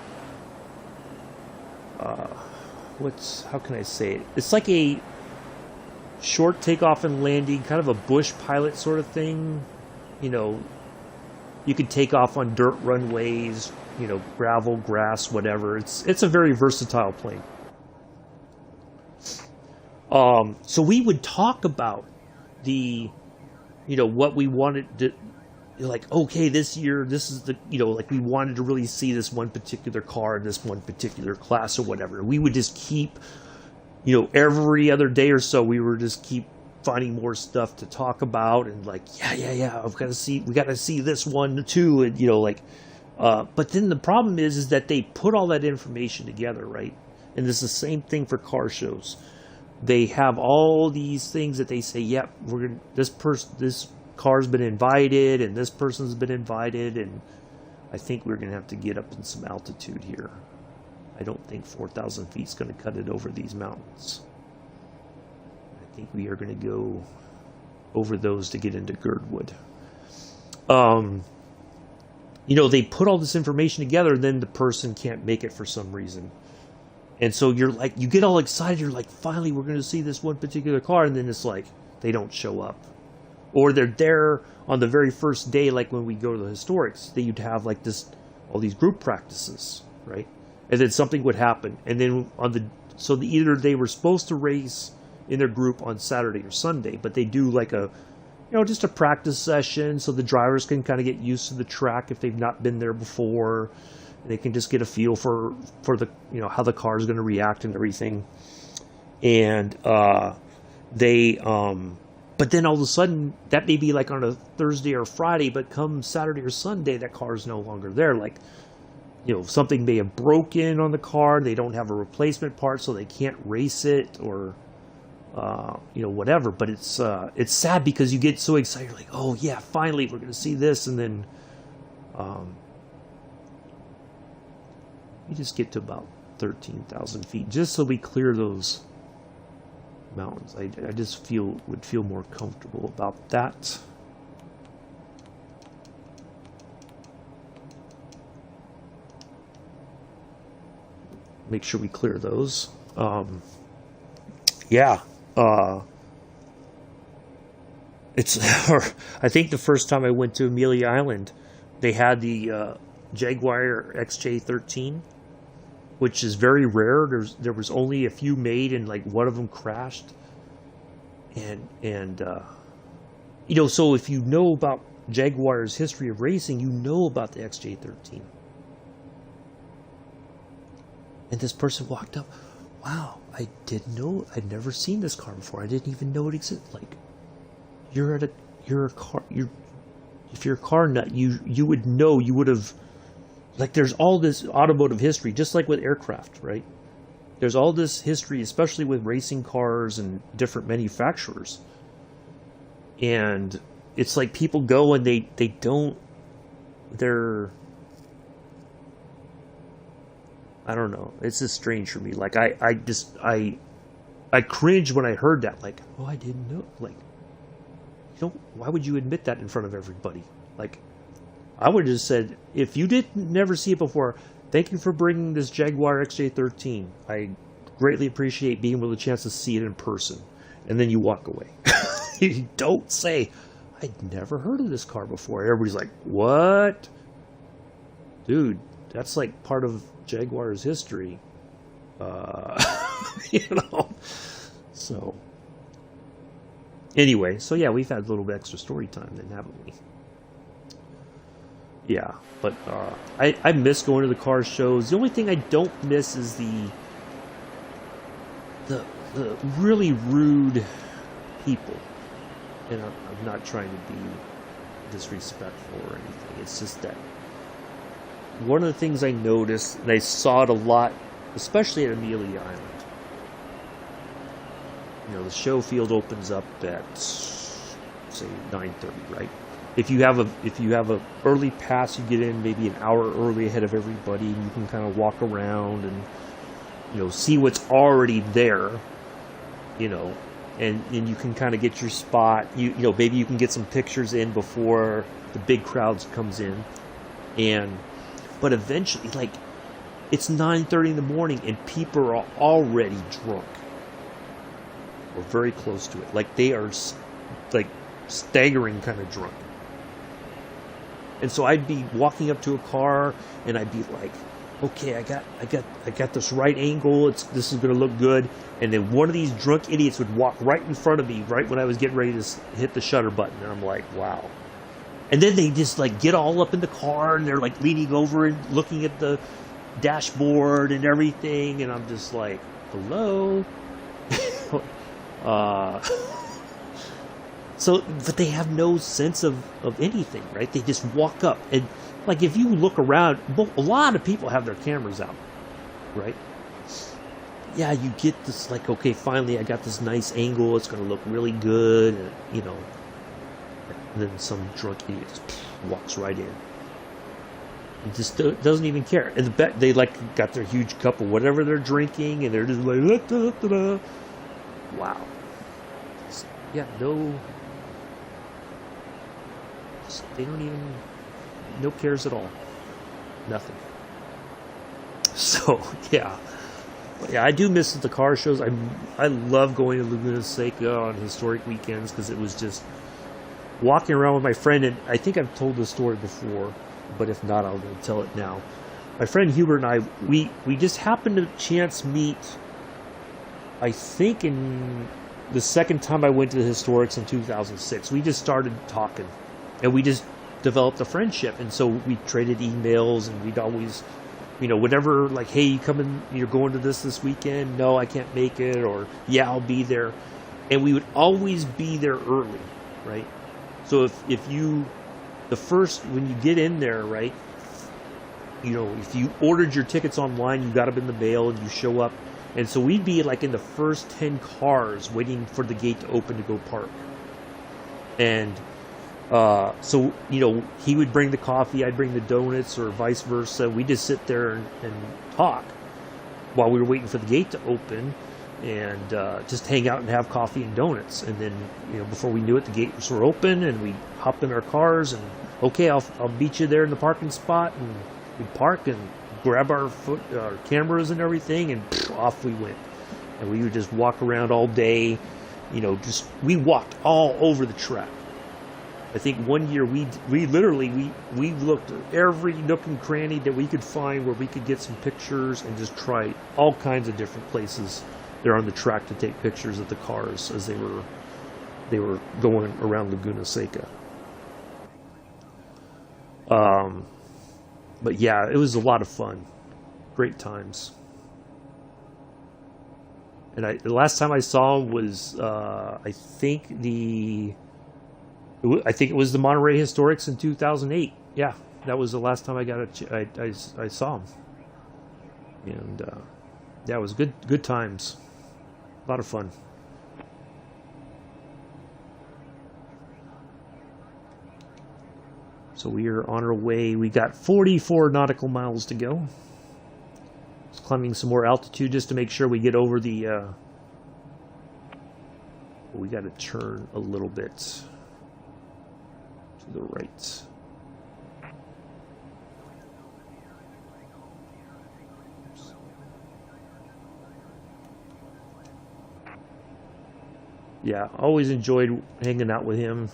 can I say it? It's like a short takeoff and landing, kind of a bush pilot sort of thing. You could take off on dirt runways, gravel, grass, whatever. It's a very versatile plane. So we would talk about what we wanted to, like, okay, this year, this is like we wanted to really see this one particular car in this one particular class or whatever. We would just keep, every other day or so, we were just keep finding more stuff to talk about and like, we got to see this one too. And, but then the problem is that they put all that information together, right? And it's the same thing for car shows. They have all these things that they say, yep, this car's been invited and this person's been invited, and I think we're going to have to get up in some altitude here. I don't think 4,000 feet is going to cut it over these mountains. I think we are going to go over those to get into Girdwood. They put all this information together, and then the person can't make it for some reason. And so you're like, you get all excited. You're like, finally, we're going to see this one particular car. And then it's like, they don't show up. Or they're there on the very first day, like when we go to the historics, that you'd have like all these group practices, right? And then something would happen. And then either they were supposed to race in their group on Saturday or Sunday, but they do like just a practice session so the drivers can kind of get used to the track if they've not been there before. They can just get a feel for the, how the car is going to react and everything. And but then all of a sudden, that may be like on a Thursday or Friday, but come Saturday or Sunday, that car is no longer there. Like, something may have broken on the car. They don't have a replacement part, so they can't race it, or whatever. But it's sad because you get so excited, you're like, oh yeah, finally we're going to see this, and then you just get to about 13,000 feet just so we clear those mountains. I just would feel more comfortable about that. Make sure we clear those. It's I think the first time I went to Amelia Island, they had the Jaguar XJ13, which is very rare. There was only a few made, and like one of them crashed. And so if you know about Jaguar's history of racing, you know about the XJ13. And this person walked up, wow, I didn't know, I'd never seen this car before. I didn't even know it existed. Like, if you're a car nut, you would know, you would have, like, there's all this automotive history, just like with aircraft, right? There's all this history, especially with racing cars and different manufacturers. And it's like people go and I don't know. It's just strange for me. Like, I cringed when I heard that. Like, oh, I didn't know. Like, why would you admit that in front of everybody? Like, I would have just said, if you never see it before, thank you for bringing this Jaguar XJ13. I greatly appreciate being able to chance to see it in person. And then you walk away. You don't say, I'd never heard of this car before. Everybody's like, what? Dude, that's like part of Jaguar's history. So anyway, so yeah, we've had a little bit extra story time then, haven't we? Yeah, but I miss going to the car shows. The only thing I don't miss is the really rude people. And I'm not trying to be disrespectful or anything. It's just that one of the things I noticed, and I saw it a lot, especially at Amelia Island. The show field opens up at, say, 9:30, right? If you have a early pass, you get in maybe an hour early ahead of everybody, and you can kind of walk around and see what's already there, and you can kind of get your spot. Maybe you can get some pictures in before the big crowds comes in, but eventually, like, it's 9:30 in the morning and people are already drunk. Or very close to it. Like, they are, like, staggering kind of drunk. And so I'd be walking up to a car and I'd be like, okay, I got this right angle. This is going to look good. And then one of these drunk idiots would walk right in front of me right when I was getting ready to hit the shutter button. And I'm like, wow. And then they just, like, get all up in the car and they're, like, leaning over and looking at the dashboard and everything. And I'm just like, hello? But they have no sense of anything, right? They just walk up. And, like, if you look around, a lot of people have their cameras out, right? Yeah, you get this, like, okay, finally I got this nice angle. It's going to look really good, and, and then some drunk idiot just walks right in. He just doesn't even care. And they, like, got their huge cup of whatever they're drinking, and they're just like, da, da, da, da. Wow. Yeah, they don't even, no cares at all. Nothing. So, yeah. Yeah, I do miss the car shows. I love going to Laguna Seca on historic weekends because it was just walking around with my friend. And I think I've told this story before, but if not, I'll tell it now. My friend Hubert and I, we just happened to chance meet, I think in the second time I went to the Historics in 2006. We just started talking, and we just developed a friendship. And so we traded emails, and we'd always, whatever, like, hey, you're going to this weekend? No, I can't make it. Or, yeah, I'll be there. And we would always be there early, right? So when you get in there, right, if you ordered your tickets online, you got them in the mail, and you show up. And so we'd be like in the first 10 cars waiting for the gate to open to go park. And so, he would bring the coffee, I'd bring the donuts, or vice versa. We'd just sit there and talk while we were waiting for the gate to open, and just hang out and have coffee and donuts. And then, before we knew it, the gates were open, and we hopped in our cars, and okay, I'll meet you there in the parking spot, and we'd park and grab our cameras and everything, and off we went. And we would just walk around all day, we walked all over the track. I think one year we literally looked at every nook and cranny that we could find where we could get some pictures, and just try all kinds of different places there on the track to take pictures of the cars as they were going around Laguna Seca. But yeah, it was a lot of fun. Great times. And the last time I saw him was, I think it was the Monterey Historics in 2008. Yeah, that was the last time I saw him. And yeah, it was good times. A lot of fun. So we are on our way. We got 44 nautical miles to go. Just climbing some more altitude just to make sure we get over the... we got to turn a little bit to the right. Yeah, always enjoyed hanging out with him.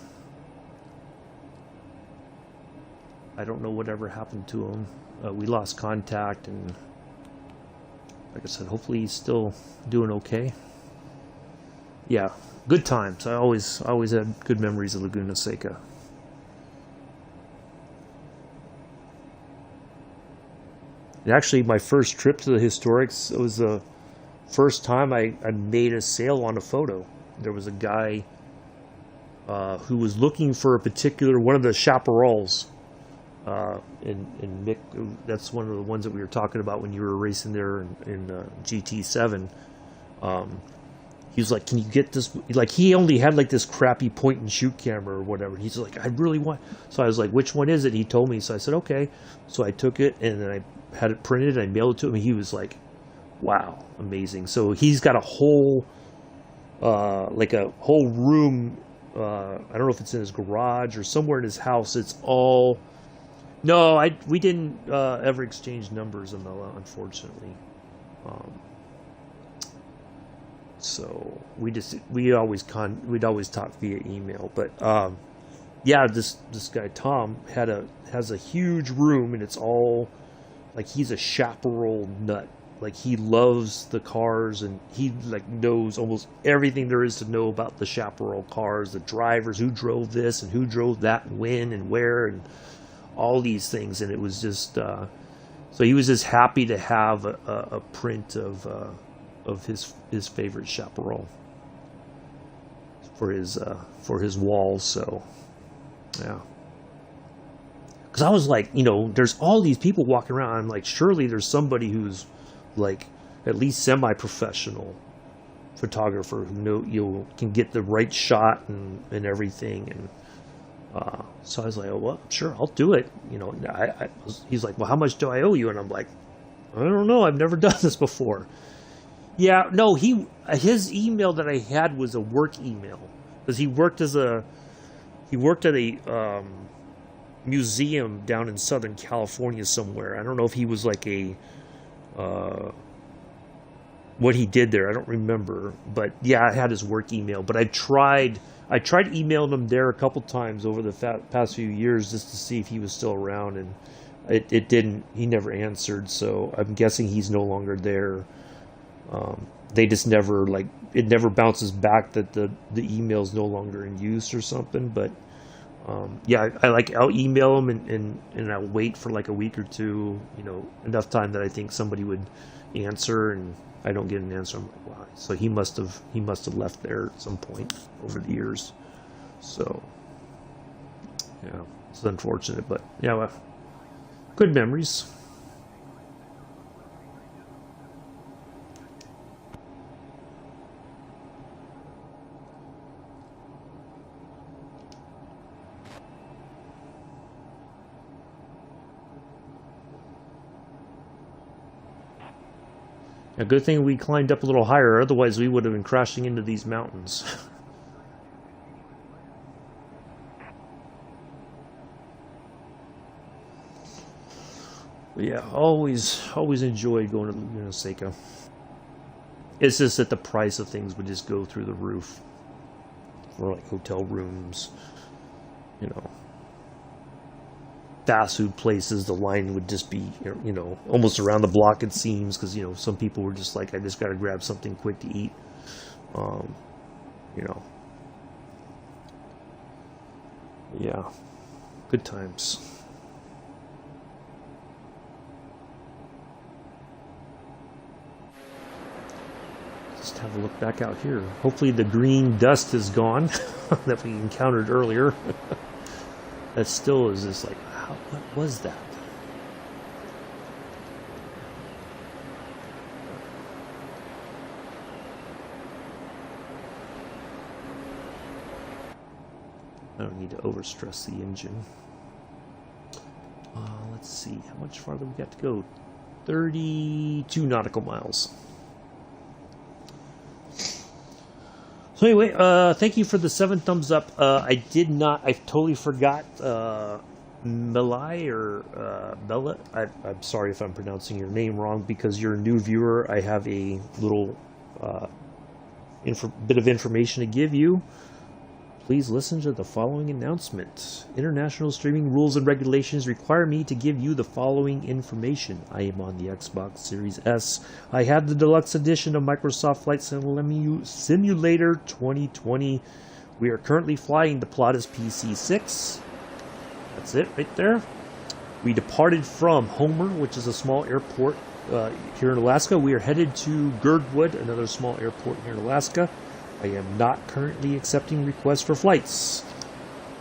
I don't know whatever happened to him. We lost contact, and like I said, hopefully he's still doing okay. Yeah, good times. I always had good memories of Laguna Seca. And actually, my first trip to the Historics, it was the first time I made a sale on a photo. There was a guy who was looking for a particular one of the chaparrals. And Mick, that's one of the ones that we were talking about when you were racing there in GT7. He was like, "Can you get this?" Like, he only had like this crappy point and shoot camera or whatever. He's like, "I really want." So I was like, "Which one is it?" He told me. So I said, "Okay." So I took it, and then I had it printed. I mailed it to him. And he was like, "Wow, amazing!" So he's got a whole room. I don't know if it's in his garage or somewhere in his house. It's all. No, we didn't ever exchange numbers, unfortunately. So we'd always talk via email. But yeah, this guy Tom has a huge room, and it's all like, he's a chaparral nut. Like, he loves the cars, and he like knows almost everything there is to know about the chaparral cars, the drivers, who drove this and who drove that, and when and where, and all these things. And it was just so he was just happy to have a print of his favorite chaparral for his walls. So yeah, because I was like, there's all these people walking around. I'm like, surely there's somebody who's like at least semi-professional photographer who can get the right shot and everything. And so I was like, "Oh, well, sure, I'll do it." He's like, "Well, how much do I owe you?" And I'm like, "I don't know. I've never done this before." Yeah, no, his email that I had was a work email, because he worked at a museum down in Southern California somewhere. I don't know if he was like what he did there. I don't remember, but yeah, I had his work email. But I tried emailing him there a couple times over the past few years just to see if he was still around, and it didn't. He never answered, so I'm guessing he's no longer there. They just never, like, it never bounces back that the email's no longer in use or something. But yeah, I'll email him and I'll wait for like a week or two, enough time that I think somebody would answer, and I don't get an answer. I'm like, wow. So he must have left there at some point over the years. So yeah, it's unfortunate, but yeah, well, good memories. A good thing we climbed up a little higher, otherwise we would have been crashing into these mountains. But yeah, always enjoyed going to Seiko. It's just that the price of things would just go through the roof. For like hotel rooms, fast food places, the line would just be, almost around the block, it seems, because, some people were just like, I just got to grab something quick to eat. Yeah, good times. Just have a look back out here. Hopefully the green dust is gone that we encountered earlier. That still is just like, what was that? I don't need to overstress the engine. Let's see, how much farther we got to go? 32 nautical miles. So anyway, thank you for the 7 thumbs up. I totally forgot Melai or Bella. I'm sorry if I'm pronouncing your name wrong, because you're a new viewer. I have a little bit of information to give you. Please listen to the following announcement. International streaming rules and regulations require me to give you the following information. I am on the Xbox Series S. I have the deluxe edition of Microsoft Flight Simulator 2020. We are currently flying the Pilatus PC-6. That's it right there. We departed from Homer, which is a small airport here in Alaska. We are headed to Girdwood, another small airport here in Alaska. I am not currently accepting requests for flights.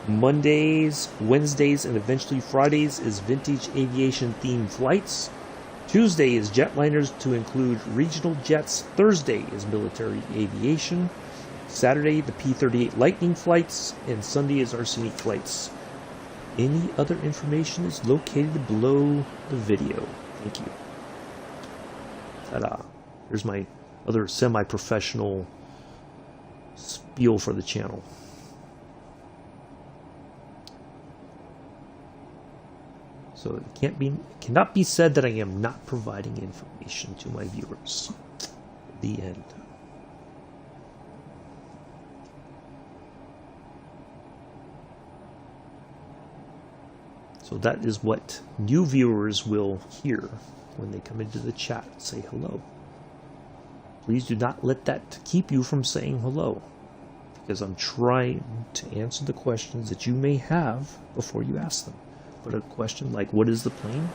Mondays, Wednesdays, and eventually Fridays is vintage aviation themed flights. Tuesday is jetliners to include regional jets. Thursday is military aviation. Saturday, the P-38 Lightning flights. And Sunday is Arsenic flights. Any other information is located below the video. Thank you. Ta-da. Here's my other semi-professional spiel for the channel. So it cannot be said that I am not providing information to my viewers. The end. So that is what new viewers will hear when they come into the chat and say hello. Please do not let that keep you from saying hello, because I'm trying to answer the questions that you may have before you ask them. But a question like, what is the plane?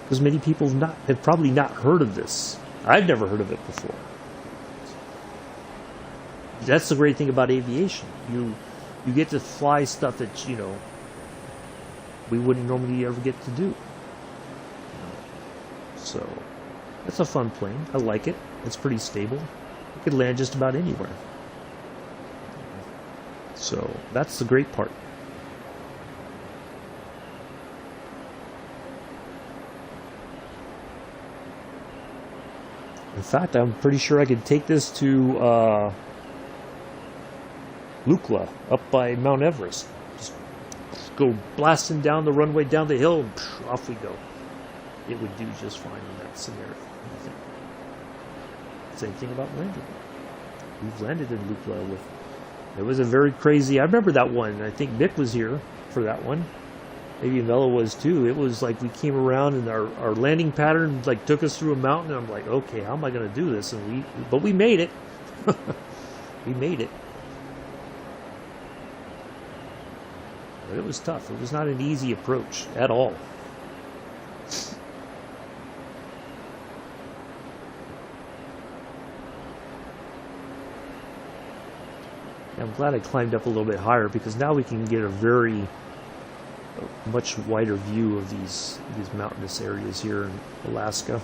Because many people have probably not heard of this. I've never heard of it before. That's the great thing about aviation. You get to fly stuff that, we wouldn't normally ever get to do. So it's a fun plane. I like it. It's pretty stable. It could land just about anywhere. So that's the great part. In fact, I'm pretty sure I could take this to Lukla, up by Mount Everest. Just go blasting down the runway, down the hill, and off we go. It would do just fine in that scenario, I think. same thing about landing. We've landed in Lukla with. It was a very crazy. I remember that one. I think Mick was here for that one. Maybe Mella was too. It was like we came around and our landing pattern like took us through a mountain. And I'm like, okay, how am I going to do this? And but we made it. We made it. But it was tough. It was not an easy approach at all. I'm glad I climbed up a little bit higher because now we can get a much wider view of these mountainous areas here in Alaska.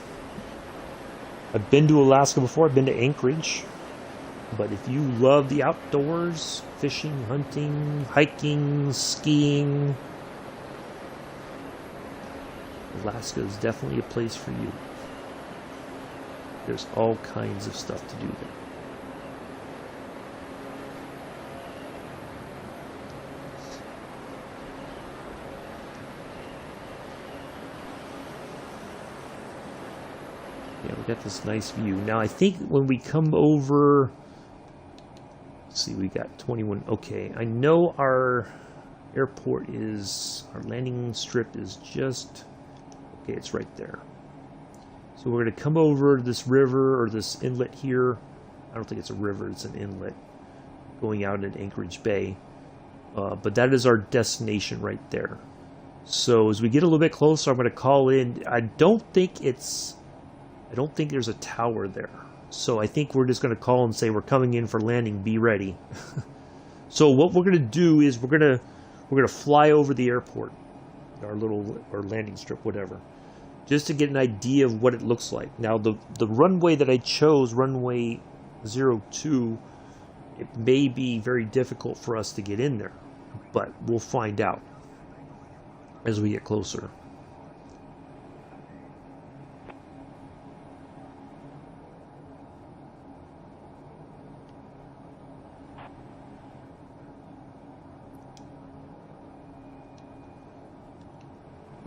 I've been to Alaska before. I've been to Anchorage. But if you love the outdoors, fishing, hunting, hiking, skiing, Alaska is definitely a place for you. There's all kinds of stuff to do there. Yeah, we got this nice view. Now I think when we come over, let's see, we got 21. Okay, I know our airport is, our landing strip is just, okay, it's right there. So we're going to come over this river or this inlet here. I don't think it's a river, it's an inlet going out in Anchorage Bay. But that is our destination right there. So as we get a little bit closer, I'm going to call in. I don't think there's a tower there. So I think we're just going to call and say we're coming in for landing, be ready. So what we're going to do is we're going to fly over the airport, our landing strip, whatever, just to get an idea of what it looks like. Now the runway that I chose, runway 02, it may be very difficult for us to get in there, but we'll find out as we get closer.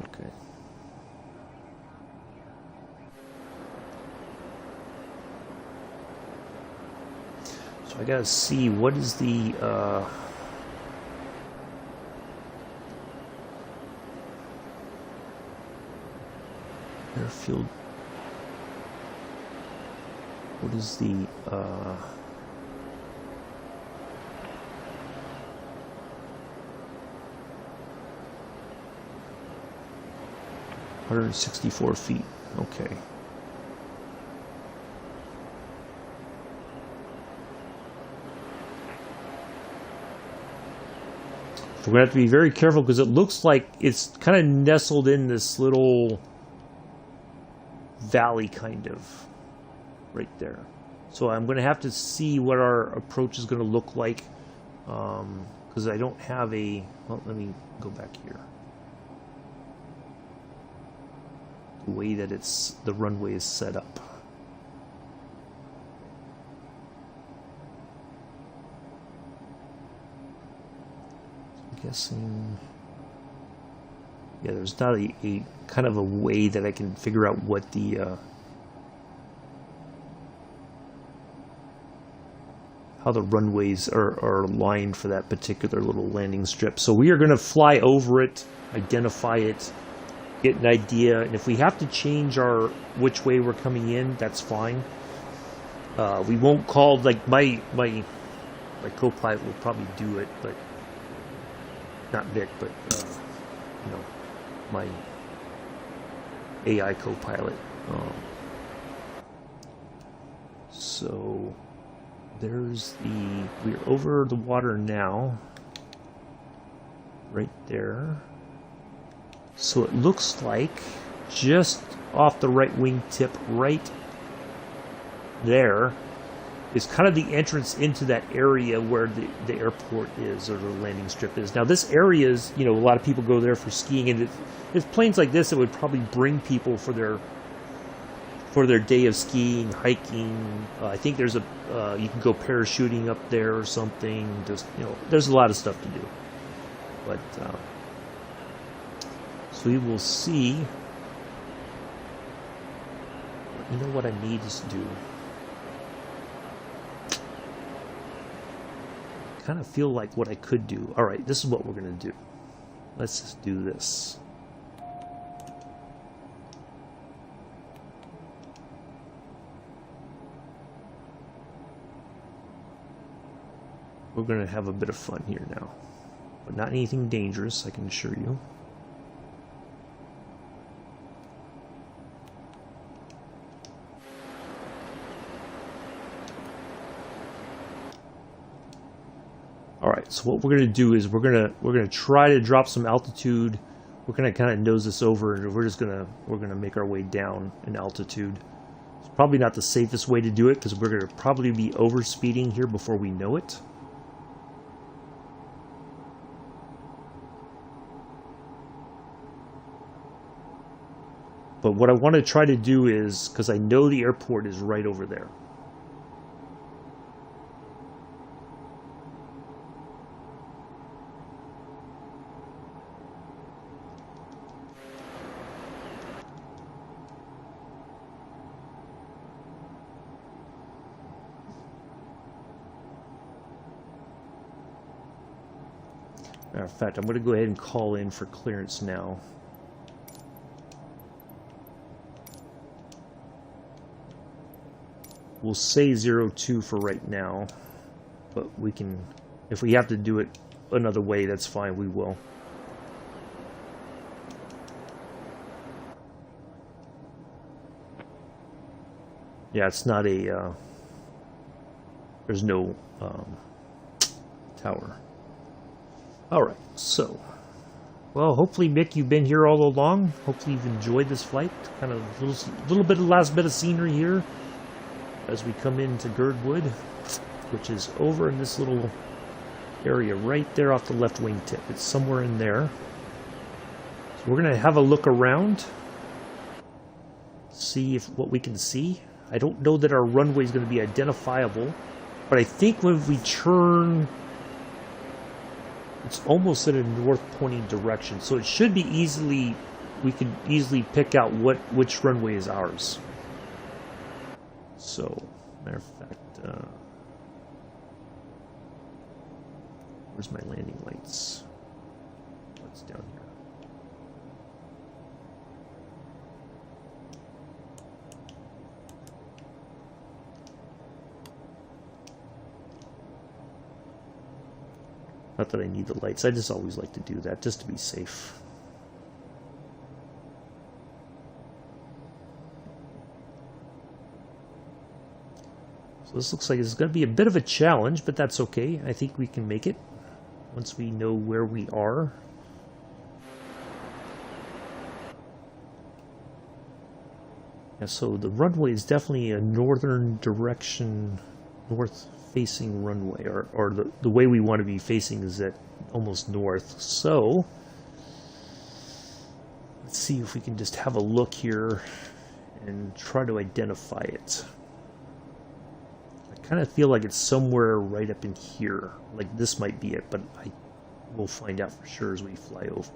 Okay. So I gotta see what is the airfield. What is the 164 feet. Okay. We're going to have to be very careful because it looks like it's kind of nestled in this little valley kind of right there. So I'm going to have to see what our approach is going to look like because I don't have a... Well, let me go back here. The way that the runway is set up. Guessing, yeah, there's not a kind of a way that I can figure out what the how the runways are aligned for that particular little landing strip. So we are going to fly over it, identify it, get an idea, and if we have to change which way we're coming in, that's fine. We won't call, like my co-pilot will probably do it, but not Mick, but you know, my AI co-pilot. So we're over the water now, right there. So it looks like just off the right wing tip, right there, is kind of the entrance into that area where the airport is, or the landing strip is. Now this area is, you know, a lot of people go there for skiing, and if planes like this, it would probably bring people for their day of skiing, hiking. I think there's you can go parachuting up there or something. Just, you know, there's a lot of stuff to do. But so we will see. You know what I need is to do. kind of feel like what I could do. Alright, this is what we're going to do. Let's just do this. We're going to have a bit of fun here now. But not anything dangerous, I can assure you. Alright, so what we're going to do is we're going to try to drop some altitude. We're going to kind of nose this over, and we're going to make our way down in altitude. It's probably not the safest way to do it, because we're going to probably be overspeeding here before we know it. But what I want to try to do is, because I know the airport is right over there. Matter of fact, I'm going to go ahead and call in for clearance now. We'll say 02 for right now, but we can, if we have to do it another way, that's fine, we will. Yeah, it's not a, there's no tower. Alright, so, well, hopefully, Mick, you've been here all along. Hopefully you've enjoyed this flight. Kind of a little bit of last bit of scenery here as we come into Girdwood, which is over in this little area right there off the left wingtip. It's somewhere in there. So we're going to have a look around, see if what we can see. I don't know that our runway is going to be identifiable, but I think when we turn, it's almost in a north pointing direction, so it should be easily, we can easily pick out which runway is ours. So, matter of fact, where's my landing lights? What's down here? Not that I need the lights, I just always like to do that, just to be safe. So this looks like it's going to be a bit of a challenge, but that's okay. I think we can make it once we know where we are. Yeah, so the runway is definitely a northern direction, north-facing runway, or the way we want to be facing is at almost north. So let's see if we can just have a look here and try to identify it. I kind of feel like it's somewhere right up in here. Like this might be it, but I will find out for sure as we fly over.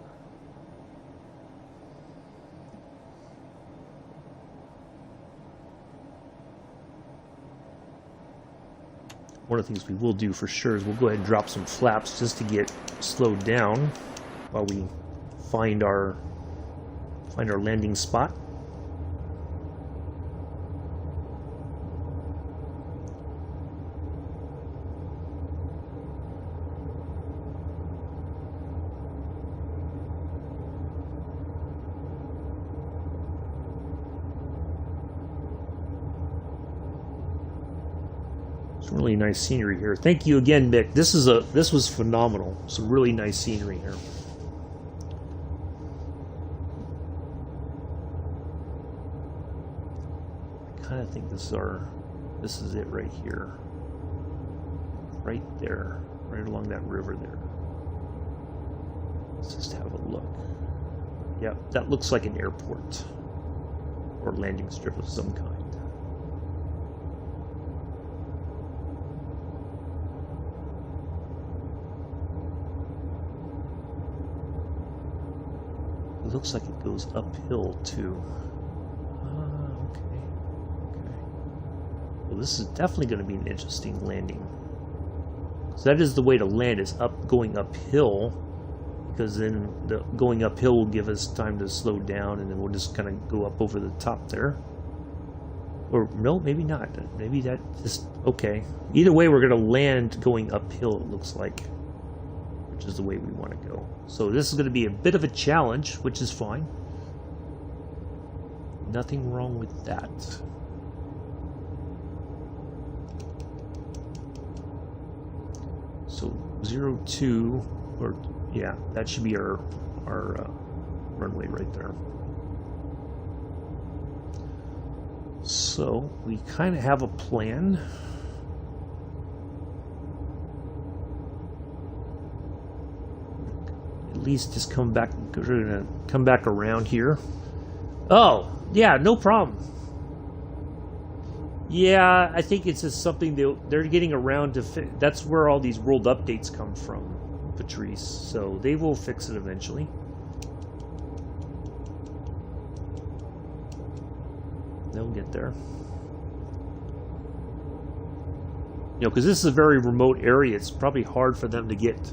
One of the things we will do for sure is we'll go ahead and drop some flaps just to get slowed down while we find our landing spot. Really nice scenery here. Thank you again, Mick. This was phenomenal. Some really nice scenery here. I kind of think this is it right here. Right there. Right along that river there. Let's just have a look. Yep, that looks like an airport. Or landing strip of some kind. It looks like it goes uphill too. Okay. Well, this is definitely going to be an interesting landing. So that is the way to land, is going uphill, because then the going uphill will give us time to slow down, and then we'll just kind of go up over the top there. Or no, maybe not. Maybe that just okay. Either way, we're going to land going uphill, it looks like, which is the way we want to go. So this is going to be a bit of a challenge, which is fine. Nothing wrong with that. So 02, or yeah, that should be our runway right there. So we kind of have a plan. At least just come back. We're gonna come back around here. Oh, yeah, no problem. Yeah, I think it's just something they're getting around to fix. That's where all these world updates come from, Patrice. So they will fix it eventually. They'll get there. You know, because this is a very remote area. It's probably hard for them to get.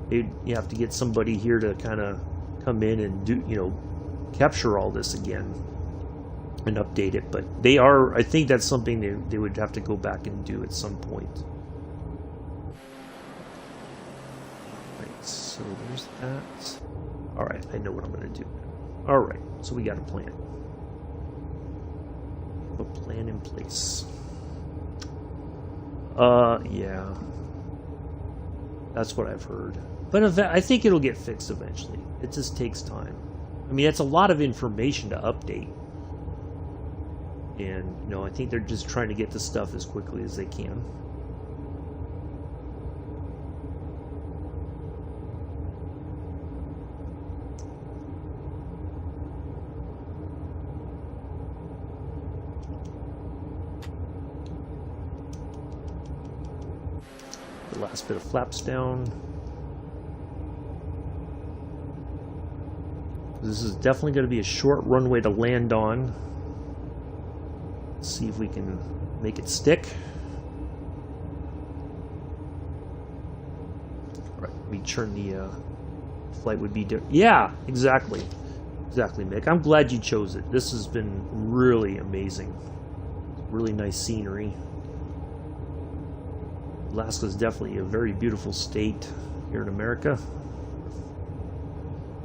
You have to get somebody here to kind of come in and do, you know, capture all this again and update it. But they are, I think that's something they would have to go back and do at some point. Right, so there's that. Alright, I know what I'm going to do. Alright, so we got a plan. A plan in place. Yeah. That's what I've heard. But I think it'll get fixed eventually. It just takes time. I mean, it's a lot of information to update. And, you know, I think they're just trying to get the stuff as quickly as they can. The last bit of flaps down. This is definitely going to be a short runway to land on. Let's see if we can make it stick. All right, let me turn the flight would be different. Yeah, exactly. Exactly, Mick. I'm glad you chose it. This has been really amazing. Really nice scenery. Alaska is definitely a very beautiful state here in America.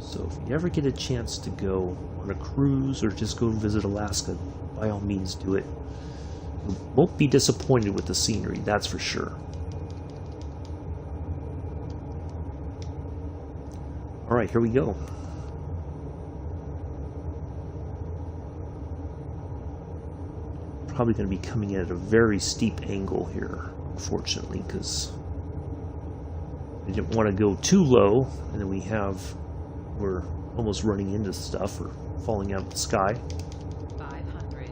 So if you ever get a chance to go on a cruise or just go visit Alaska, by all means do it. You won't be disappointed with the scenery, that's for sure. Alright, here we go. Probably going to be coming in at a very steep angle here, unfortunately, because we didn't want to go too low, and then we're almost running into stuff or falling out of the sky. 500.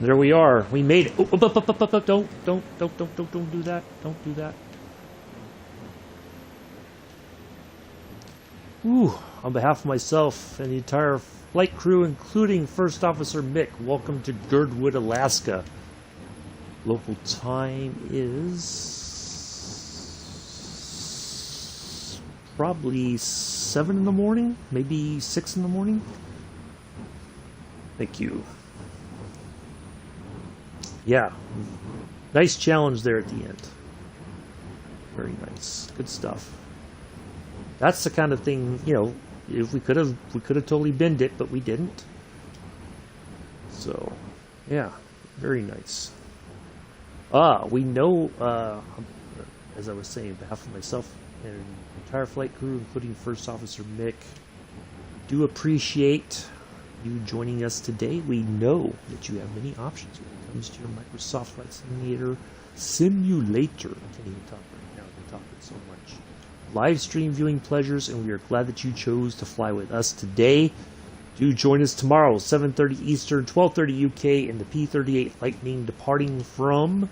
There we are. We made it. Don't do that. Don't do that. Ooh, on behalf of myself and the entire flight crew, including First Officer Mick, welcome to Girdwood, Alaska. Local time is probably 7 in the morning, maybe 6 in the morning. Thank you. Yeah, nice challenge there at the end. Very nice, good stuff. That's the kind of thing, you know. If we could have totally binned it, but we didn't. So, yeah, very nice. We know, as I was saying, on behalf of myself and the entire flight crew, including First Officer Mick, do appreciate you joining us today. We know that you have many options when it comes to your Microsoft Flight Simulator. I can't even talk right now. The Stop it so much. Live stream viewing pleasures, and we are glad that you chose to fly with us today. Do join us tomorrow, 7:30 Eastern, 12:30 UK, in the P-38 Lightning departing from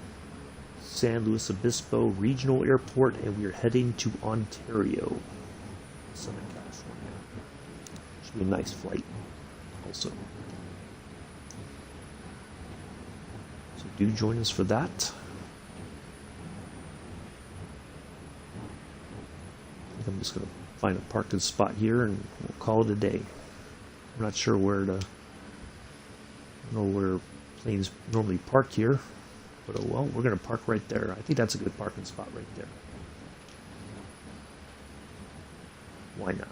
San Luis Obispo Regional Airport, and we are heading to Ontario, Southern California. Should be a nice flight also. So do join us for that. I'm just going to find a parking spot here and we'll call it a day. I'm not sure where to, I don't know where planes normally park here, but oh well, we're going to park right there. I think that's a good parking spot right there. Why not?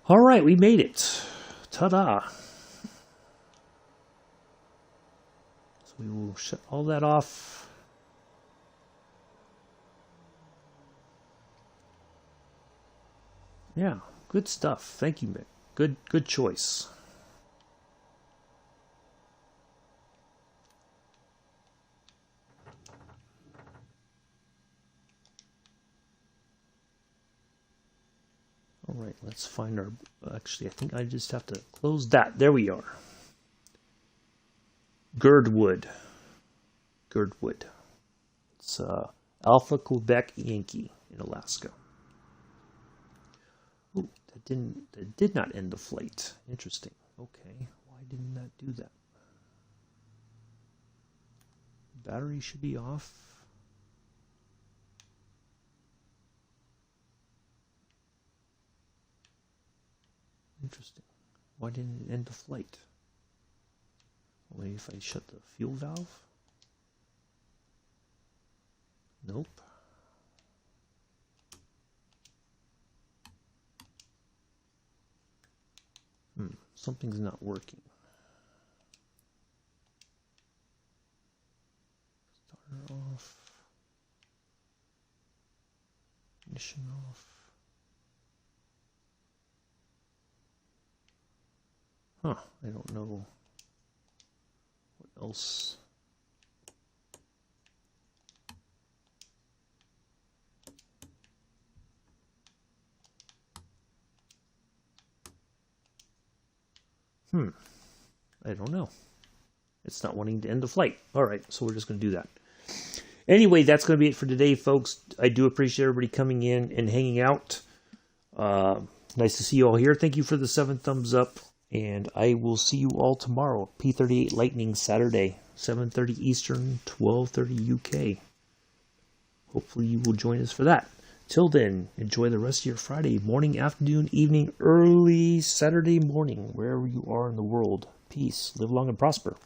All right, we made it. Ta-da. We will shut all that off. Yeah, good stuff. Thank you, Mick. Good choice. All right, let's find our... Actually, I think I just have to close that. There we are. Girdwood. It's Alpha Quebec Yankee in Alaska. Ooh, that did not end the flight. Interesting. Okay, why didn't that do that? Battery should be off. Interesting. Why didn't it end the flight? Maybe if I shut the fuel valve? Nope. Something's not working. Starter off. Ignition off. Huh, I don't know what else. I don't know. It's not wanting to end the flight. All right, so we're just going to do that. Anyway, that's going to be it for today, folks. I do appreciate everybody coming in and hanging out. Nice to see you all here. Thank you for the 7 thumbs up. And I will see you all tomorrow. P-38 Lightning Saturday, 7:30 Eastern, 12:30 UK. Hopefully you will join us for that. Till then, enjoy the rest of your Friday morning, afternoon, evening, early Saturday morning, wherever you are in the world. Peace. Live long and prosper.